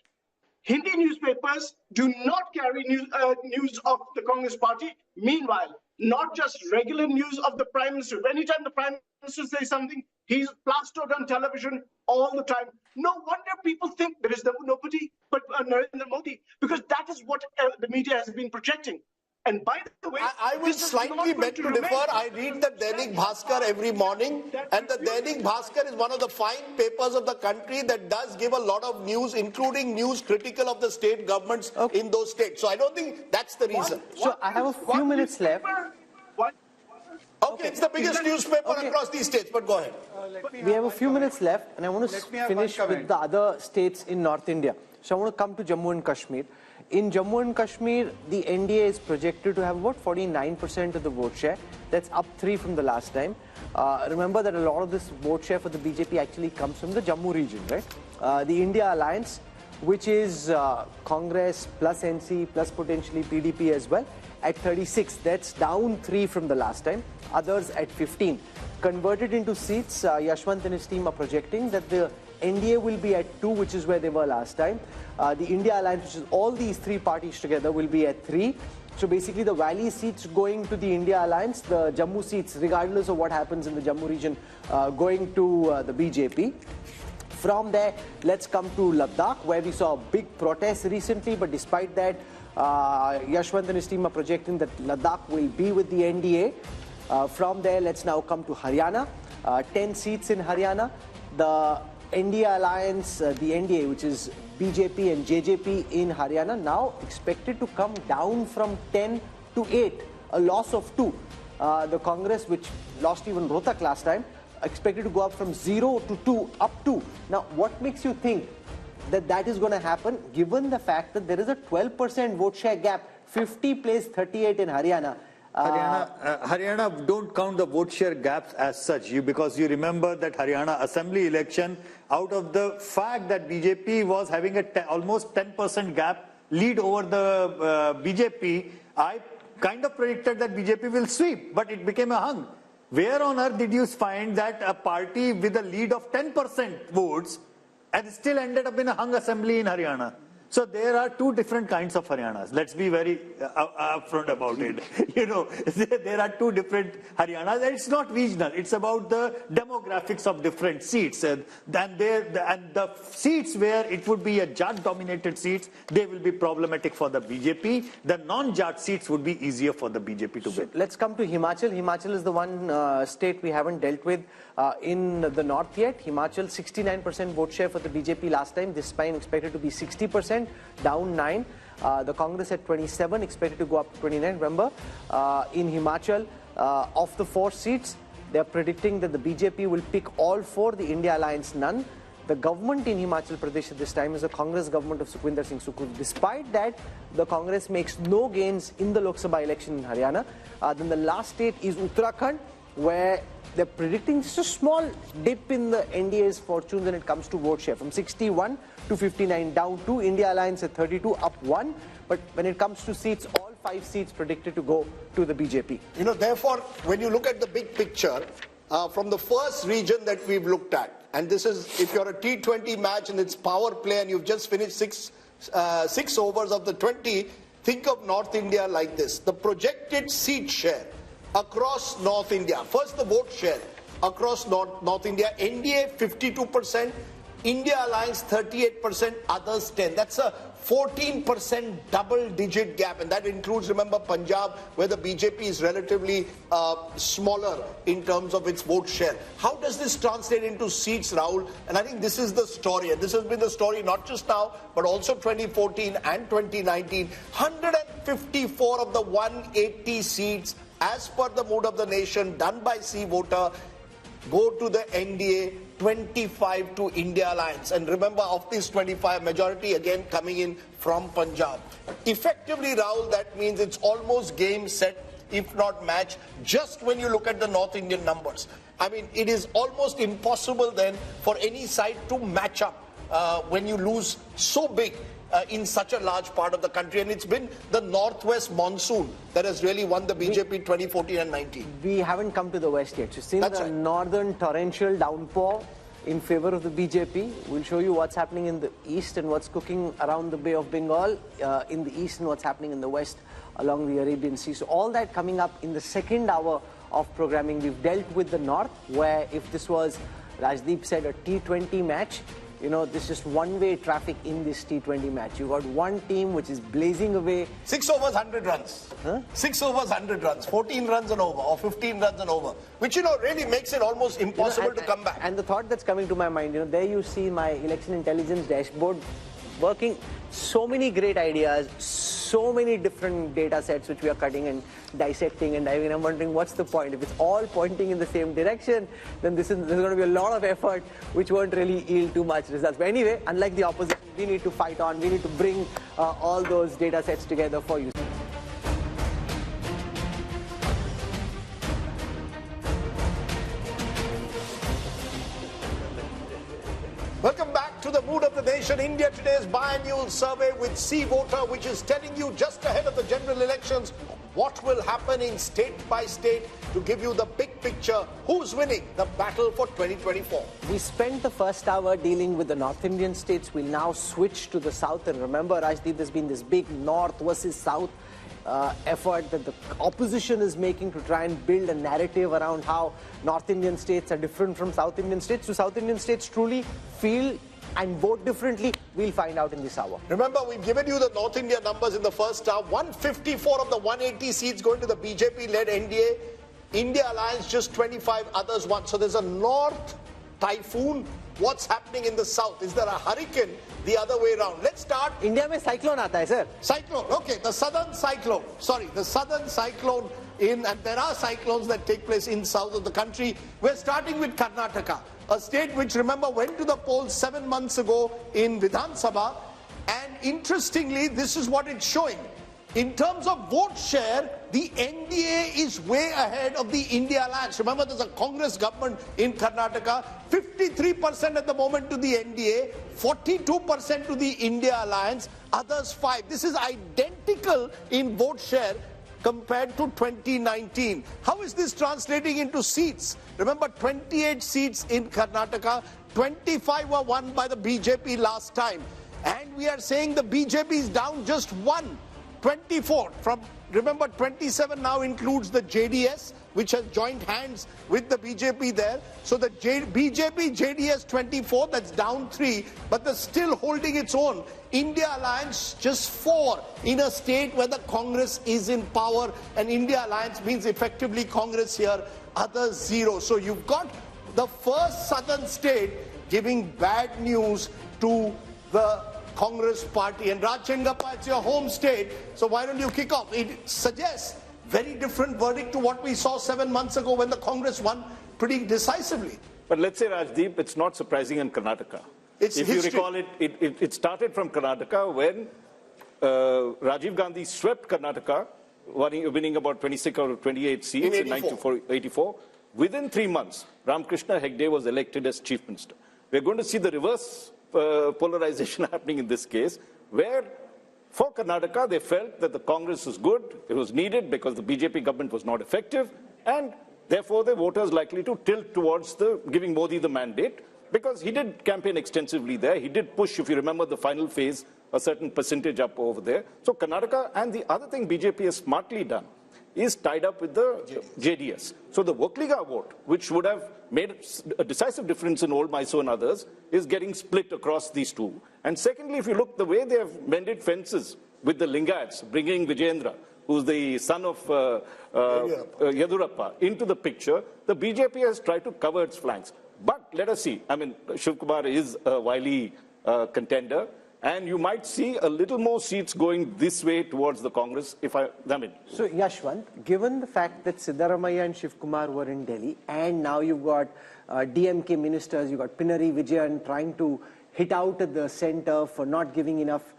Hindi newspapers do not carry news of the Congress party. Meanwhile, not just regular news of the Prime Minister. Anytime the Prime Minister says something, he's plastered on television all the time. No wonder people think there is nobody but Narendra Modi, because that is what the media has been projecting. And by the way,
I will slightly beg to differ. I read the Dainik Bhaskar every morning, and the Dainik Bhaskar is one of the fine papers of the country that does give a lot of news, including news critical of the state governments in those states. So I don't think that's the reason.
So I have a few minutes left.
Okay, it's the biggest newspaper across these states, but go ahead.
We have a few minutes left, and I want to finish with the other states in North India. So I want to come to Jammu and Kashmir. In Jammu and Kashmir, the NDA is projected to have about 49% of the vote share. That's up 3 from the last time. Remember that a lot of this vote share for the BJP actually comes from the Jammu region, right? The India Alliance which is Congress plus NC plus potentially PDP as well, at 36. That's down 3 from the last time. Others at 15. Converted into seats, Yashwant and his team are projecting that the NDA will be at 2, which is where they were last time. The India Alliance, which is all these 3 parties together, will be at 3. So basically the Valley seats going to the India Alliance, the Jammu seats, regardless of what happens in the Jammu region, going to the BJP. From there, let's come to Ladakh, where we saw a big protest recently, but despite that, Yashwant and his team are projecting that Ladakh will be with the NDA. From there, let's now come to Haryana. 10 seats in Haryana. The NDA Alliance, the NDA, which is BJP and JJP in Haryana, now expected to come down from 10 to 8, a loss of 2. The Congress, which lost even Rohtak last time, expected to go up from 0 to 2, up 2. Now, what makes you think that that is going to happen, given the fact that there is a 12% vote share gap, 50 plays 38 in Haryana?
Haryana, don't count the vote share gaps as such, because you remember that Haryana assembly election, out of the fact that BJP was having a almost 10% gap lead over the BJP, I kind of predicted that BJP will sweep, but it became a hung. Where on earth did you find that a party with a lead of 10% votes and still ended up in a hung assembly in Haryana? So there are 2 different kinds of Haryanas. Let's be very upfront about it. There are 2 different Haryanas. It's not regional. It's about the demographics of different seats. And the seats where it would be a Jat-dominated seats, they will be problematic for the BJP. The non-Jat seats would be easier for the BJP to win.
Let's come to Himachal. Himachal is the one state we haven't dealt with in the north yet. Himachal, 69% vote share for the BJP last time. This time expected to be 60%, down 9. The Congress at 27, expected to go up to 29. Remember, in Himachal, of the 4 seats, they are predicting that the BJP will pick all 4, the India Alliance none. The government in Himachal Pradesh at this time is the Congress government of Sukhwinder Singh Sukkhu. Despite that, the Congress makes no gains in the Lok Sabha election in Haryana. Then the last state is Uttarakhand, where they're predicting just a small dip in the NDA's fortunes when it comes to vote share, from 61 to 59, down 2. India Alliance at 32, up 1. But when it comes to seats, all 5 seats predicted to go to the BJP.
Therefore, when you look at the big picture, from the first region that we've looked at, and this is, if you're a T20 match and it's power play and you've just finished 6 overs of the 20, think of North India like this. The projected seat share across North India. First, the vote share across North India. NDA 52%, India Alliance 38%, others 10. That's a 14% double-digit gap, and that includes, remember, Punjab, where the BJP is relatively smaller in terms of its vote share. How does this translate into seats, Rahul? And I think this is the story, and this has been the story not just now, but also 2014 and 2019. 154 of the 180 seats, as per the mood of the nation, done by C-Voter, go to the NDA, 25 to India Alliance. And remember, of these 25, majority again coming in from Punjab. Effectively, Rahul, that means it's almost game, set, if not match, just when you look at the North Indian numbers. I mean, it is almost impossible then for any side to match up when you lose so big in such a large part of the country. And it's been the northwest monsoon that has really won the BJP 2014 and 19.
We haven't come to the west yet. So since the northern torrential downpour in favor of the BJP, we'll show you what's happening in the east and what's cooking around the Bay of Bengal in the east, and what's happening in the west along the Arabian Sea. So all that coming up in the second hour of programming. We've dealt with the north, where if this was, Rajdeep said, a T20 match, this is just one-way traffic in this T20 match. You got one team which is blazing away.
6 overs, 100 runs. 6 overs, 100 runs. 14 runs and over, or 15 runs and over. Which, really makes it almost impossible to come back.
And the thought that's coming to my mind, there you see my election intelligence dashboard working. So many great ideas, so many different data sets which we are cutting and dissecting and diving. I'm wondering what's the point. If it's all pointing in the same direction, then there's going to be a lot of effort which won't really yield too much results. But anyway, unlike the opposition, we need to fight on. We need to bring all those data sets together for you.
Welcome back to the Mood of the Nation. commission, India Today's biannual survey with C Voter, which is telling you just ahead of the general elections what will happen in state by state to give you the big picture. Who's winning the battle for 2024?
We spent the first hour dealing with the North Indian states. We'll now switch to the South. And remember, Rajdeep, there's been this big North versus South effort that the opposition is making to try and build a narrative around how North Indian states are different from South Indian states. Do South Indian states truly feel and vote differently? We'll find out in this hour.
Remember, we've given you the North India numbers in the first hour. 154 of the 180 seats going to the BJP-led NDA. India Alliance just 25, others 1. So there's a North typhoon. What's happening in the South? Is there a hurricane the other way around? Let's start.
India mein cyclone aata hai, sir.
Cyclone. Okay, the southern cyclone. Sorry, the southern cyclone and there are cyclones that take place in south of the country. We're starting with Karnataka, a state which, remember, went to the polls 7 months ago in Vidhan Sabha. And interestingly, this is what it's showing. In terms of vote share, the NDA is way ahead of the India Alliance. Remember, there's a Congress government in Karnataka. 53% at the moment to the NDA, 42% to the India Alliance, others 5%. This is identical in vote share compared to 2019. How is this translating into seats? Remember, 28 seats in Karnataka, 25 were won by the BJP last time. And we are saying the BJP is down just 1. 24 from, remember, 27 now includes the JDS, which has joined hands with the BJP there. So the BJP, JDS 24, that's down 3, but they're still holding its own. India Alliance just 4 in a state where the Congress is in power, and India Alliance means effectively Congress here, others 0. So you've got the first southern state giving bad news to the Congress party. And Raj Chengappa, it's your home state, so why don't you kick off? It suggests very different verdict to what we saw 7 months ago when the Congress won pretty decisively.
But let's say, Rajdeep, it's not surprising in Karnataka.
It's
if
history.
you recall, it started from Karnataka when Rajiv Gandhi swept Karnataka, winning about 26 out of 28 seats in 1984. Within 3 months, Ramakrishna Hegde was elected as Chief Minister. We're going to see the reverse polarization happening in this case, where for Karnataka they felt that the Congress was good, it was needed because the BJP government was not effective, and therefore the voters likely to tilt towards giving Modi the mandate, because he did campaign extensively there. He did push, if you remember the final phase, a certain percentage up over there. So Karnataka, and the other thing BJP has smartly done is tied up with the JDS. So the Vokliga vote, which would have made a decisive difference in Old Mysore and others, is getting split across these two. And secondly, if you look the way they have mended fences with the Lingayats, bringing Vijayendra, who's the son of Yedurappa, into the picture, the BJP has tried to cover its flanks. But let us see. I mean, Shiv Kumar is a wily contender. And you might see a little more seats going this way towards the Congress,
So, Yashwant, given the fact that Siddaramaiah and Shiv Kumar were in Delhi, and now you've got DMK ministers, you've got Pinari Vijayan trying to hit out at the center for not giving enough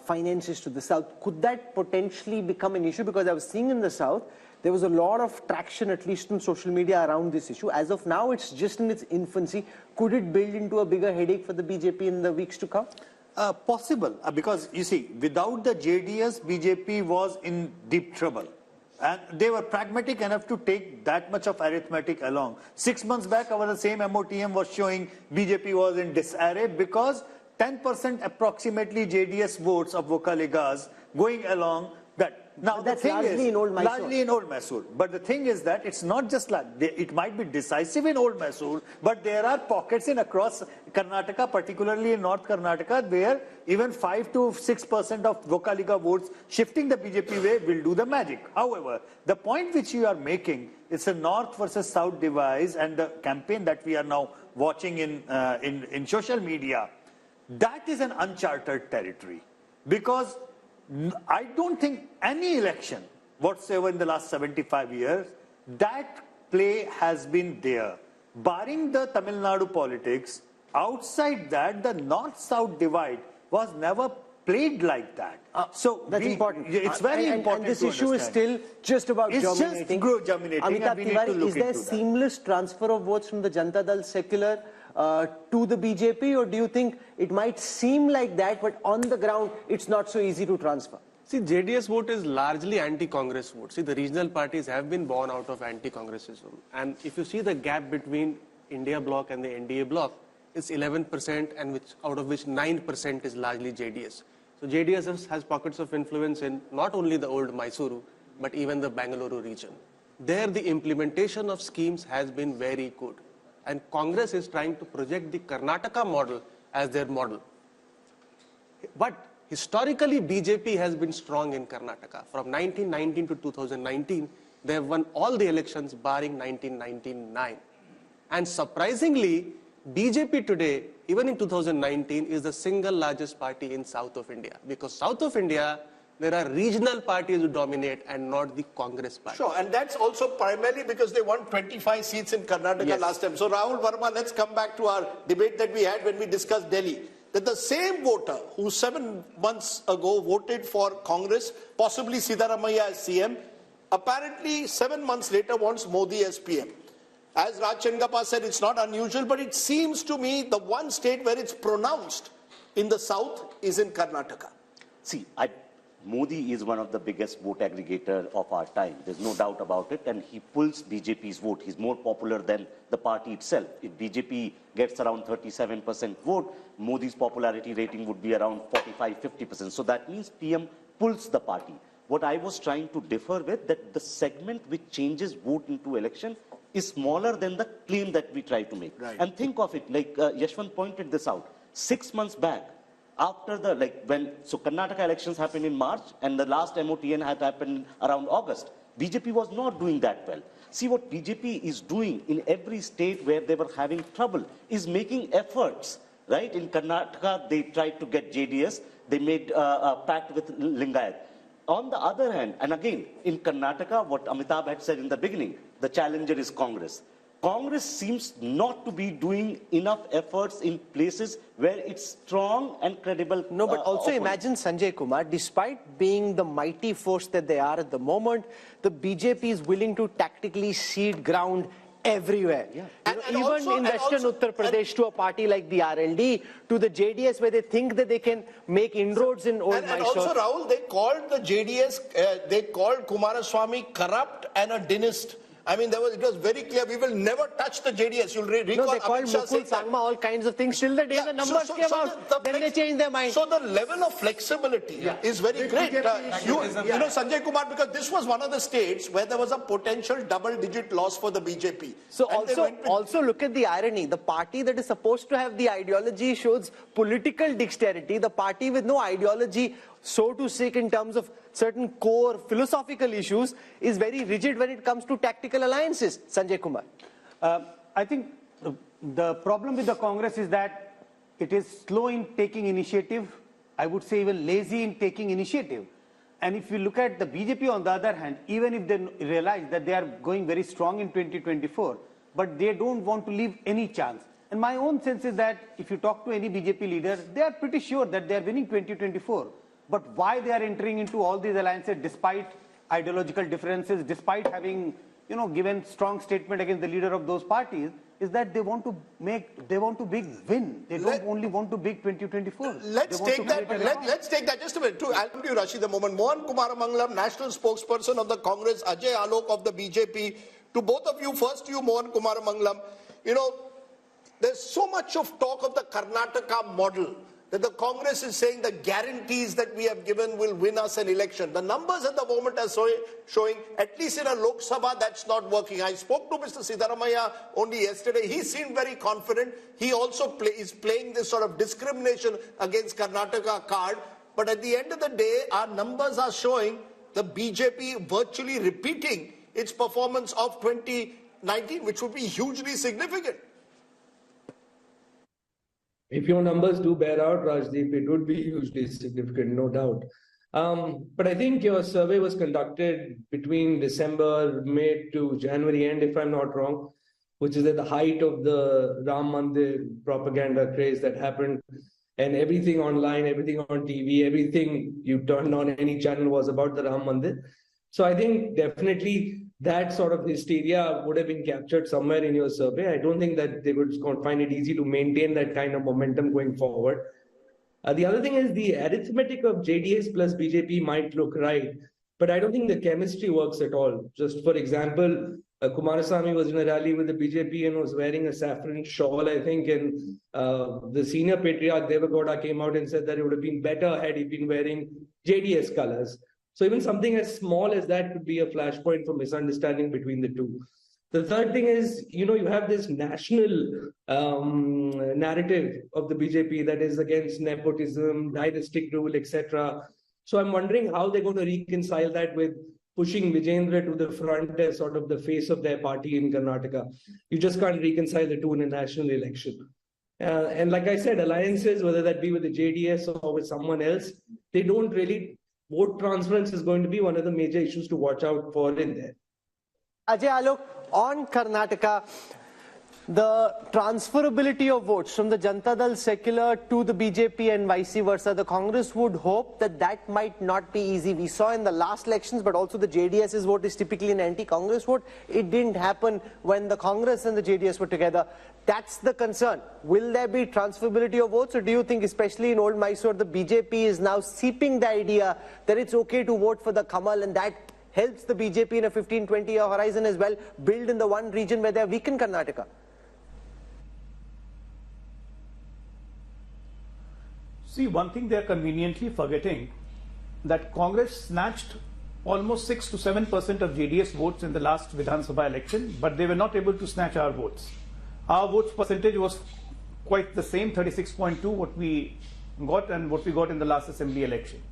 finances to the South, could that potentially become an issue? Because I was seeing in the South, there was a lot of traction, at least on social media, around this issue. As of now, it's just in its infancy. Could it build into a bigger headache for the BJP in the weeks to come?
Possible, because you see, without the JDS, BJP was in deep trouble. And they were pragmatic enough to take that much of arithmetic along. 6 months back, the same MOTM was showing BJP was in disarray because 10% approximately JDS votes of Vokaligas going along that. Now,
that's largely in Old Mysore.
Largely in Old Mysore. But the thing is that it's not just like, it might be decisive in Old Mysore, but there are pockets in across Karnataka, particularly in North Karnataka, where even 5 to 6% of Vokaliga votes shifting the BJP way will do the magic. However, the point which you are making is a North versus South divide, and the campaign that we are now watching in social media, that is an uncharted territory. Because I don't think any election whatsoever in the last 75 years, that play has been there. Barring the Tamil Nadu politics, outside that, the North-South divide was never played like that.
So that's important.
It's very important.
And this issue is still just about germinating.
It's just germinating.
Amitabh Tiwari, is there seamless transfer of votes from the Janata Dal secular to the BJP, or do you think it might seem like that, but on the ground, it's not so easy to transfer?
See, JDS vote is largely anti-Congress vote. See, the regional parties have been born out of anti-Congressism. And if you see the gap between India bloc and the NDA bloc, it's 11%, and out of which 9% is largely JDS. So JDS has pockets of influence in not only the old Mysuru, but even the Bangalore region. There, the implementation of schemes has been very good. And Congress is trying to project the Karnataka model as their model. But historically, BJP has been strong in Karnataka. From 1919 to 2019, they have won all the elections barring 1999. And surprisingly, BJP today, even in 2019, is the single largest party in South of India. Because South of India, there are regional parties who dominate and not the Congress party.
Sure, and that's also primarily because they won 25 seats in Karnataka last time. So Rahul Verma, let's come back to our debate that we had when we discussed Delhi. That the same voter who 7 months ago voted for Congress, possibly Siddaramaiah as CM, apparently 7 months later wants Modi as PM. As Raj Chengappa said, it's not unusual, but it seems to me the one state where it's pronounced in the south is in Karnataka.
See, Modi is one of the biggest vote aggregator of our time. There's no doubt about it. And he pulls BJP's vote. He's more popular than the party itself. If BJP gets around 37% vote, Modi's popularity rating would be around 45-50%. So that means PM pulls the party. What I was trying to differ with, that the segment which changes vote into election is smaller than the claim that we try to make.
Right.
And think of it, like Yashwant pointed this out. 6 months back, after the, so Karnataka elections happened in March and the last MOTN had happened around August. BJP was not doing that well. See, what BJP is doing in every state where they were having trouble is making efforts, right? In Karnataka, they tried to get JDS. They made a pact with Lingayat. On the other hand, and again, in Karnataka, what Amitabh had said in the beginning, the challenger is Congress. Congress seems not to be doing enough efforts in places where it's strong and credible.
No, but also imagine, Sanjay Kumar, despite being the mighty force that they are at the moment, the BJP is willing to tactically cede ground everywhere. Yeah. Even in Western Uttar Pradesh, to a party like the RLD, to the JDS, where they think that they can make inroads in old Mysore.
And also, Rahul, they called the JDS, they called Kumaraswamy corrupt and a dynast. I mean, it was very clear, we will never touch the JDS. You'll recall
no, they called Mukul Sangma all kinds of things till the day the numbers came out. Then they changed their mind.
So the level of flexibility is very great. You know, Sanjay Kumar, because this was one of the states where there was a potential double-digit loss for the BJP.
So also look at the irony. The party that is supposed to have the ideology shows political dexterity. The party with no ideology, so to speak, in terms of certain core philosophical issues, is very rigid when it comes to tactical alliances. Sanjay Kumar.
I think the problem with the Congress is that it is slow in taking initiative. I would say even lazy in taking initiative. And if you look at the BJP on the other hand, even if they realize that they are going very strong in 2024, but they don't want to leave any chance. And my own sense is that if you talk to any BJP leader, they are pretty sure that they are winning 2024. But why they are entering into all these alliances despite ideological differences, despite having, given strong statement against the leader of those parties, is that they want to big win. They don't only want to big 2024.
Let's take that just a minute. I'll come to you, Rashid, a moment. Mohan Kumar Mangalam, national spokesperson of the Congress, Ajay Alok of the BJP. To both of you, first to you, Mohan Kumar Mangalam. There's so much of talk of the Karnataka model, that the Congress is saying the guarantees that we have given will win us an election. The numbers at the moment are showing, at least in a Lok Sabha, that's not working. I spoke to Mr. Siddaramaiah only yesterday. He seemed very confident. He also is playing this sort of discrimination against Karnataka card. But at the end of the day, our numbers are showing the BJP virtually repeating its performance of 2019, which would be hugely significant.
If your numbers do bear out, Rajdeep, it would be hugely significant, no doubt. But I think your survey was conducted between December, May to January end, if I'm not wrong, which is at the height of the Ram Mandir propaganda craze that happened. And everything online, everything on TV, everything you turned on any channel was about the Ram Mandir. So I think definitely that sort of hysteria would have been captured somewhere in your survey. I don't think that they would find it easy to maintain that kind of momentum going forward. The other thing is the arithmetic of JDS plus BJP might look right, but I don't think the chemistry works at all. Just for example, Kumarasamy was in a rally with the BJP and was wearing a saffron shawl, I think, and the senior patriarch Devagowda came out and said that it would have been better had he been wearing JDS colors. So even something as small as that could be a flashpoint for misunderstanding between the two. The third thing is, you have this national narrative of the BJP that is against nepotism, dynastic rule, etc. So I'm wondering how they're going to reconcile that with pushing Vijayendra to the front as sort of the face of their party in Karnataka. You just can't reconcile the two in a national election. And like I said, alliances, whether that be with the JDS or with someone else, they don't really. Vote transference is going to be one of the major issues to watch out for in there.
Ajay Alok, on Karnataka, the transferability of votes from the Janata Dal secular to the BJP and vice versa, the Congress would hope that that might not be easy. We saw in the last elections, but also the JDS's vote is typically an anti-Congress vote. It didn't happen when the Congress and the JDS were together. That's the concern. Will there be transferability of votes, or do you think, especially in Old Mysore, the BJP is now seeping the idea that it's okay to vote for the Kamal, and that helps the BJP in a 15-20 year horizon as well, build in the one region where they are weak in Karnataka?
See, one thing they're conveniently forgetting, that Congress snatched almost 6 to 7% of JDS votes in the last Vidhan Sabha election, but they were not able to snatch our votes. Our votes percentage was quite the same, 36.2, what we got and what we got in the last assembly election.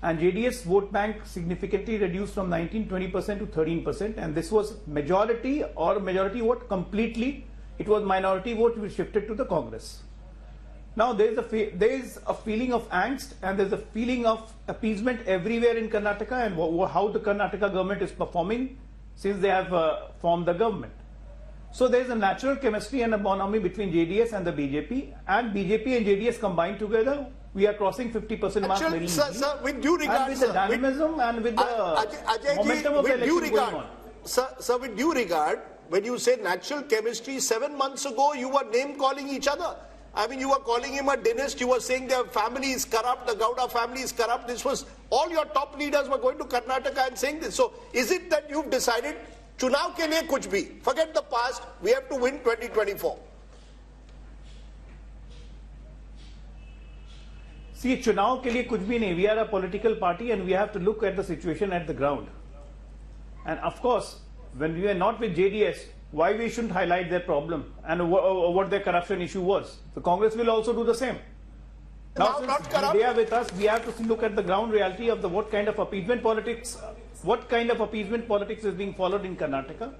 And JDS vote bank significantly reduced from 19-20% to 13%, and this was majority or majority vote completely. It was minority vote which shifted to the Congress. Now there is a feeling of angst and there is a feeling of appeasement everywhere in Karnataka, and how the Karnataka government is performing since they have formed the government. So there is a natural chemistry and a bonhomie between JDS and the BJP, and BJP and JDS combined together, we are crossing 50% mark very easily.
Sir, with due regard,
and with the dynamism and with the momentum of the election going on.
Sir, with due regard, when you say natural chemistry, 7 months ago you were name calling each other. I mean, you were calling him a dynast, you were saying their family is corrupt, the Gowda family is corrupt. This was, all your top leaders were going to Karnataka and saying this. So, is it that you've decided, Chunav ke liye kuch bhi, forget the past, we have to win 2024?
See, Chunav ke liye kuch bhi nahi. We are a political party and we have to look at the situation at the ground. And of course, when we are not with JDS, why we shouldn't highlight their problem and what their corruption issue was. The Congress will also do the same. Now since they are with us, we have to look at the ground reality of what kind of appeasement politics is being followed in Karnataka.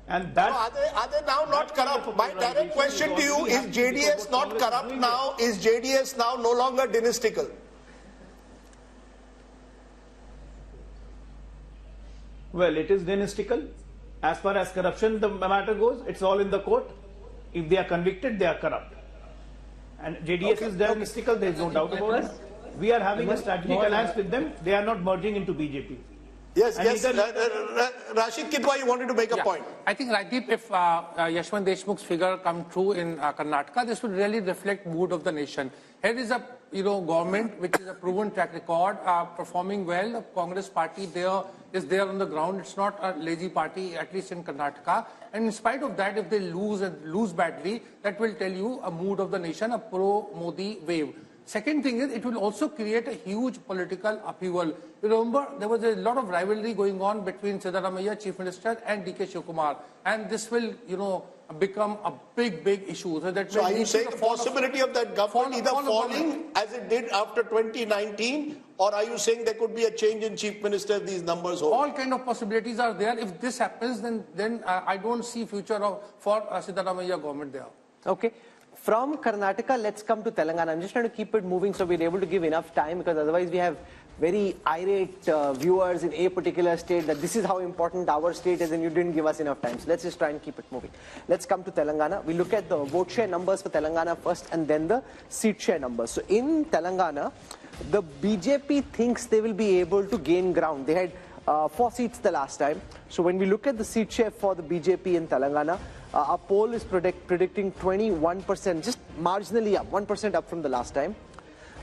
And that,
are they now not corrupt? My direct question to you is, JDS not corrupt now? Is JDS now no longer dynastical?
Well, it is dynastical. As far as corruption the matter goes, it's all in the court. If they are convicted, they are corrupt. And JDS is dynastical, there is no doubt about it. We are having a strategic alliance with them. They are not merging into BJP.
Yes, Rashid Kidwai, you wanted to make a point.
I think, Rajdeep, if Yashwant Deshmukh's figure come true in Karnataka, this would really reflect mood of the nation. Here is a government which is a proven track record, performing well. The Congress party is there on the ground. It's not a lazy party, at least in Karnataka. And in spite of that, if they lose badly, that will tell you a mood of the nation, a pro-Modi wave. Second thing is, it will also create a huge political upheaval. You remember, there was a lot of rivalry going on between Siddaramaiah, Chief Minister, and DK Shivakumar. And this will, become a big issue.
So are you saying the possibility of that government either falling as it did after 2019, or are you saying there could be a change in Chief Minister if these numbers hold?
All kind of possibilities are there. If this happens, then I don't see future for Siddaramaiah government there.
Okay. From Karnataka, let's come to Telangana. I'm just trying to keep it moving so we're able to give enough time, because otherwise we have very irate viewers in a particular state that this is how important our state is and you didn't give us enough time. So let's just try and keep it moving. Let's come to Telangana. We look at the vote share numbers for Telangana first and then the seat share numbers. So in Telangana, the BJP thinks they will be able to gain ground. They had
4 seats the last time. So when we look at the seat share for the BJP in Telangana, our poll is predicting 21%, just marginally up, 1% up from the last time.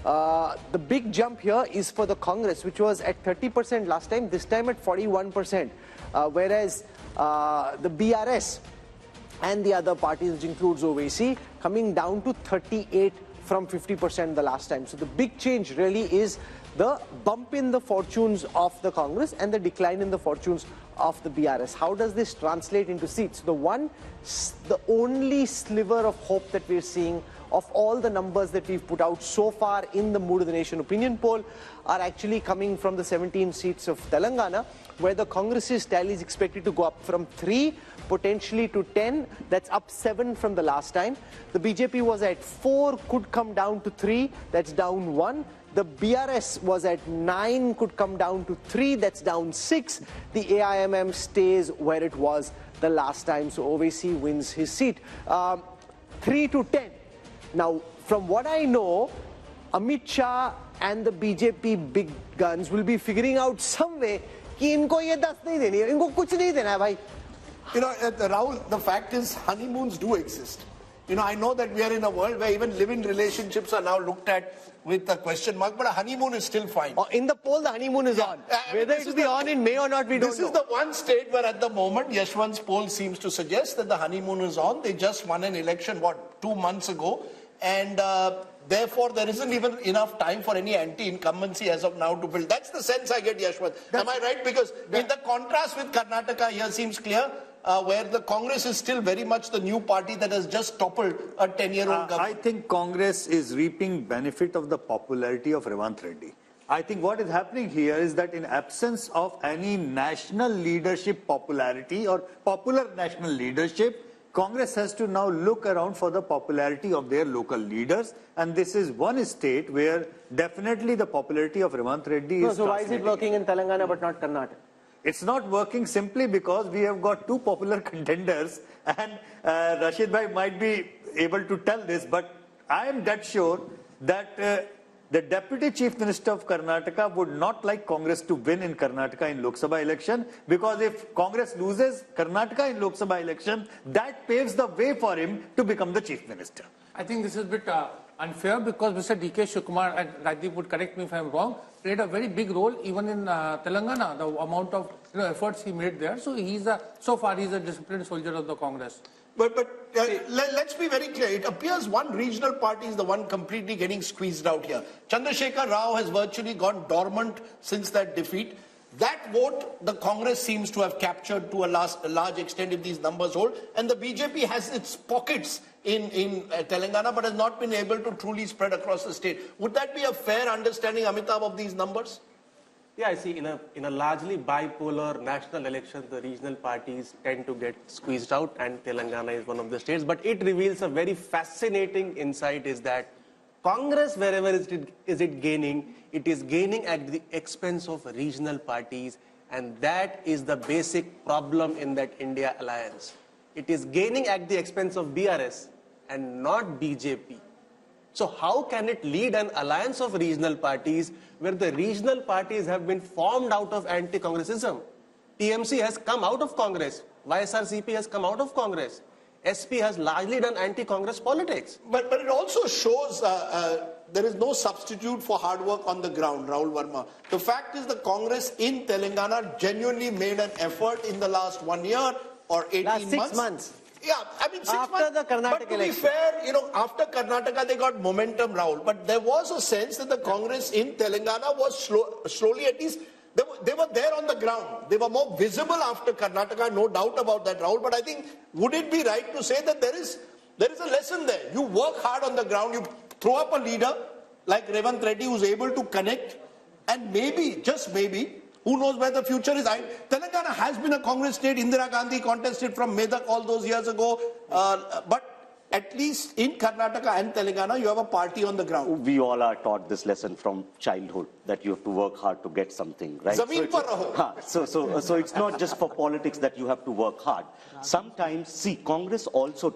The big jump here is for the Congress, which was at 30% last time, this time at 41%, whereas the BRS and the other parties, which includes OVC, coming down to 38 from 50% the last time. So the big change really is the bump in the fortunes of the Congress and the decline in the fortunes of the BRS. How does this translate into seats? The only sliver of hope that we're seeing of all the numbers that we've put out so far in the Mood of the Nation opinion poll are actually coming from the 17 seats of Telangana, where the Congress's tally is expected to go up from 3 potentially to 10. That's up 7 from the last time. The BJP was at 4, could come down to 3. That's down 1. The BRS was at 9, could come down to 3. That's down 6. The AIMM stays where it was the last time. So OVC wins his seat. 3 to 10. Now, from what I know, Amit Shah and the BJP big guns will be figuring out some way कि इनको ये 10 नहीं देनी है, इनको कुछ नहीं देना है भाई.
You know, Rahul, the fact is honeymoons do exist. You know, I know that we are in a world where even live-in relationships are now looked at with a question mark, but a honeymoon is still fine.
In the poll, the honeymoon is on. Whether it will be on in May or not, we don't know.
This is the one state where at the moment, Yashwant's poll seems to suggest that the honeymoon is on. They just won an election, 2 months ago? And therefore, there isn't even enough time for any anti-incumbency as of now to build. That's the sense I get, Yashwant. Am I right? Because in the contrast with Karnataka here seems clear, where the Congress is still very much the new party that has just toppled a 10-year-old government.
I think Congress is reaping benefit of the popularity of Revanth Reddy. I think what is happening here is that in absence of any national leadership popularity or popular national leadership, Congress has to now look around for the popularity of their local leaders, and this is one state where definitely the popularity of Revanth Reddy is.
So why is it working in Telangana but not Karnataka?
It's not working simply because we have got 2 popular contenders, and Rashid Bhai might be able to tell this, but I am dead sure that the Deputy Chief Minister of Karnataka would not like Congress to win in Karnataka in Lok Sabha election, because if Congress loses Karnataka in Lok Sabha election, that paves the way for him to become the Chief Minister.
I think this is a bit unfair, because Mr. D.K. Shivkumar, and Rajdeep would correct me if I'm wrong, played a very big role even in Telangana, the amount of efforts he made there. So so far he's a disciplined soldier of the Congress.
But let's be very clear. It appears one regional party is the one completely getting squeezed out here. Chandrasekhar Rao has virtually gone dormant since that defeat. That vote, the Congress seems to have captured to a large extent if these numbers hold. And the BJP has its pockets in Telangana, but has not been able to truly spread across the state. Would that be a fair understanding, Amitabh, of these numbers?
Yeah, I see. In a largely bipolar national election, the regional parties tend to get squeezed out, and Telangana is one of the states. But it reveals a very fascinating insight: is that Congress, wherever is it gaining, it is gaining at the expense of regional parties, and that is the basic problem in that India alliance. It is gaining at the expense of BRS and not BJP. So how can it lead an alliance of regional parties where the regional parties have been formed out of anti-Congressism? TMC has come out of Congress. YSRCP has come out of Congress. SP has largely done anti-Congress politics.
But it also shows there is no substitute for hard work on the ground, Rahul Verma. The fact is the Congress in Telangana genuinely made an effort in the last 1 year or 18
last 6 months.
Yeah, I mean 6
after
months.
The Karnataka
but to
election.
be fair, after Karnataka they got momentum, Rahul. But there was a sense that the Congress in Telangana was slowly, at least, they were there on the ground. They were more visible after Karnataka, no doubt about that, Rahul. But I think, would it be right to say that there is a lesson there? You work hard on the ground, you throw up a leader like Revanth Reddy who's able to connect, and maybe, just maybe, who knows where the future is? Telangana has been a Congress state. Indira Gandhi contested from Medak all those years ago. But at least in Karnataka and Telangana, you have a party on the ground.
We all are taught this lesson from childhood, that you have to work hard to get something, right?
Zameen par raho.
So it's not just for politics that you have to work hard. Sometimes, see, Congress also,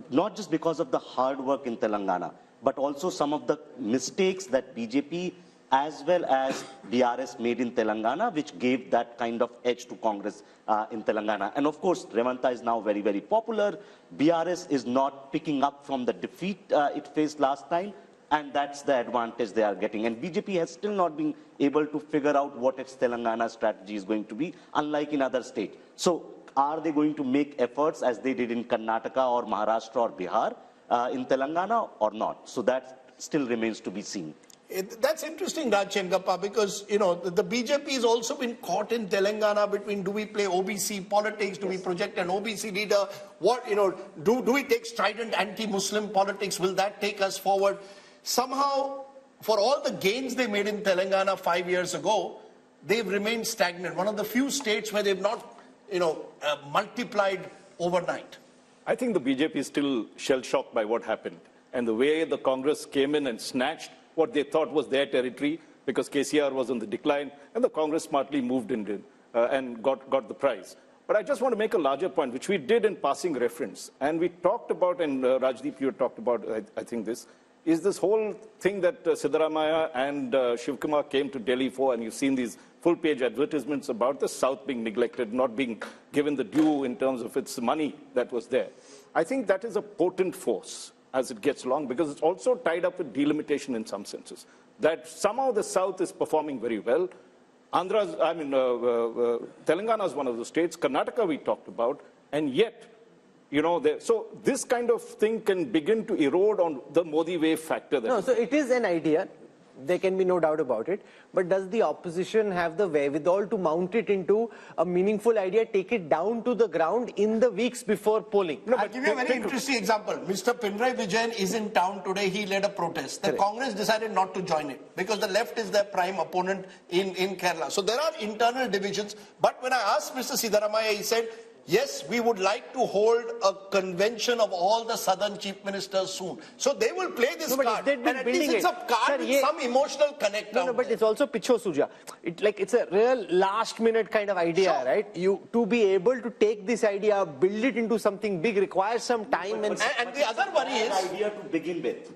not just because of the hard work in Telangana, but also some of the mistakes that BJP as well as BRS made in Telangana, which gave that kind of edge to Congress in Telangana. And of course, Revanta is now very, very popular. BRS is not picking up from the defeat it faced last time, and that's the advantage they are getting. And BJP has still not been able to figure out what its Telangana strategy is going to be, unlike in other states. So are they going to make efforts as they did in Karnataka or Maharashtra or Bihar in Telangana or not? So that still remains to be seen.
That's interesting, Raj Chengappa, because, you know, the BJP has also been caught in Telangana between do we play OBC politics, do we project an OBC leader, what, you know, do we take strident anti-Muslim politics, will that take us forward? Somehow, for all the gains they made in Telangana 5 years ago, they've remained stagnant. One of the few states where they've not, you know, multiplied overnight.
I think the BJP is still shell-shocked by what happened. And the way the Congress came in and snatched what they thought was their territory, because KCR was on the decline, and the Congress smartly moved in and got the prize. But I just want to make a larger point, which we did in passing reference. And we talked about, and Rajdeep, you talked about, I think this, is this whole thing that Siddaramaiah and Shivkumar came to Delhi for, and you've seen these full-page advertisements about the South being neglected, not being given the due in terms of its money that was there. I think that is a potent force as it gets along, because it's also tied up with delimitation in some senses. That somehow the South is performing very well. Telangana is one of the states. Karnataka we talked about, and yet, you know, so this kind of thing can begin to erode on the Modi wave factor.
No, so it is an idea. There can be no doubt about it. But does the opposition have the wherewithal to mount it into a meaningful idea, take it down to the ground in the weeks before polling?
No, I'll give you a very interesting example. Mr. Pinarayi Vijayan is in town today. He led a protest. The Congress decided not to join it because the left is their prime opponent in Kerala. So there are internal divisions. But when I asked Mr. Siddaramaiah, he said, yes, we would like to hold a convention of all the southern chief ministers soon. So they will play this card. And at least it's a card with some emotional connect.
No, but it's also Picho Suja. It's a real last minute kind of idea, right? To be able to take this idea, build it into something big requires some time.
And
the other worry is...
idea to begin with.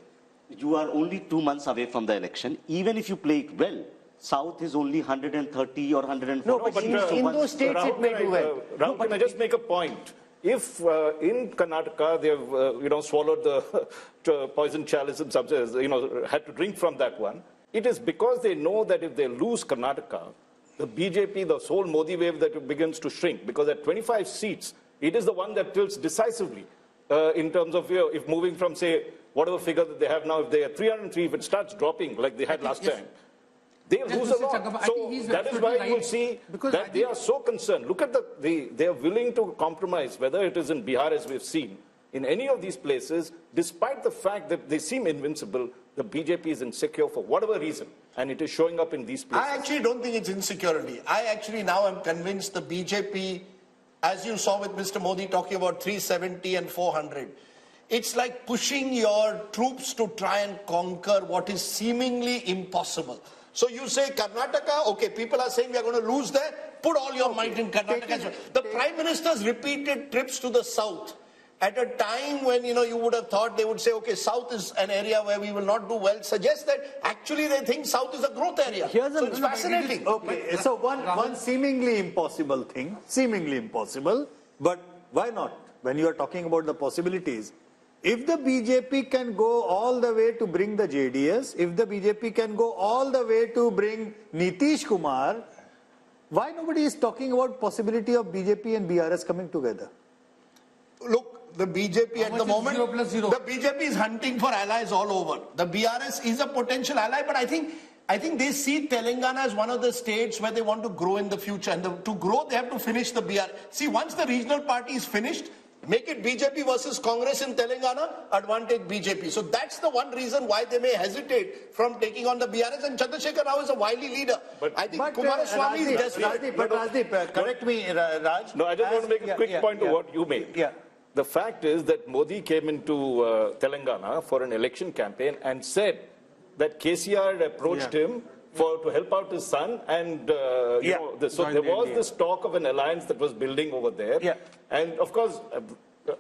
You are only 2 months away from the election. Even if you play it well, South is only 130 or 140.
No, but in those states
Rahul,
it may do well.
Rahul, can I just make a point? If in Karnataka they've swallowed the poison chalice and had to drink from that one, it is because they know that if they lose Karnataka, the BJP, the whole Modi wave that begins to shrink, because at 25 seats, it is the one that tilts decisively in terms of if moving from, say, whatever figure that they have now, if they are 303, if it starts dropping like they had last time, they lose a lot. So that is why you will see that they are so concerned. Look at they are willing to compromise, whether it is in Bihar, as we've seen, in any of these places, despite the fact that they seem invincible, the BJP is insecure for whatever reason, and it is showing up in these places.
I actually don't think it's insecurity. I actually now am convinced the BJP, as you saw with Mr. Modi talking about 370 and 400, it's like pushing your troops to try and conquer what is seemingly impossible. So you say Karnataka, okay, people are saying we are going to lose there, put all your might in Karnataka. The Prime Minister's repeated trips to the South at a time when, you would have thought they would say, okay, South is an area where we will not do well, suggests that actually they think South is a growth area. So it's fascinating.
Okay, so one seemingly impossible thing, but why not? When you are talking about the possibilities, if the BJP can go all the way to bring the JDS, if the BJP can go all the way to bring Nitish Kumar, why nobody is talking about possibility of BJP and BRS coming together?
Look, the BJP at the moment, the BJP is hunting for allies all over. The BRS is a potential ally, but I think they see Telangana as one of the states where they want to grow in the future. And to grow, they have to finish the BRS. See, once the regional party is finished, make it BJP versus Congress in Telangana, advantage BJP. So that's the one reason why they may hesitate from taking on the BRS. And Chandrasekhar Rao is a wily leader. I think Kumaraswamy is desperate.
Rajdeep, correct me, Raj.
No, I just want to make a quick point to what you made.
Yeah.
The fact is that Modi came into Telangana for an election campaign and said that KCR approached him to help out his son, and so there was this talk of an alliance that was building over there. And of course,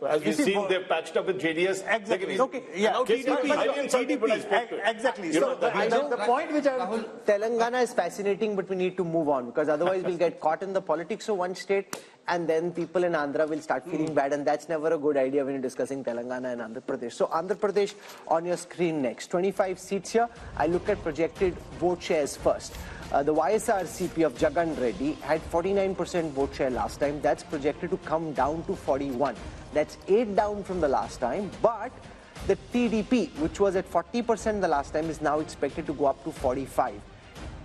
As we've seen, they've patched up with JDS.
Exactly.
Okay.
Yeah. Exactly. So the point which
Telangana is fascinating, but we need to move on because otherwise we'll get caught in the politics of one state and then people in Andhra will start feeling bad, and that's never a good idea when you're discussing Telangana and Andhra Pradesh. So Andhra Pradesh on your screen next. 25 seats here. I look at projected vote shares first. The YSRCP of Jagan Reddy had 49% vote share last time. That's projected to come down to 41. That's 8 down from the last time. But the TDP, which was at 40% the last time, is now expected to go up to 45.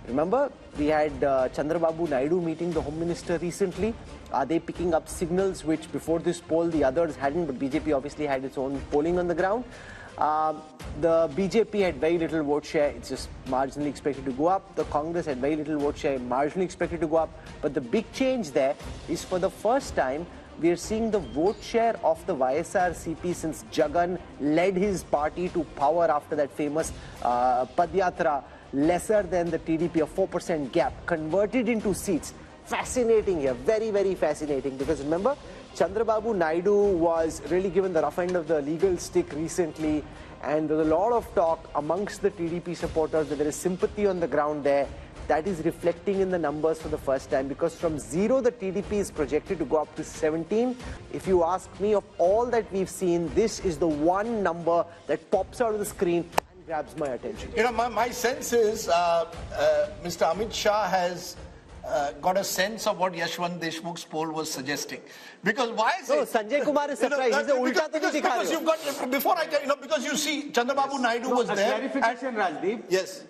Remember, we had Chandrababu Naidu meeting the Home Minister recently. Are they picking up signals which before this poll the others hadn't, but BJP obviously had its own polling on the ground? The BJP had very little vote share, it's just marginally expected to go up. The Congress had very little vote share, marginally expected to go up. But the big change there is for the first time, we are seeing the vote share of the YSRCP since Jagan led his party to power after that famous Padyatra, lesser than the TDP, a 4% gap, converted into seats. Fascinating here, very, very fascinating, because remember, Chandrababu Naidu was really given the rough end of the legal stick recently, and there's a lot of talk amongst the TDP supporters that there is sympathy on the ground there. That is reflecting in the numbers for the first time, because from 0 the TDP is projected to go up to 17. If you ask me, of all that we've seen, this is the one number that pops out of the screen and grabs my attention.
You know, my sense is Mr. Amit Shah has got a sense of what Yashwant Deshmukh's poll was suggesting. Because why is it?
Sanjay Kumar is surprised. He's
because you've got, before I get, because you see, Chandrababu Naidu was there.
Clarification, Rajdeep.
Yes.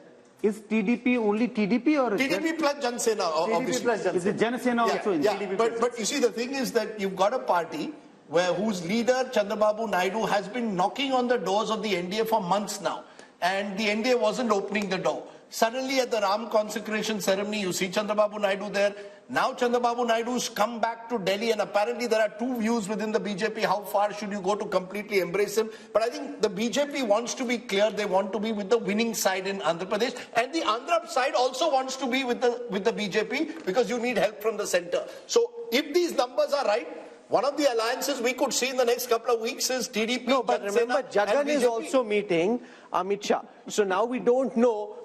Is TDP only TDP or
TDP plus Jan Sena, obviously.
Plus Jan Sena. Is it Jan Sena also in TDP?
But you see, the thing is that you've got a party whose leader, Chandrababu Naidu, has been knocking on the doors of the NDA for months now. And the NDA wasn't opening the door. Suddenly at the Ram consecration ceremony, you see Chandrababu Naidu there. Now Chandrababu Naidu's come back to Delhi, and apparently there are two views within the BJP. How far should you go to completely embrace him? But I think the BJP wants to be clear. They want to be with the winning side in Andhra Pradesh. And the Andhra side also wants to be with the BJP, because you need help from the center. So if these numbers are right, one of the alliances we could see in the next couple of weeks is TDP.
No, but remember, Jagan is also meeting Amit Shah. So now we don't know.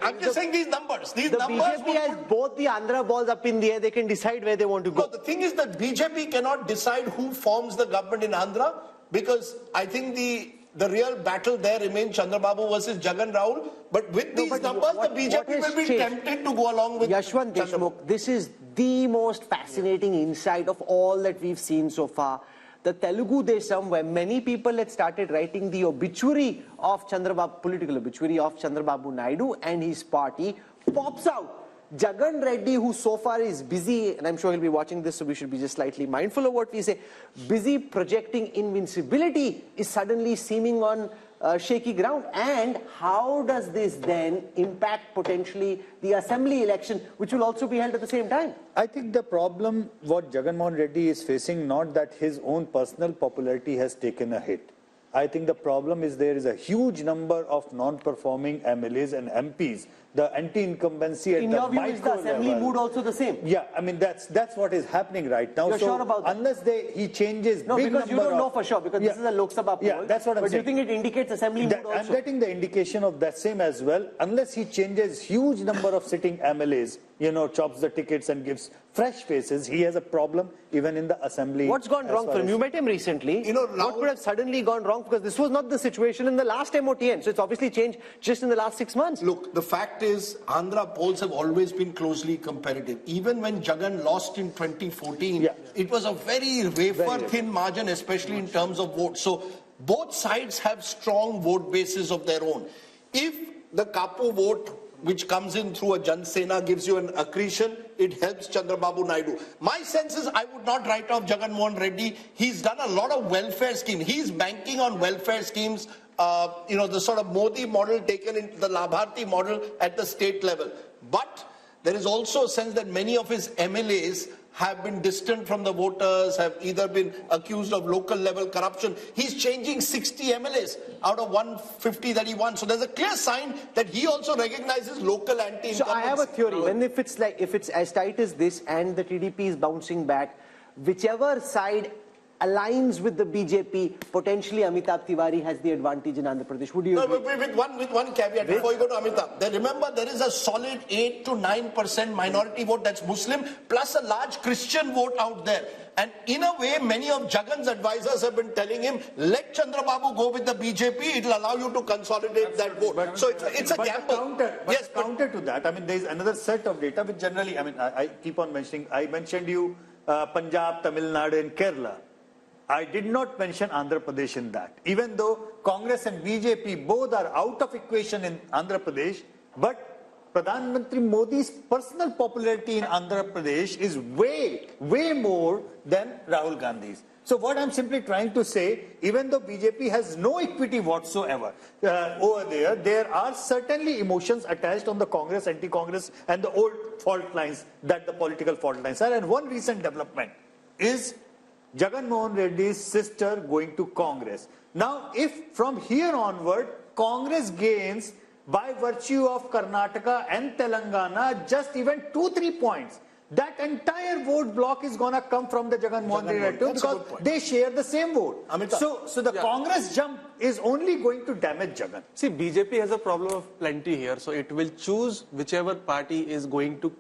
I'm just saying these numbers. The
BJP has both the Andhra balls up in the air. They can decide where they want to go.
No, the thing is that BJP cannot decide who forms the government in Andhra, because I think the real battle there remains Chandrababu versus Jagan Rahul. But with these numbers, the BJP will be tempted to go along with
Yashwant Deshmukh. This is the most fascinating insight of all that we've seen so far. The Telugu Desam, where many people had started writing the obituary of Chandrababu, political obituary of Chandrababu Naidu and his party, pops out. Jagan Reddy, who so far is busy, and I'm sure he'll be watching this, so we should be just slightly mindful of what we say, busy projecting invincibility, is suddenly seeming on shaky ground. And how does this then impact potentially the assembly election, which will also be held at the same time?
I think the problem what Jagan Mohan Reddy is facing, not that his own personal popularity has taken a hit. I think the problem is there is a huge number of non-performing MLAs and MPs. The anti-incumbency at the micro level. In your view, is the assembly
mood also the same?
Yeah, I mean that's what is happening right now.
You're sure about that?
Unless he changes
no,
big
because you don't know for sure, because this is a Lok Sabha poll.
Yeah, that's what I'm saying.
But do you think it indicates assembly mood also?
I'm getting the indication of that same as well. Unless he changes huge number of sitting MLAs, chops the tickets and gives fresh faces, he has a problem even in the assembly.
What's gone wrong for him? You met him recently. What could have suddenly gone wrong? Because this was not the situation in the last MOTN. So it's obviously changed just in the last 6 months.
Look, the fact is, Andhra polls have always been closely competitive. Even when Jagan lost in 2014, it was a very wafer-thin margin, especially in terms of votes. So both sides have strong vote bases of their own. If the Kapu vote, which comes in through a Jan Sena, gives you an accretion, it helps Chandrababu Naidu. My sense is I would not write off Jagan Mohan Reddy. He's done a lot of welfare schemes. He's banking on welfare schemes, the sort of Modi model taken into the Labharti model at the state level. But there is also a sense that many of his MLAs have been distant from the voters, have either been accused of local level corruption. He's changing 60 MLAs out of 150 that he won. So there's a clear sign that he also recognizes local anti-incumbency.
So I have a theory. When if it's as tight as this and the TDP is bouncing back, whichever side aligns with the BJP, potentially Amitabh Tiwari has the advantage in Andhra Pradesh. Would you agree?
With one caveat before you go to Amitabh. Remember, there is a solid 8 to 9% minority vote that's Muslim, plus a large Christian vote out there. And in a way, many of Jagan's advisors have been telling him, let Chandrababu go with the BJP, it'll allow you to consolidate that vote. So it's a gamble.
Counter to that, I mean, there is another set of data which generally, I mean, I keep on mentioning, I mentioned you Punjab, Tamil Nadu and Kerala. I did not mention Andhra Pradesh in that. Even though Congress and BJP both are out of equation in Andhra Pradesh, but Pradhan Mantri Modi's personal popularity in Andhra Pradesh is way more than Rahul Gandhi's. So what I'm simply trying to say, even though BJP has no equity whatsoever over there, there are certainly emotions attached on the Congress, anti-Congress and the old fault lines that the political fault lines are. And one recent development is Jagan Mohan Reddy's sister going to Congress. Now, if from here onward, Congress gains by virtue of Karnataka and Telangana just even 2-3 points, that entire vote block is going to come from the Jagan Mohan Reddy because they share the same vote. So the Congress jump is only going to damage Jagan.
See, BJP has a problem of plenty here, so it will choose whichever party is going to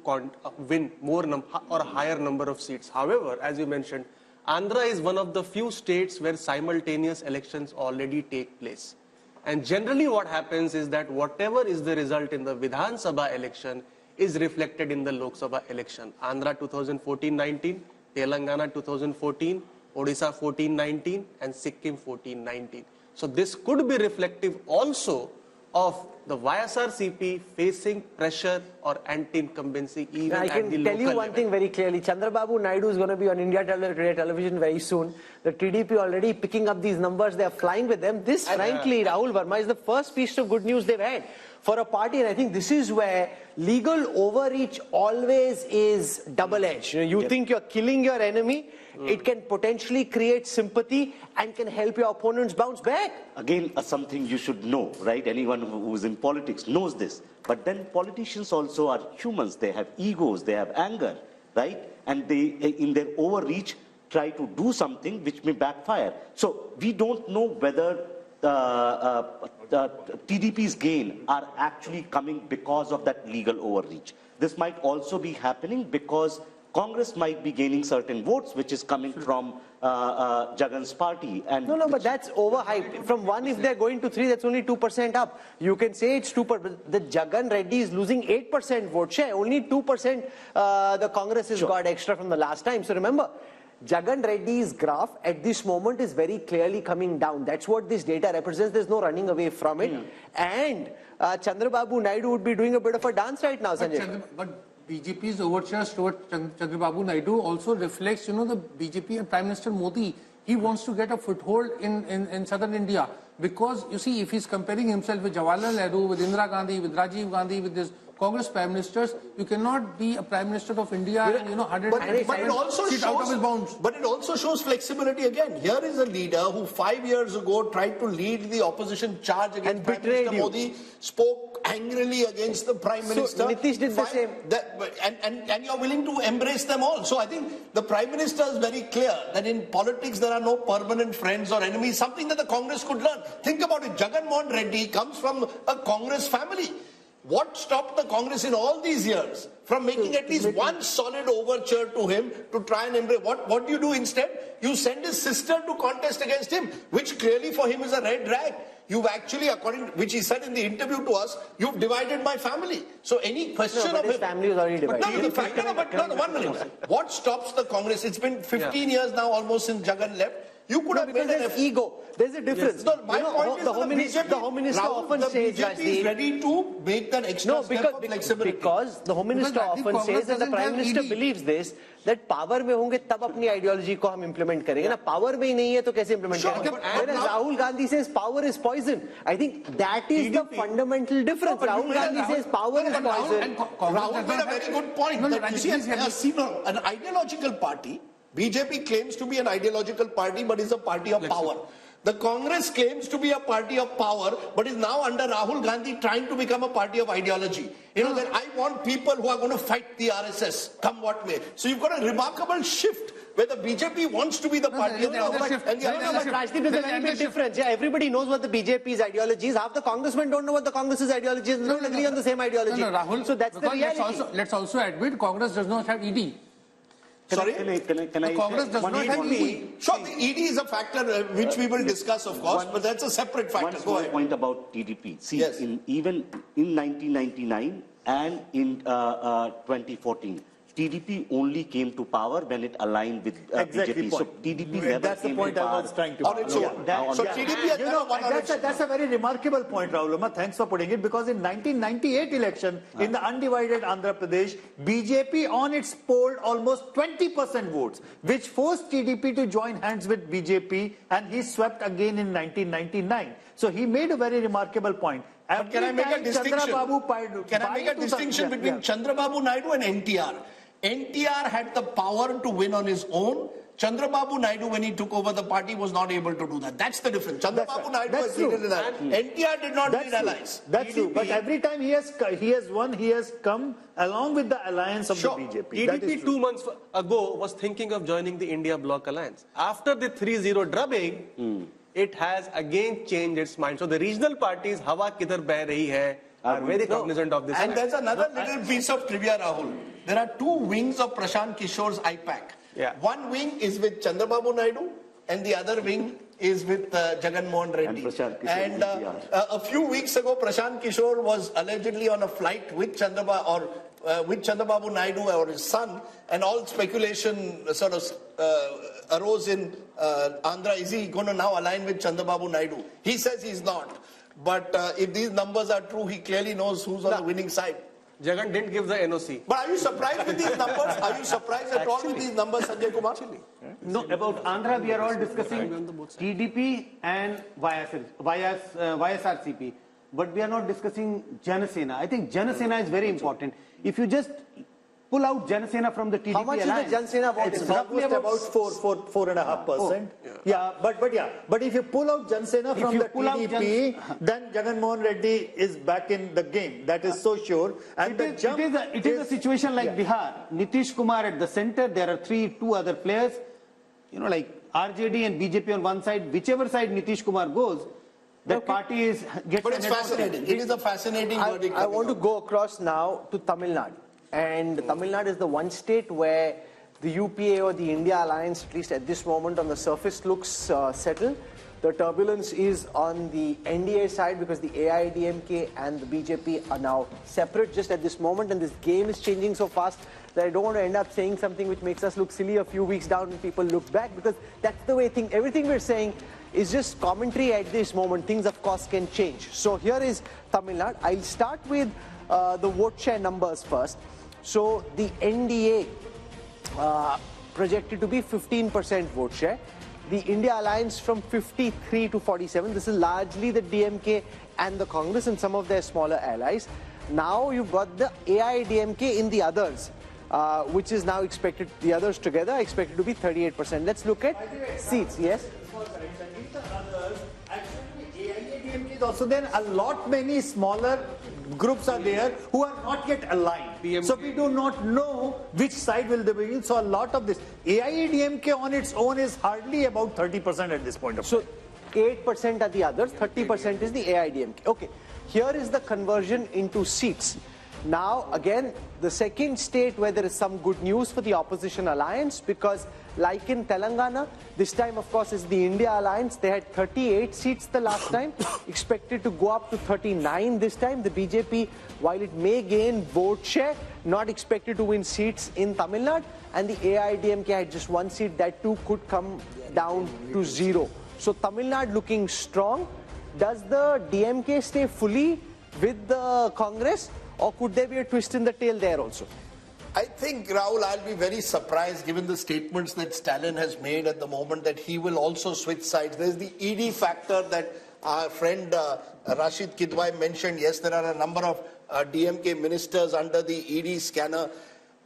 win more or higher number of seats. However, as you mentioned, Andhra is one of the few states where simultaneous elections already take place. And generally what happens is that whatever is the result in the Vidhan Sabha election is reflected in the Lok Sabha election. Andhra 2014-19, Telangana 2014, Odisha 14-19 and Sikkim 14-19. So this could be reflective also of the YSRCP facing pressure or anti-incumbency even at the local level. I can tell you one
thing very clearly. Chandrababu Naidu is going to be on India Today television very soon. The TDP already picking up these numbers. They are flying with them. This, frankly, Rahul Verma, is the first piece of good news they've had for a party. And I think this is where legal overreach always is double-edged. You think you're killing your enemy. It can potentially create sympathy and can help your opponents bounce back.
Again, something you should know, right? Anyone who's in politics knows this. But then politicians also are humans. They have egos, they have anger, right? And they, in their overreach, try to do something which may backfire. So we don't know whether the TDP's gain are actually coming because of that legal overreach. This might also be happening because Congress might be gaining certain votes, which is coming from Jagan's party. And
no, but that's overhyped. From 1, if they're going to 3, that's only 2% up. You can say it's 2%. The Jagan Reddy is losing 8% vote share. Only 2% the Congress has got extra from the last time. So remember, Jagan Reddy's graph at this moment is very clearly coming down. That's what this data represents. There's no running away from it. And Chandrababu Naidu would be doing a bit of a dance right now, Sanjay.
But BJP's overtures towards Chandrababu Naidu also reflects, the BJP and Prime Minister Modi. He wants to get a foothold in southern India because, you see, if he's comparing himself with Jawaharlal Nehru, with Indira Gandhi, with Rajiv Gandhi, with this Congress Prime Ministers, you cannot be a Prime Minister of India and, 100
but it also shows,
out of his bounds.
But it also shows flexibility again. Here is a leader who 5 years ago tried to lead the opposition charge against Prime Minister Modi, spoke angrily against the Prime Minister.
So Nitish did the same.
And you're willing to embrace them all. So I think the Prime Minister is very clear that in politics there are no permanent friends or enemies, something that the Congress could learn. Think about it. Jagan Mohan Reddy comes from a Congress family. What stopped the Congress in all these years from making at least one solid overture to him to try and embrace? What do you do instead? You send his sister to contest against him, which clearly for him is a red rag. You've actually, according to which he said in the interview to us, you've divided my family. So any question of his
family is already divided.
No, 1 minute. What stops the Congress? It's been 15 years now almost since Jagan left. You could have made an
ego. There's a difference.
Yes. No, my point is
the Home Minister often says,
BJP is ready to make that extra step of flexibility.
Because the Home Minister often says, and the Prime Minister believes this, that power में होंगे तब अपनी ideology को हम implement करेंगे ना power में ही नहीं है तो कैसे implement करेंगे? Whereas Rahul Gandhi says power is poison. I think that is the fundamental difference. Rahul Gandhi says power is poison.
Rahul made a very good point. That you see, an ideological party. BJP claims to be an ideological party, but is a party of power. The Congress claims to be a party of power, but is now under Rahul Gandhi trying to become a party of ideology. That I want people who are going to fight the RSS, come what may. So you've got a remarkable shift where the BJP wants to be the party.
But Rajdeep, there's a very big difference. Yeah, everybody knows what the BJP's ideology is. Half the congressmen don't know what the Congress's ideology is. They don't agree on the same ideology.
Rahul,
so that's the reality.
Let's also admit Congress does not have ED.
Sorry?
Congress does not have ED.
Sure, the ED is a factor which we will discuss, of course, but that's a separate factor.
One point about TDP. See, even in 1999 and in 2014, TDP only came to power when it aligned with BJP. So TDP never
That's the
came
point
to
I
power
was trying to
on its own. So TDP has never won election.
That's a very remarkable point, Rahul. Thanks for putting it, because in 1998 election, in the undivided Andhra Pradesh, BJP on its polled almost 20% votes, which forced TDP to join hands with BJP, and he swept again in 1999. So he made a very remarkable point.
But can I make a distinction between Chandrababu Naidu and NTR? NTR had the power to win on his own. Chandrababu Naidu, when he took over the party, was not able to do that. That's the difference. Chandrababu Naidu has needed an ally. NTR did not need allies.
That's true. But every time he has won, he has come along with the alliance of the BJP.
TDP 2 months ago was thinking of joining the India Bloc Alliance. After the 3-0 drubbing, it has again changed its mind. So the regional parties, hawa kidhar beh rahi hai, are very cognizant of this.
And there's another little piece of trivia, Rahul. There are two wings of Prashant Kishore's IPAC. One wing is with Chandrababu Naidu, and the other wing is with Jagan Mohan Reddy. And a few weeks ago, Prashant Kishore was allegedly on a flight with Chandrababu Naidu or his son, and all speculation sort of arose in Andhra. Is he going to now align with Chandrababu Naidu? He says he's not. But if these numbers are true, he clearly knows who's on the winning side.
Jagan didn't give the NOC.
But are you surprised with these numbers? Are you surprised at all with these numbers, Sanjay Kumar?
No, about Andhra, we are all discussing TDP and YSRCP. But we are not discussing Janasena. I think Janasena is very important. If you just pull out Janasena from the TDP
How much
alliance,
is the Janasena vote?
It's roughly about 4.5%. But if you pull out Janasena from the TDP, then Jagan Mohan Reddy is back in the game. That is so sure. And
it is a situation like Bihar. Nitish Kumar at the center. There are two other players. You know, like RJD and BJP on one side. Whichever side Nitish Kumar goes, that party gets.
But it's fascinating. It is a fascinating verdict.
I want to go across now to Tamil Nadu. And Tamil Nadu is the one state where the UPA or the India alliance, at least at this moment on the surface, looks settled. The turbulence is on the NDA side because the AIADMK and the BJP are now separate just at this moment, and this game is changing so fast that I don't want to end up saying something which makes us look silly a few weeks down when people look back, because that's the way everything we're saying is just commentary at this moment. Things, of course, can change. So here is Tamil Nadu. I'll start with the vote share numbers first. So the NDA projected to be 15% vote share. The India Alliance from 53 to 47. This is largely the DMK and the Congress and some of their smaller allies. Now you've got the AIADMK in the others, which is now expected, the others together are expected to be 38%. Let's look at seats. Yes?
is also then a lot many smaller groups are there who are not yet aligned. So we do not know which side will they be in. So a lot of this AIADMK on its own is hardly about 30% at this point of time.
So 8% are the others, 30% is the AIADMK. Okay, here is the conversion into seats. Now again, the second state where there is some good news for the opposition alliance, because like in Telangana, this time of course is the India alliance. They had 38 seats the last time, expected to go up to 39 this time. The BJP, while it may gain vote share, not expected to win seats in Tamil Nadu, and the AIADMK had just one seat, that too could come down to 0. So Tamil Nadu looking strong. Does the DMK stay fully with the Congress, or could there be a twist in the tail there also?
I think, Rahul, I'll be very surprised given the statements that Stalin has made at the moment that he will also switch sides. There's the ED factor that our friend Rashid Kidwai mentioned. Yes, there are a number of DMK ministers under the ED scanner.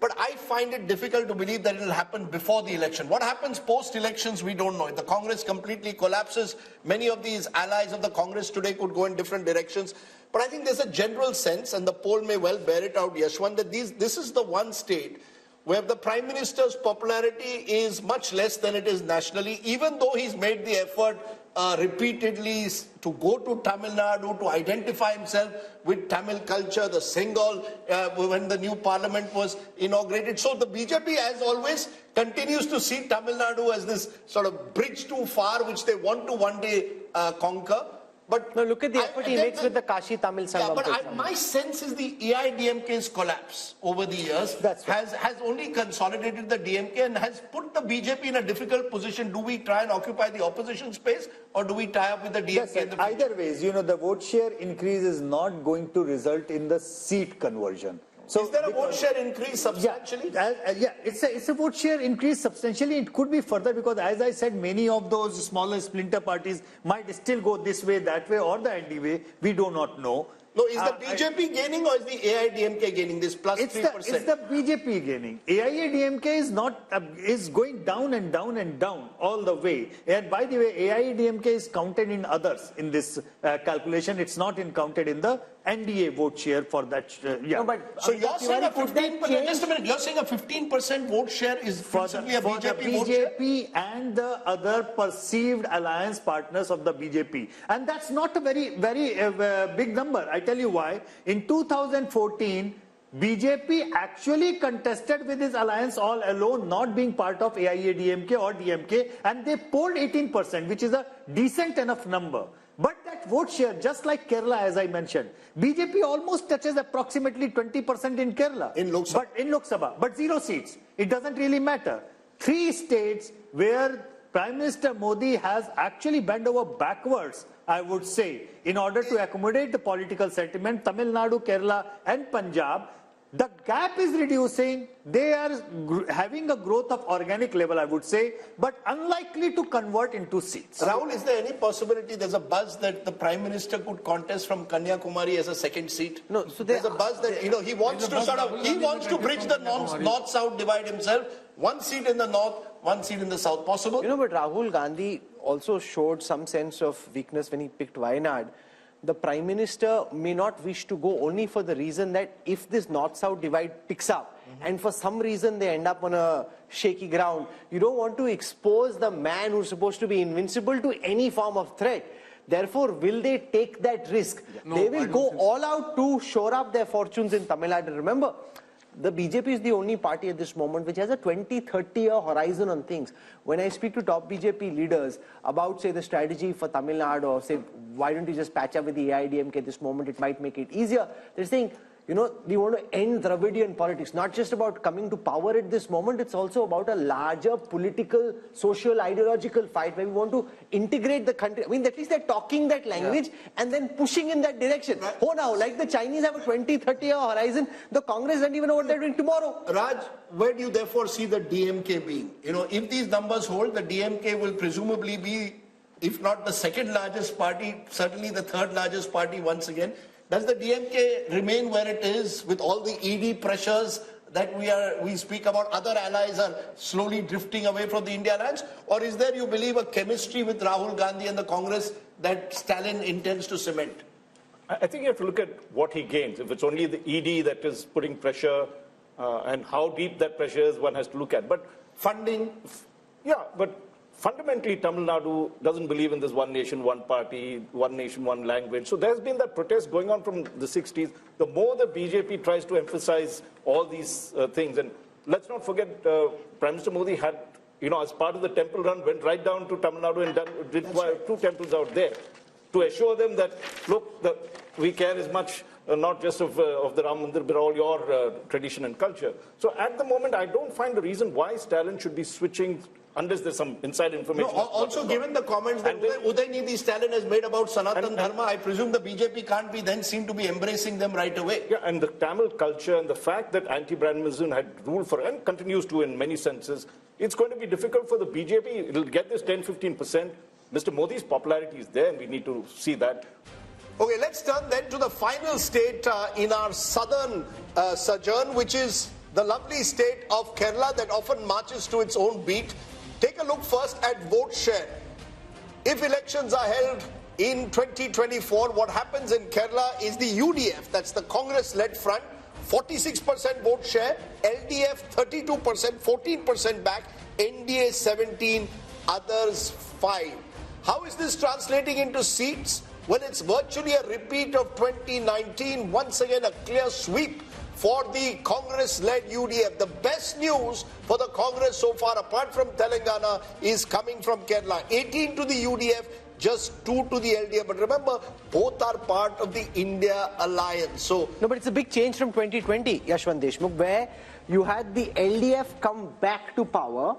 But I find it difficult to believe that it will happen before the election. What happens post-elections, we don't know. If the Congress completely collapses, many of these allies of the Congress today could go in different directions. But I think there's a general sense, and the poll may well bear it out, Yashwant, that this is the one state where the Prime Minister's popularity is much less than it is nationally, even though he's made the effort repeatedly to go to Tamil Nadu, to identify himself with Tamil culture, the Singal, when the new parliament was inaugurated. So the BJP, as always, continues to see Tamil Nadu as this sort of bridge too far, which they want to one day conquer. But
no, look at the effort he makes with the Kashi Tamil Sangam.
Yeah, but my sense is the AIDMK's collapse over the years has only consolidated the DMK and has put the BJP in a difficult position. Do we try and occupy the opposition space, or do we tie up with the DMK? In the
either ways, you know, the vote share increase is not going to result in the seat conversion. So
is there a vote share increase substantially?
Yeah, it's a vote share increase substantially. It could be further because, as I said, many of those smaller splinter parties might still go this way, that way, or the ND way. We do not know.
No, is the BJP gaining or is the AIDMK gaining this plus 3%?
It's the BJP gaining. AIADMK is not is going down and down and down all the way. And by the way, AIADMK is counted in others in this calculation. It's not counted in the NDA vote share for that. Yeah.
No, but so you're saying a 15%. Just a minute. You're saying a 15% vote share is principally a BJP vote share?
BJP and the other perceived alliance partners of the BJP, and that's not a very big number. I tell you why. In 2014, BJP actually contested with his alliance all alone, not being part of AIADMK or DMK, and they polled 18%, which is a decent enough number. But that vote share, just like Kerala, as I mentioned, BJP almost touches approximately 20% in Kerala.
In Lok
Sabha. But 0 seats. It doesn't really matter. 3 states where Prime Minister Modi has actually bent over backwards, I would say, in order to accommodate the political sentiment, Tamil Nadu, Kerala and Punjab. The gap is reducing. They are having a growth of organic level, I would say, but unlikely to convert into seats.
Rahul, is there any possibility there's a buzz that the Prime Minister could contest from Kanyakumari as a second seat?
No, so
there's a buzz that, you know, he wants to bridge the north-south divide himself. 1 seat in the north, 1 seat in the south. Possible?
You know, but Rahul Gandhi also showed some sense of weakness when he picked Wayanad. The Prime Minister may not wish to go only for the reason that if this north-south divide picks up and for some reason they end up on a shaky ground, you don't want to expose the man who's supposed to be invincible to any form of threat. Therefore, will they take that risk? No, they will go all out to shore up their fortunes in Tamil Nadu. Remember, the BJP is the only party at this moment which has a 20-30 year horizon on things. When I speak to top BJP leaders about, say, the strategy for Tamil Nadu, or say, why don't you just patch up with the AIDMK at this moment, it might make it easier. They're saying, you know, we want to end Dravidian politics. Not just about coming to power at this moment, it's also about a larger political, social, ideological fight where we want to integrate the country. I mean, at least they're talking that language and then pushing in that direction. Right. Oh, now, like the Chinese have a 20-30 year horizon, the Congress doesn't even know what they're doing tomorrow.
Raj, where do you therefore see the DMK being? You know, if these numbers hold, the DMK will presumably be, if not the second largest party, certainly the third largest party once again. Does the DMK remain where it is with all the ED pressures that we speak about? Other allies are slowly drifting away from the India alliance? Or is there, you believe, a chemistry with Rahul Gandhi and the Congress that Stalin intends to cement?
I think you have to look at what he gains. If it's only the ED that is putting pressure and how deep that pressure is, one has to look at. But funding, yeah, but fundamentally, Tamil Nadu doesn't believe in this one nation, one party, one nation, one language. So there's been that protest going on from the 60s. The more the BJP tries to emphasize all these things, and let's not forget, Prime Minister Modi had, you know, as part of the temple run, went right down to Tamil Nadu and did 2 temples out there to assure them that, look, we care as much not just of the Ram Mandir, but all your tradition and culture. So at the moment, I don't find a reason why Stalin should be switching unless there's some inside information.
No, also, given the comments that Udaynidhi Stalin has made about Sanatan Dharma, I presume the BJP can't be then seen to be embracing them right away.
Yeah, and the Tamil culture and the fact that anti-Brahmanism had ruled for, and continues to in many senses, it's going to be difficult for the BJP. It'll get this 10-15%. Mr. Modi's popularity is there, and we need to see that.
Okay, let's turn then to the final state in our southern sojourn, which is the lovely state of Kerala that often marches to its own beat. Take a look first at vote share. If elections are held in 2024, what happens in Kerala is the UDF, that's the Congress-led front, 46% vote share, LDF 32%, 14% back, NDA 17, others 5. How is this translating into seats? Well, it's virtually a repeat of 2019. Once again, a clear sweep for the Congress-led UDF. The best news for the Congress so far, apart from Telangana, is coming from Kerala. 18 to the UDF, just 2 to the LDF. But remember, both are part of the India alliance. So
no, but it's a big change from 2020, Yashwant Deshmukh, where you had the LDF come back to power.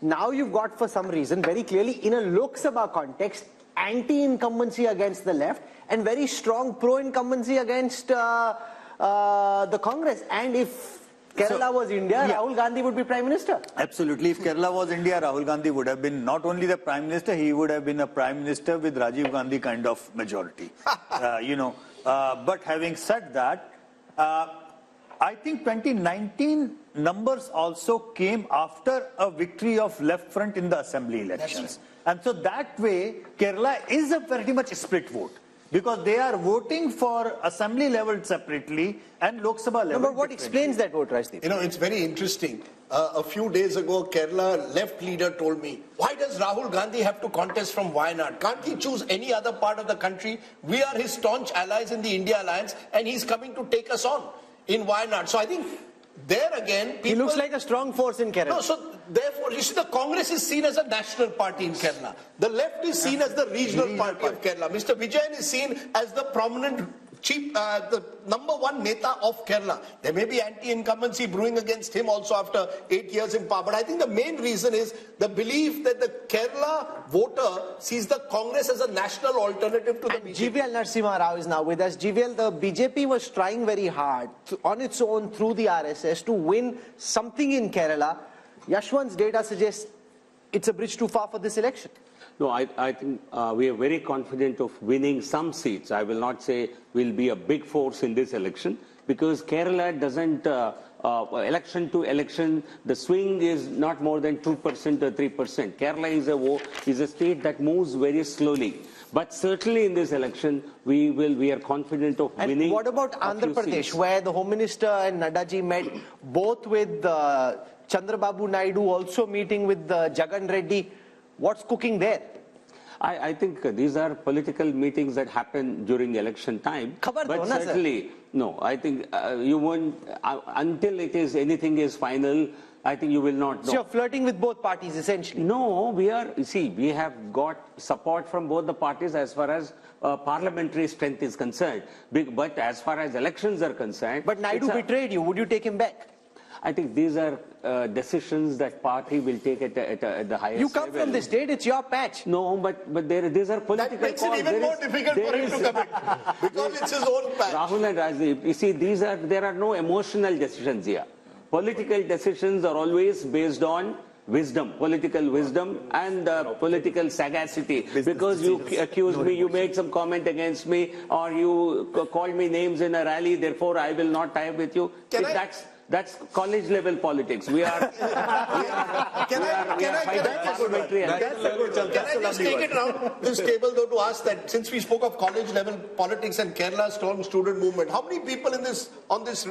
Now you've got, for some reason, very clearly in a Lok Sabha context, anti-incumbency against the left and very strong pro-incumbency against the Congress. And if Kerala was India, Rahul Gandhi would be Prime Minister.
Absolutely. If Kerala was India, Rahul Gandhi would have been not only the Prime Minister, he would have been a Prime Minister with Rajiv Gandhi kind of majority. But having said that, I think 2019 numbers also came after a victory of left front in the assembly elections. And so that way, Kerala is a pretty much split vote. Because they are voting for assembly level separately and Lok Sabha level.
No, but what explains that vote, Rajdeep?
You know, it's very interesting. A few days ago, Kerala left leader told me, why does Rahul Gandhi have to contest from Wayanad? Can't he choose any other part of the country? We are his staunch allies in the India alliance and he's coming to take us on in Wayanad. So I think there again, people...
He looks like a strong force in Kerala.
No, so therefore, you see, the Congress is seen as a national party in Kerala. The left is seen as the regional party of Kerala. Mr. Vijayan is seen as the prominent chief, the #1 neta of Kerala. There may be anti-incumbency brewing against him also after 8 years in power. But I think the main reason is the belief that the Kerala voter sees the Congress as a national alternative to the BJP.
GVL Narasimha Rao is now with us. GVL, the BJP was trying very hard on its own through the RSS to win something in Kerala. Yashwant's data suggests it's a bridge too far for this election.
No, I think we are very confident of winning some seats. I will not say we'll be a big force in this election because Kerala doesn't, election to election, the swing is not more than 2% or 3%. Kerala is a state that moves very slowly. But certainly in this election, we are confident of winning.
And what about Andhra Pradesh, where the Home Minister and Naddaji met both with Chandrababu Naidu, also meeting with Jagan Reddy? What's cooking there?
I think these are political meetings that happen during election time. But certainly, no, I think you won't, until anything is final, I think you will not know.
So you're flirting with both parties essentially?
No, we have got support from both the parties as far as parliamentary strength is concerned. But as far as elections are concerned...
But Naidu betrayed you. Would you take him back?
I think these are decisions that party will take at the highest level.
You come from the state, it's your patch.
No, but these are political calls.
That makes it even more difficult for him to commit because it's his own patch.
Rahul and Rajdeep, you see, there are no emotional decisions here. Political decisions are always based on wisdom, political wisdom and political sagacity. Because you accused me, you made some comment against me, or you called me names in a rally, therefore I will not tie up with you. That's college level politics. We are.
Can I just take it around this table though to ask that since we spoke of college level politics and Kerala's strong student movement, how many people on this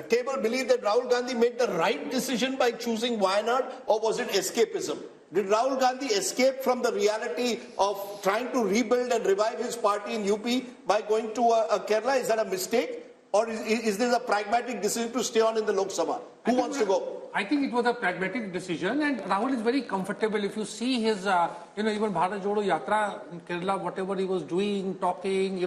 table believe that Rahul Gandhi made the right decision by choosing Wayanad, or was it escapism? Did Rahul Gandhi escape from the reality of trying to rebuild and revive his party in UP by going to Kerala? Is that a mistake? Or is this a pragmatic decision to stay on in the Lok Sabha? Who wants to go?
I think it was a pragmatic decision, and Rahul is very comfortable. If you see his, even Bharat Jodo Yatra in Kerala, whatever he was doing, talking,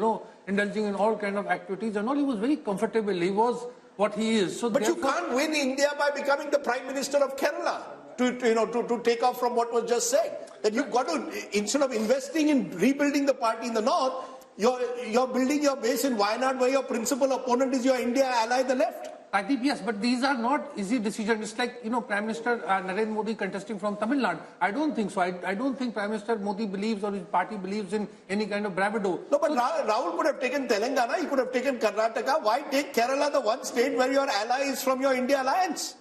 indulging in all kind of activities and all, he was very comfortable. He was what he is. So
but you can't win India by becoming the Prime Minister of Kerala. To take off from what was just said, that you've got to, instead of investing in rebuilding the party in the north, you're building your base in Wayanad, where your principal opponent is your India ally, the left.
Rajdeep, yes, but these are not easy decisions. It's like, Prime Minister Narendra Modi contesting from Tamil Nadu. I don't think so. I don't think Prime Minister Modi believes or his party believes in any kind of bravado.
No, but Rahul could have taken Telangana, he could have taken Karnataka. Why take Kerala, the one state where your ally is from your India alliance?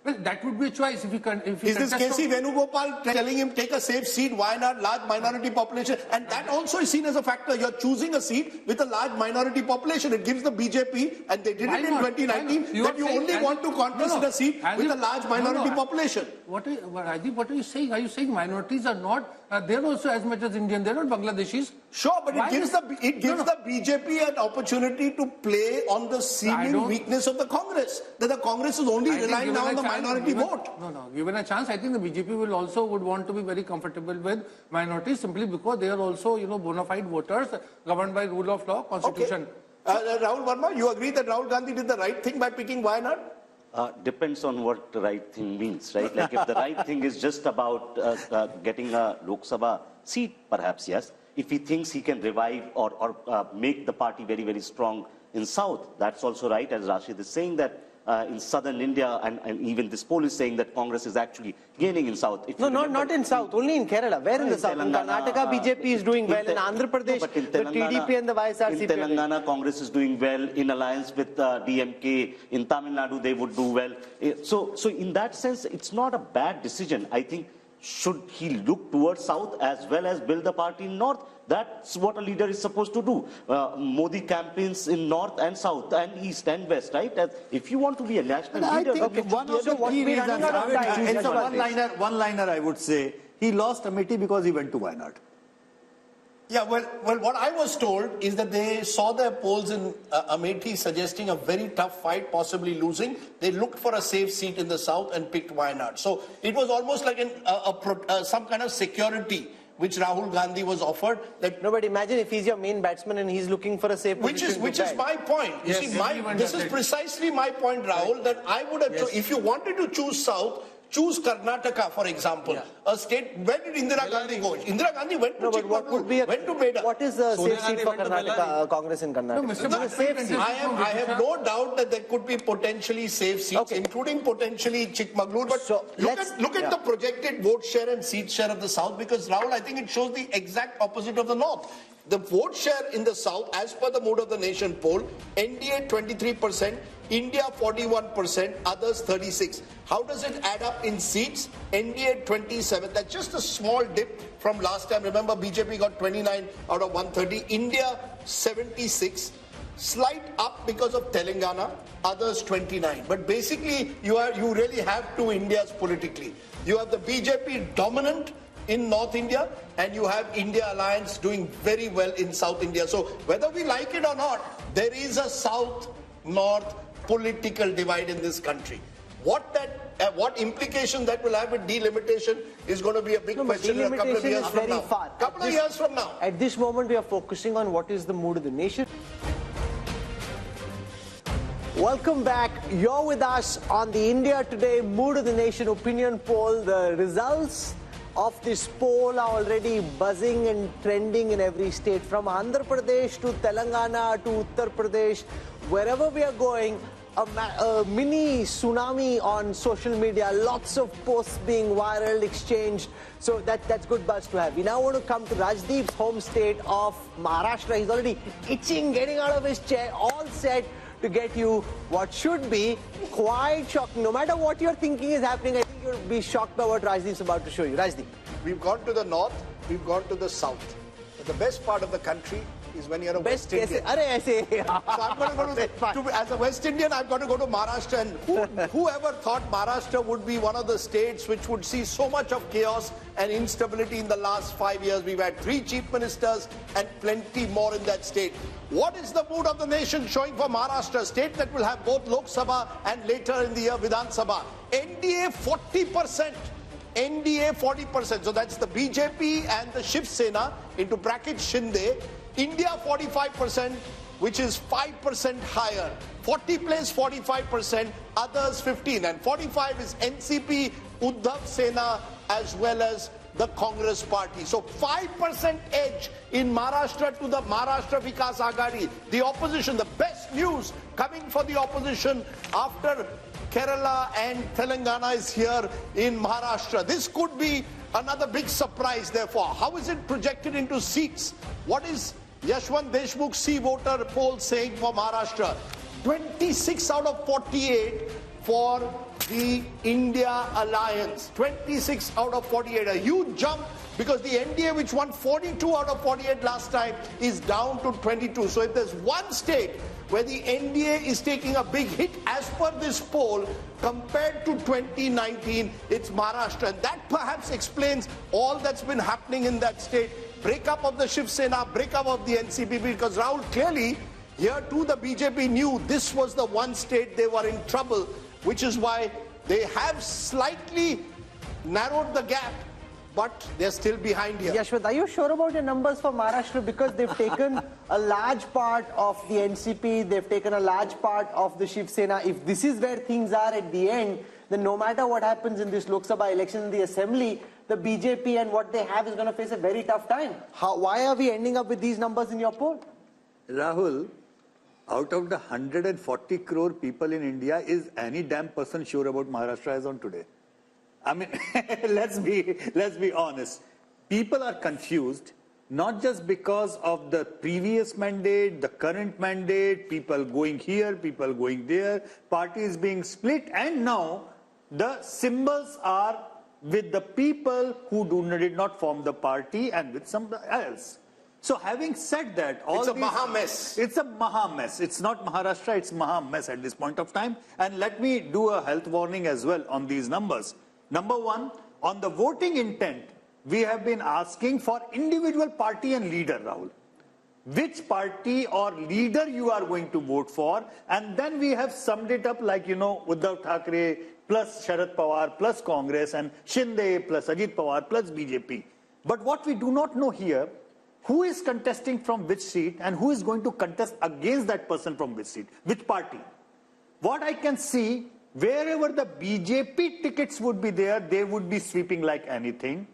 Well, that would be a choice if you
Is this KC Venugopal telling him take a safe seat, Wayanad, large minority population? And that also is seen as a factor. You're choosing a seat with a large minority population. It gives the BJP, and they did it in 2019, that you only want to contest a seat with a large minority population.
Rajdeep, what are you saying? Are you saying minorities are not, they're also as much as Indian, they're not Bangladeshis?
Sure, but it gives the BJP an opportunity to play on the seeming weakness of the Congress. That the Congress is only relying now on the minority vote.
No. Given a chance, I think the BJP would want to be very comfortable with minorities simply because they are also, bona fide voters governed by rule of law, constitution.
Okay. Rahul Verma, you agree that Rahul Gandhi did the right thing by picking Wayanad?
Depends on what the right thing means, right? Like if the right thing is just about getting a Lok Sabha seat, perhaps yes. If he thinks he can revive or make the party very, very strong in South, that's also right. As Rashid is saying that in southern India, and even this poll is saying that Congress is actually gaining in South.
No, not in South, only in Kerala. Where in the South? In Karnataka, BJP is doing well. In Andhra Pradesh, the TDP and the YSRCP.
In Telangana, Congress is doing well. In alliance with DMK, in Tamil Nadu, they would do well. So in that sense, it's not a bad decision. I think, should he look towards South as well as build the party in North? That's what a leader is supposed to do. Modi campaigns in North and South and East and West, right? If you want to be a national leader...
I think one of the key reasons, one-liner I would say, he lost Amethi because he went to Wayanad.
Yeah, well, what I was told is that they saw their polls in Amethi suggesting a very tough fight, possibly losing. They looked for a safe seat in the south and picked Wayanad. So it was almost like some kind of security which Rahul Gandhi was offered.
No, but imagine if he's your main batsman and he's looking for a safe position.
Which is my point. You see, this is precisely my point, Rahul, that I would have, if you wanted to choose South, choose Karnataka, for example, a state. Where did Indira Gandhi go? Indira Gandhi went to Chikmagalur, went to Beda.
What is the safe seat for Karnataka, Congress in Karnataka?
I have no doubt that there could be potentially safe seats, including potentially Chikmagalur. But look at the projected vote share and seat share of the South, because, Rahul, I think it shows the exact opposite of the North. The vote share in the South, as per the Mood of the Nation poll, NDA 23%, India 41%, others 36%. How does it add up in seats? NDA 27%. That's just a small dip from last time. Remember, BJP got 29 out of 130. India 76%. Slight up because of Telangana, others 29%. But basically, you really have two Indias politically. You have the BJP dominant in North India, and you have India Alliance doing very well in South India. So whether we like it or not, there is a South-North political divide in this country. What implication that will have with delimitation is going to be a big question in a couple of years from now. Couple of years from now.
At this moment, we are focusing on what is the mood of the nation. Welcome back. You're with us on the India Today Mood of the Nation opinion poll. The results of this poll are already buzzing and trending in every state, from Andhra Pradesh to Telangana to Uttar Pradesh. Wherever we are going, a mini tsunami on social media, lots of posts being viral, exchanged. So that's good buzz to have. We now want to come to Rajdeep's home state of Maharashtra. He's already itching, getting out of his chair, all set to get you what should be quite shocking. No matter what you're thinking is happening, I think you'll be shocked by what Rajdeep's about to show you. Rajdeep.
We've gone to the north, we've gone to the south. But the best part of the country is when you're a West Indian. So I'm going to go as a West Indian, I've got to go to Maharashtra. And whoever thought Maharashtra would be one of the states which would see so much of chaos and instability in the last 5 years? We've had 3 chief ministers and plenty more in that state. What is the mood of the nation showing for Maharashtra, a state that will have both Lok Sabha and later in the year Vidhan Sabha? NDA 40%. NDA 40%. So that's the BJP and the Shiv Sena, into brackets Shinde. India 45%, which is 5% higher. 40 plays 45%, others 15%. And 45 is NCP, Uddhav Sena, as well as the Congress party. So 5% edge in Maharashtra to the Maharashtra Vikas Aghadi. The opposition, the best news coming for the opposition after Kerala and Telangana is here in Maharashtra. This could be another big surprise, therefore. How is it projected into seats? What is Yashwant Deshmukh C voter poll saying for Maharashtra? 26 out of 48 for the India alliance. 26 out of 48, a huge jump, because the NDA, which won 42 out of 48 last time, is down to 22. So if there's one state where the NDA is taking a big hit as per this poll compared to 2019, it's Maharashtra. And that perhaps explains all that's been happening in that state. Breakup of the Shiv Sena, breakup of the NCP, because Rahul, clearly here too the BJP knew this was the one state they were in trouble, which is why they have slightly narrowed the gap, but they're still behind here.
Yashwant, are you sure about your numbers for Maharashtra? Because they've taken a large part of the NCP, they've taken a large part of the Shiv Sena. If this is where things are at the end, then no matter what happens in this Lok Sabha election in the assembly, the BJP and what they have is going to face a very tough time. Why are we ending up with these numbers in your poll?
Rahul, out of the 140 crore people in India, is any damn person sure about Maharashtra as on today? I mean, let's be honest. People are confused, not just because of the previous mandate, the current mandate, people going here, people going there, parties being split, and now the symbols are with the people who did not form the party and with somebody else. So having said that,
it's a maha mess.
It's a maha mess. It's not Maharashtra, it's maha mess at this point of time. And let me do a health warning as well on these numbers. Number one, on the voting intent, we have been asking for individual party and leader, Rahul. Which party or leader you are going to vote for, and then we have summed it up like, Uddhav Thackeray plus Sharad Pawar plus Congress and Shinde plus Ajit Pawar plus BJP. But what we do not know here, who is contesting from which seat and who is going to contest against that person from which seat, which party. What I can see, wherever the BJP tickets would be there, they would be sweeping like anything.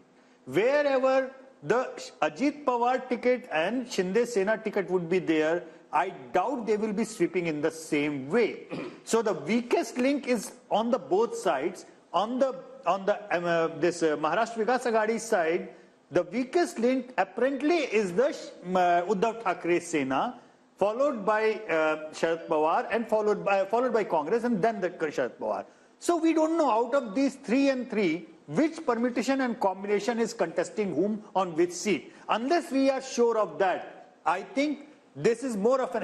Wherever the Ajit Pawar ticket and Shinde Sena ticket would be there, I doubt they will be sweeping in the same way. So the weakest link is on the both sides. On the Maharashtra Vikas Aghadi side, the weakest link apparently is the Uddhav Thackeray Sena, followed by Sharad Pawar, and followed by Congress, and then the Sharad Pawar. So we don't know out of these 3 and 3, which permutation and combination is contesting whom on which seat. Unless we are sure of that, I think this is more of an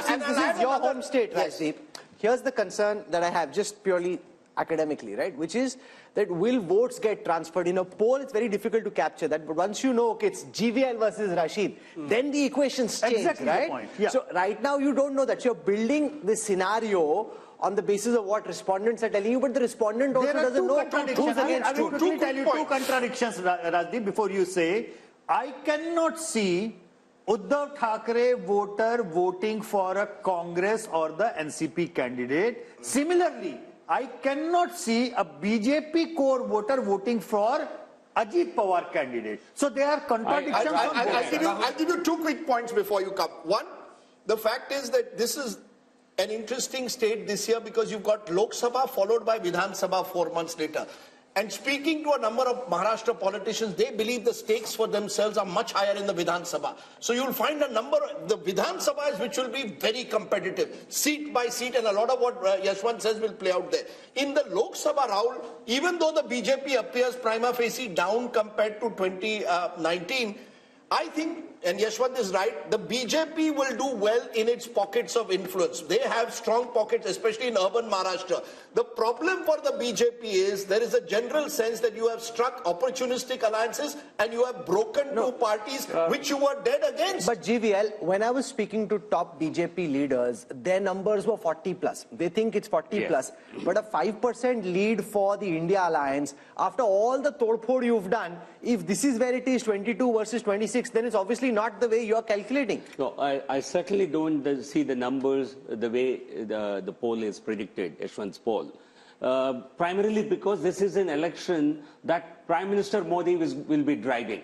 Since this is your home state, Rajdeep, here's the concern that I have, just purely academically, right? Which is that will votes get transferred? In a poll, it's very difficult to capture that. But once you know, okay, it's GVL versus Rashid, then the equations change,
exactly
right?
The point. Yeah.
So right now, you don't know that. So you're building this scenario on the basis of what respondents are telling you, but the respondent also doesn't know who's against who.
I will tell you two contradictions, Rajdeep, before you say. I cannot see Uddhav Thackeray voter voting for a Congress or the NCP candidate. Similarly, I cannot see a BJP core voter voting for Ajit Pawar candidate. So there are contradictions.
I'll give you 2 quick points before you come. One, the fact is that this is an interesting state this year because you've got Lok Sabha followed by Vidhan Sabha 4 months later. And speaking to a number of Maharashtra politicians, they believe the stakes for themselves are much higher in the Vidhan Sabha. So you'll find a number, the Vidhan Sabhas which will be very competitive, seat by seat, and a lot of what Yashwant says will play out there. In the Lok Sabha, Rahul, even though the BJP appears prima facie down compared to 2019, I think, and Yashwant is right, the BJP will do well in its pockets of influence. They have strong pockets, especially in urban Maharashtra. The problem for the BJP is there is a general sense that you have struck opportunistic alliances and you have broken two parties which you were dead against.
But GVL, when I was speaking to top BJP leaders, their numbers were 40 plus. They think it's 40 plus. But a 5% lead for the India alliance, after all the todphod you've done, if this is where it is 22 versus 26, then it's obviously not the way you're calculating.
No, I certainly don't see the numbers the way the poll is predicted, Yashwant's poll. Primarily because this is an election that Prime Minister Modi will be driving.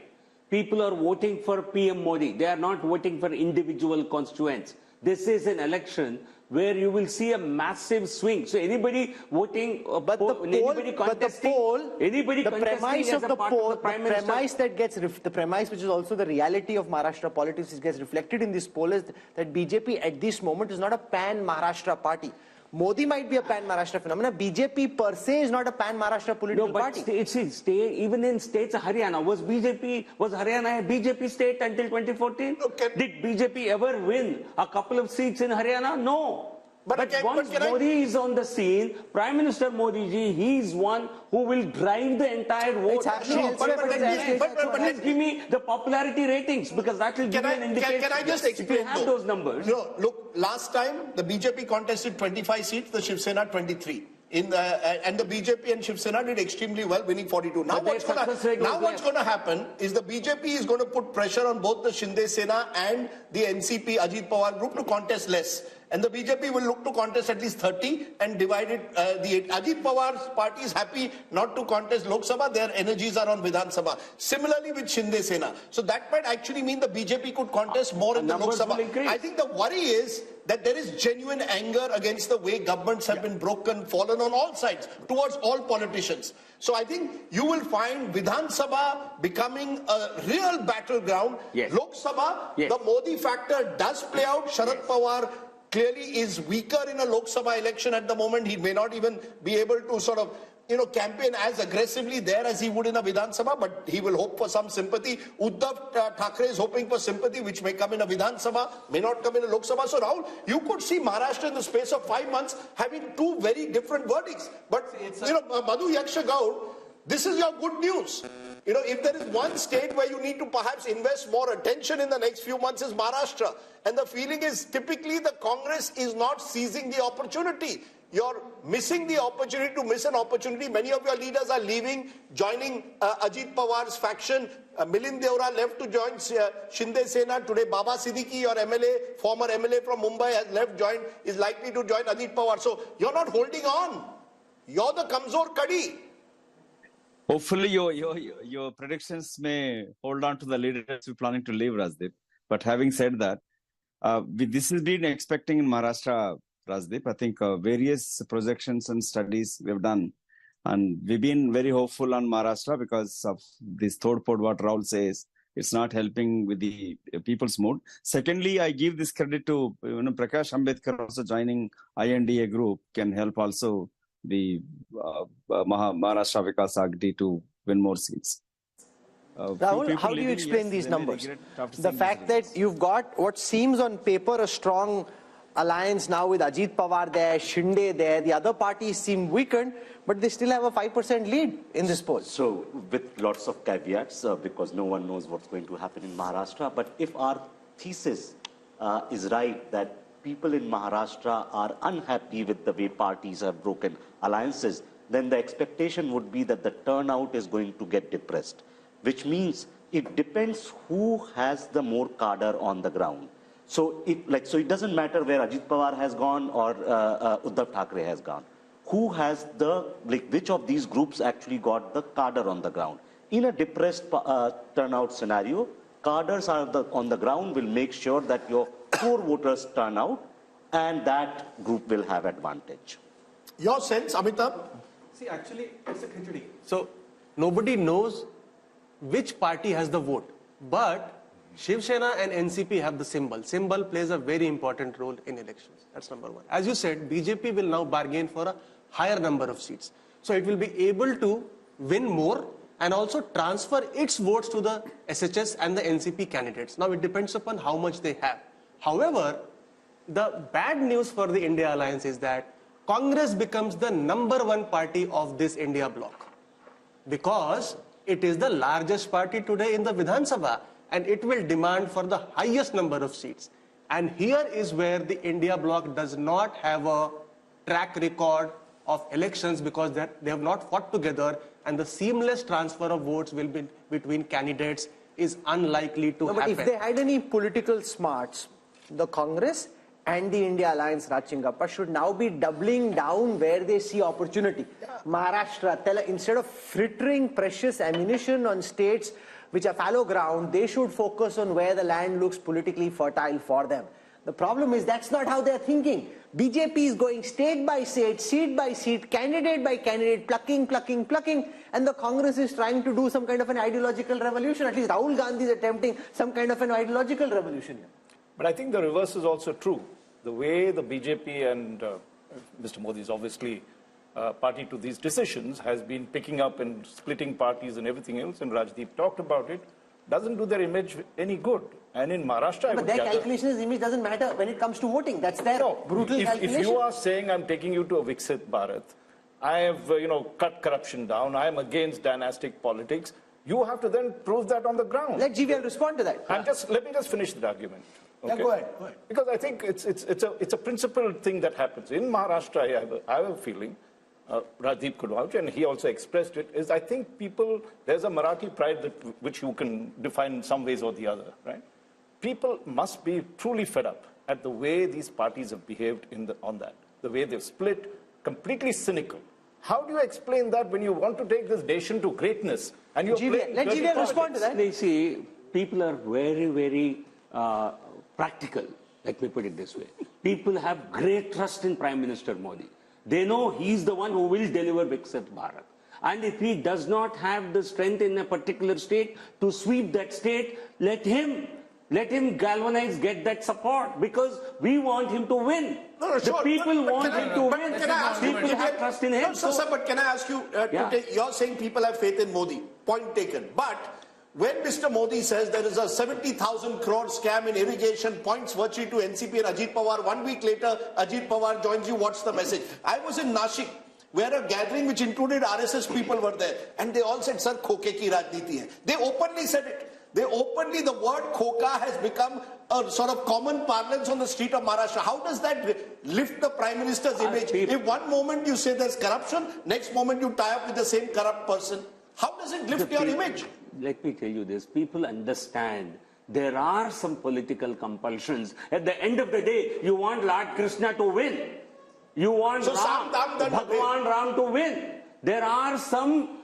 People are voting for PM Modi. They are not voting for individual constituents. This is an election where you will see a massive swing. So anybody voting, the
premise which is also the reality of Maharashtra politics gets reflected in this poll is that BJP at this moment is not a pan-Maharashtra party. Modi might be a pan-Maharashtra phenomenon. BJP per se is not a pan-Maharashtra political party.
Even in states, Haryana, was Haryana a BJP state until 2014? Did BJP ever win a couple of seats in Haryana? No. But once Modi is on the scene, Prime Minister Modi ji, he is one who will drive the entire vote. Please give me the popularity ratings, because that will give me an indication.
Can I just explain?
If you have those numbers.
No, look, last time the BJP contested 25 seats, the Shiv Sena 23. And the BJP and Shiv Sena did extremely well, winning 42. Now what's going to happen is the BJP is going to put pressure on both the Shinde Sena and the NCP Ajit Pawar group to contest less. And the BJP will look to contest at least 30 and divide it. The Ajit Pawar's party is happy not to contest Lok Sabha. Their energies are on Vidhan Sabha. Similarly with Shinde Sena. So that might actually mean the BJP could contest more in the Lok Sabha. I think the worry is that there is genuine anger against the way governments have been broken, fallen on all sides, towards all politicians. So I think you will find Vidhan Sabha becoming a real battleground. Lok Sabha, the Modi factor does play out. Sharad Pawar clearly is weaker in a Lok Sabha election at the moment. He may not even be able to sort of, campaign as aggressively there as he would in a Vidhan Sabha, but he will hope for some sympathy. Uddhav Thackeray is hoping for sympathy, which may come in a Vidhan Sabha, may not come in a Lok Sabha. So Rahul, you could see Maharashtra in the space of 5 months having two very different verdicts. But, Madhu Yaksha Gaur, this is your good news. If there is one state where you need to perhaps invest more attention in the next few months is Maharashtra. And the feeling is typically the Congress is not seizing the opportunity. You're missing the opportunity to miss an opportunity. Many of your leaders are leaving, joining Ajit Pawar's faction. Milind Deora left to join Shinde Sena. Today, Baba Siddiqui, your MLA, former MLA from Mumbai, has left, is likely to join Ajit Pawar. So you're not holding on. You're the Kamzor Kadi.
Hopefully, your predictions may hold on to the leaders who are planning to leave, Rajdeep. But having said that, this has been expecting in Maharashtra, Rajdeep. I think various projections and studies we've done. And we've been very hopeful on Maharashtra because of this third port, what Rahul says. It's not helping with the people's mood. Secondly, I give this credit to Prakash Ambedkar also joining INDA group can help also the Maharashtra Vikas Agdi to win more seats.
Rahul, how do you explain these numbers? The fact that you've got what seems on paper a strong alliance now with Ajit Pawar there, Shinde there, the other parties seem weakened, but they still have a 5% lead in this poll.
So with lots of caveats, because no one knows what's going to happen in Maharashtra, but if our thesis is right that people in Maharashtra are unhappy with the way parties have broken alliances, then the expectation would be that the turnout is going to get depressed, which means it depends who has the more cadre on the ground. So it doesn't matter where Ajit Pawar has gone or Uddhav Thackeray has gone. Who has which of these groups actually got the cadre on the ground? In a depressed turnout scenario, cadres on the ground will make sure that your core voters turn out and that group will have advantage.
Your sense, Amitabh?
See, actually, it's a khichdi. So, nobody knows which party has the vote. But Shiv Sena and NCP have the symbol. Symbol plays a very important role in elections. That's number one. As you said, BJP will now bargain for a higher number of seats. So it will be able to win more and also transfer its votes to the SHS and the NCP candidates. Now it depends upon how much they have. However, the bad news for the India alliance is that Congress becomes the #1 party of this India bloc because it is the largest party today in the Vidhan Sabha and it will demand for the highest number of seats. And here is where the India bloc does not have a track record of elections because they have not fought together and the seamless transfer of votes will be between candidates is unlikely to happen.
But if they had any political smarts, the Congress and the India Alliance, Rajchingappa, should now be doubling down where they see opportunity. Maharashtra, instead of frittering precious ammunition on states which are fallow ground, they should focus on where the land looks politically fertile for them. The problem is that's not how they're thinking. BJP is going state by state, seat by seat, candidate by candidate, plucking, and the Congress is trying to do some kind of an ideological revolution. At least Rahul Gandhi is attempting some kind of an ideological revolution here.
But I think the reverse is also true. The way the BJP and Mr. Modi is obviously party to these decisions, has been picking up and splitting parties and everything else, and Rajdeep talked about it, doesn't do their image any good. And in Maharashtra,
but their calculations, image doesn't matter when it comes to voting. That's their brutal calculation.
If you are saying I'm taking you to a Viksit Bharat, I have cut corruption down, I am against dynastic politics, you have to then prove that on the ground.
Let GVL respond to that.
Let me just finish the argument. Okay?
Yeah, go ahead.
Because I think it's a principled thing that happens. In Maharashtra, I have a feeling, Rajdeep could vouch, and he also expressed it, is I think there's a Marathi pride which you can define in some ways or the other, right? People must be truly fed up at the way these parties have behaved on that, the way they've split, completely cynical. How do you explain that when you want to take this nation to greatness and you're playing
let
dirty
GVL
politics?
respond to that.
They see people are very, very practical. Let me put it this way. People have great trust in Prime Minister Modi. They know he's the one who will deliver Viksit Bharat. And if he does not have the strength in a particular state to sweep that state, let him galvanize, get that support, because we want him to win. The people want him to win. People have trust in him.
No, sir, but can I ask you, you're saying people have faith in Modi. Point taken. But when Mr. Modi says there is a 70,000 crore scam in irrigation, points virtue to NCP and Ajit Pawar, 1 week later, Ajit Pawar joins you, what's the message? I was in Nashik, where a gathering which included RSS people were there, and they all said, sir, khoke ki rajniti hai. They openly said it. The word khoka has become a sort of common parlance on the street of Maharashtra. How does that lift the Prime Minister's image? If one moment you say there's corruption, next moment you tie up with the same corrupt person, how does it lift your image?
Let me tell you this. People understand there are some political compulsions. At the end of the day, you want Lord Krishna to win. You want Bhagwan Ram to win. There are some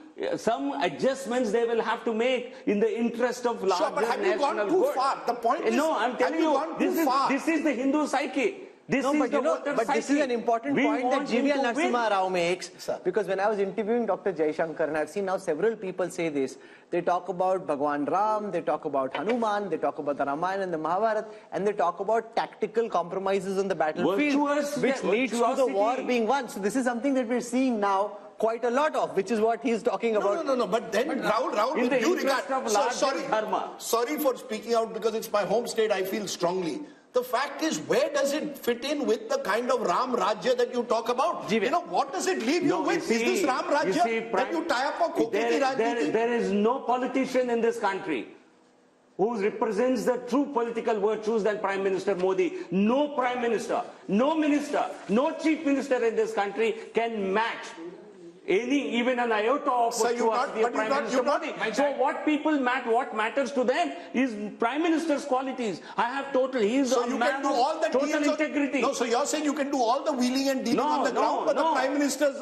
adjustments they will have to make in the interest of larger
sure, but have you
national
gone too
good.
far? The point is,
no, I'm telling you, this is the Hindu psyche. This
is an important point that GVL Narasimha Rao makes, because when I was interviewing Dr. Jaishankar, and I've seen now several people say this, they talk about Bhagwan Ram, they talk about Hanuman, they talk about the Ramayana and the Mahabharata, and they talk about tactical compromises on the battlefield, which leads to the war being won. So this is something that we're seeing now quite a lot of, which is what he's talking about.
No, but then Rahul, with due regard, sorry for speaking out because it's my home state, I feel strongly. The fact is, where does it fit in with the kind of Ram Rajya that you talk about? What does it leave you with? Is this Ram Rajya that you tie up for Khoke ki Rajniti?
There is no politician in this country who represents the true political virtues than Prime Minister Modi. No Prime Minister, no Minister, no Chief Minister in this country can match even an iota of what Prime Minister Modi. So what matters to them is Prime Minister's qualities. I have he's a man of total integrity.
No, so you're saying you can do all the wheeling and dealing on the ground, but the Prime Minister's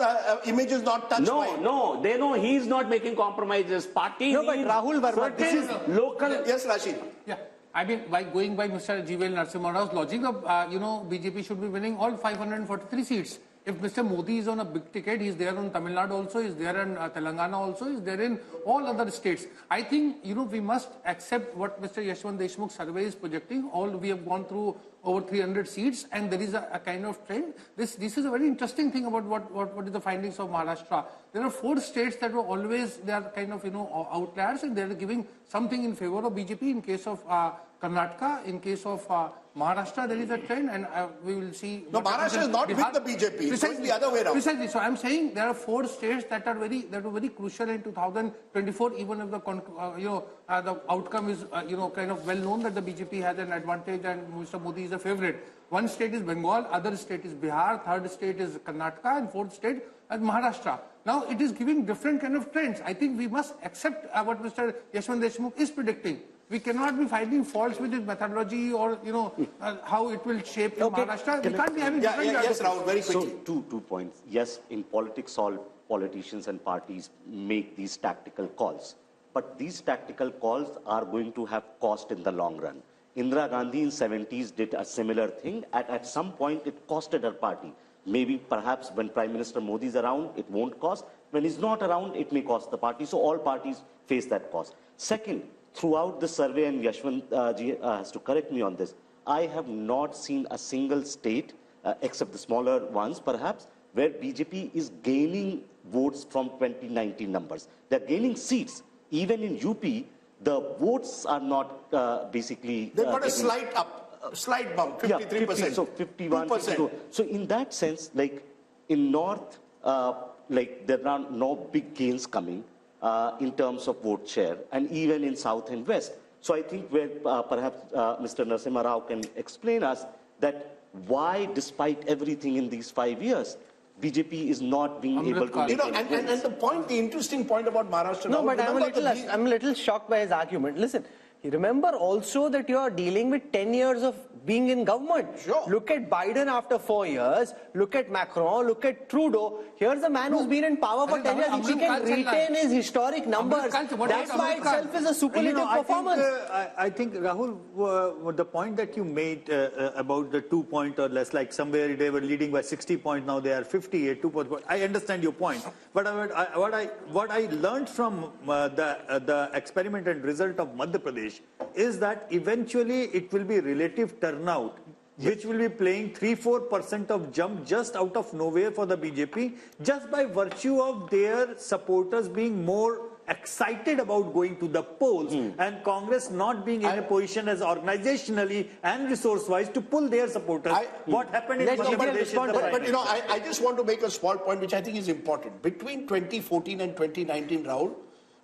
image is not touched by it.
No, they know he's not making compromises. Party
but Rahul Verma, this is
local.
Yes, Rashid.
Yeah. I mean, by going by Mr. GVL Narasimha Rao's logic, BJP should be winning all 543 seats. If Mr. Modi is on a big ticket, he's there on Tamil Nadu also, he's there in Telangana also, he's there in all other states. I think, we must accept what Mr. Yashwant Deshmukh survey is projecting. We have gone through over 300 seats, and there is a kind of trend. This is a very interesting thing about what is the findings of Maharashtra. There are 4 states that were always, they are kind of, outliers, and they are giving something in favor of BJP. In case of Karnataka, in case of Maharashtra, there is a trend, and we will see.
No, Maharashtra is not Bihar, with the BJP. It's the other way around.
Precisely. So I'm saying there are 4 states that were very crucial in 2024. Even if the outcome is kind of well known that the BJP has an advantage and Mr. Modi is a favorite. 1 state is Bengal, other state is Bihar, 3rd state is Karnataka, and 4th state is Maharashtra. Now it is giving different kind of trends. I think we must accept what Mr. Yashwant Deshmukh is predicting. We cannot be finding faults with his methodology or, how it will shape Maharashtra. We can't be having different
Yes, Rahul, very quickly.
So, two points. Yes, in politics, all politicians and parties make these tactical calls. But these tactical calls are going to have cost in the long run. Indira Gandhi in 70s did a similar thing. At some point, it costed her party. Maybe, perhaps, when Prime Minister Modi is around, it won't cost. When he's not around, it may cost the party. So all parties face that cost. Second, throughout the survey, and Yashwant ji has to correct me on this, I have not seen a single state except the smaller ones perhaps, where BJP is gaining votes from 2019 numbers. They're gaining seats. Even in UP, the votes are not basically...
They've got a slight bump, 53%.
Yeah, so 51, 52. So in that sense, like in North, like there are no big gains coming in terms of vote share, and even in South and West. So I think where perhaps Mr. Narasimha Rao can explain us that why, despite everything in these 5 years, BJP is not being able to...
You know, and the interesting point about Maharashtra...
No, but I'm a little shocked by his argument. Listen, remember also that you are dealing with 10 years of being in government.
Sure.
Look at Biden after 4 years. Look at Macron. Look at Trudeau. Here's a man who's been in power for 10 years. If he can retain his historic numbers, that's by itself is a superlative performance.
I think, Rahul, the point that you made about the 2 point or less, like somewhere they were leading by 60 points, now they are 58, 2 points. I understand your point. But what I learned from the experiment and result of Madhya Pradesh is that eventually it will be relative turnout, which will be playing 3-4% of jump just out of nowhere for the BJP, just by virtue of their supporters being more excited about going to the polls and Congress not being in a position as organizationally and resource-wise to pull their supporters. What happened in Madhya Pradesh?
But you know, I just want to make a small point which I think is important. Between 2014 and 2019, Rahul,